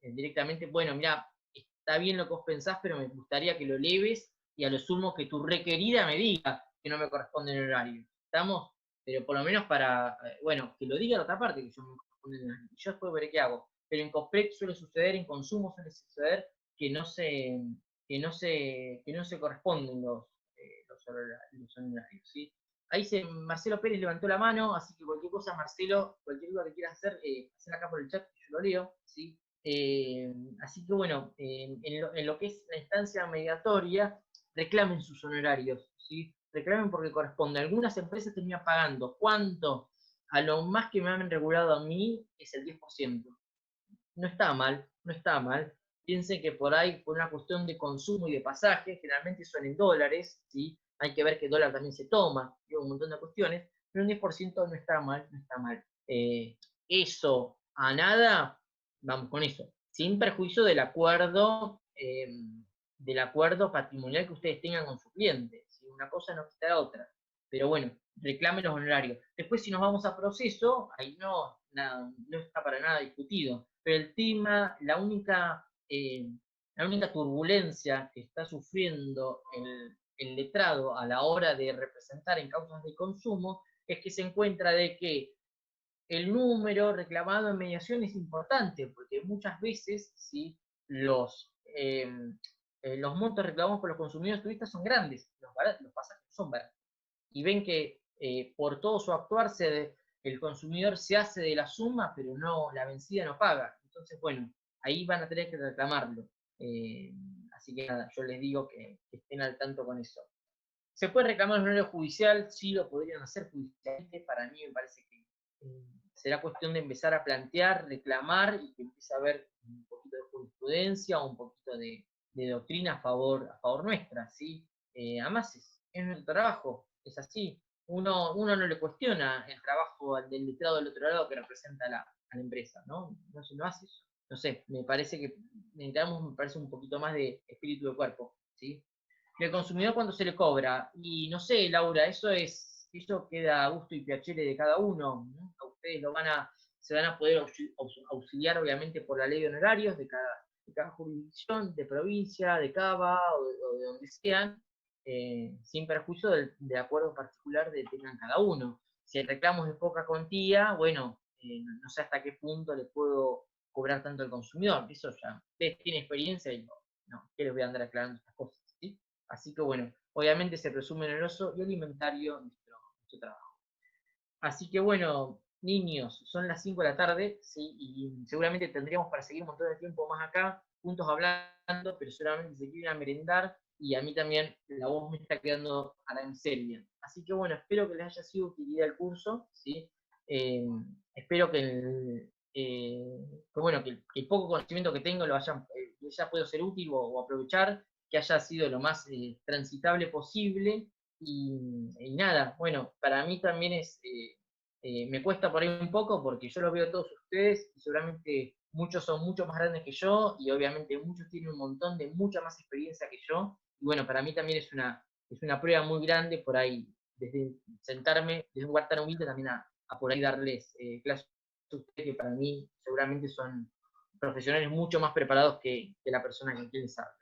directamente, bueno, mira, está bien lo que vos pensás, pero me gustaría que lo leves y a lo sumo que tu requerida me diga que no me corresponde el horario. ¿Estamos? Pero por lo menos para, bueno, que lo diga la otra parte, que yo me corresponde el horario. Yo después veré qué hago. Pero en COSPREC suele suceder, en consumo suele suceder que no se corresponden los honorarios, ¿sí? Ahí Marcelo Pérez levantó la mano, así que cualquier cosa, Marcelo, cualquier cosa que quieras hacer, hacer acá por el chat, que yo lo leo, ¿sí? Así que bueno, en lo que es la instancia mediatoria, reclamen sus honorarios, ¿sí? Reclamen porque corresponde. Algunas empresas terminan pagando. ¿Cuánto? A lo más que me han regulado a mí es el 10%. No está mal, no está mal. Piensen que por ahí, por una cuestión de consumo y de pasaje, generalmente son en dólares, ¿sí? Hay que ver que el dólar también se toma, y un montón de cuestiones, pero un 10% no está mal, no está mal. Eso a nada, vamos con eso, sin perjuicio del acuerdo patrimonial que ustedes tengan con su cliente, ¿sí? Una cosa no quita la otra, pero bueno, reclamen los honorarios. Después, si nos vamos a proceso, ahí no está para nada discutido. Pero el tema, la única turbulencia que está sufriendo el letrado a la hora de representar en causas de consumo es que se encuentra de que el número reclamado en mediación es importante, porque muchas veces ¿sí? los montos reclamados por los consumidores turistas son grandes, los pasajes son baratos y ven que por todo su actuar el consumidor se hace de la suma, pero no, la vencida no paga. Entonces, bueno, ahí van a tener que reclamarlo. Así que nada, yo les digo que estén al tanto con eso. ¿Se puede reclamar en horario judicial? Sí, lo podrían hacer judicialmente. Para mí me parece que será cuestión de empezar a plantear, reclamar y que empiece a haber un poquito de jurisprudencia o un poquito de doctrina a favor nuestra, ¿sí? Además es nuestro trabajo, es así. Uno no le cuestiona el trabajo del letrado del otro lado que representa a la empresa, ¿no? No se lo hace eso. No sé, me parece que necesitamos, un poquito más de espíritu de cuerpo, ¿sí? El consumidor cuando se le cobra. Y no sé, Laura, eso queda a gusto y piacere de cada uno, ¿no? A ustedes se van a poder auxiliar, obviamente, por la ley de honorarios de cada jurisdicción, de provincia, de Cava o de donde sean, sin perjuicio del acuerdo particular que tengan cada uno. Si el reclamo es de poca cuantía, bueno, no sé hasta qué punto le puedo cobrar tanto al consumidor. Eso ya, ustedes tienen experiencia y no, ¿qué les voy a andar aclarando estas cosas? ¿Sí? Así que bueno, obviamente se presume oneroso y alimentario nuestro trabajo. Así que bueno, niños, son las 5 de la tarde, ¿sí? Y seguramente tendríamos para seguir un montón de tiempo más acá, juntos hablando, pero seguramente se quieren a merendar y a mí también la voz me está quedando a la miseria. Así que bueno, espero que les haya sido utilidad el curso, ¿sí? Espero que el poco conocimiento que tengo ya puedo ser útil o aprovechar, que haya sido lo más transitable posible. Y nada, bueno, para mí también me cuesta por ahí un poco porque yo los veo todos ustedes y seguramente muchos son mucho más grandes que yo y obviamente muchos tienen un montón de mucha más experiencia que yo. Y bueno, para mí también es una prueba muy grande por ahí, desde sentarme, desde un lugar tan humilde también a por ahí darles clases a ustedes que para mí seguramente profesionales mucho más preparados que la persona con quien les habla.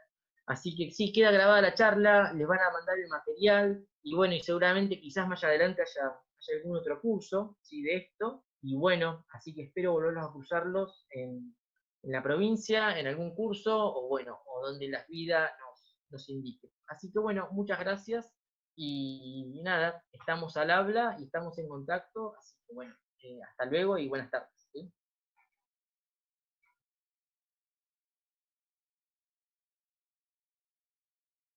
Así que sí, queda grabada la charla, les van a mandar el material, y bueno, y seguramente quizás más adelante haya algún otro curso, ¿sí? De esto, y bueno, así que espero volverlos a cruzarlos en la provincia, en algún curso, o bueno, o donde la vida nos indique. Así que bueno, muchas gracias, y nada, estamos al habla y estamos en contacto, así que bueno, hasta luego y buenas tardes.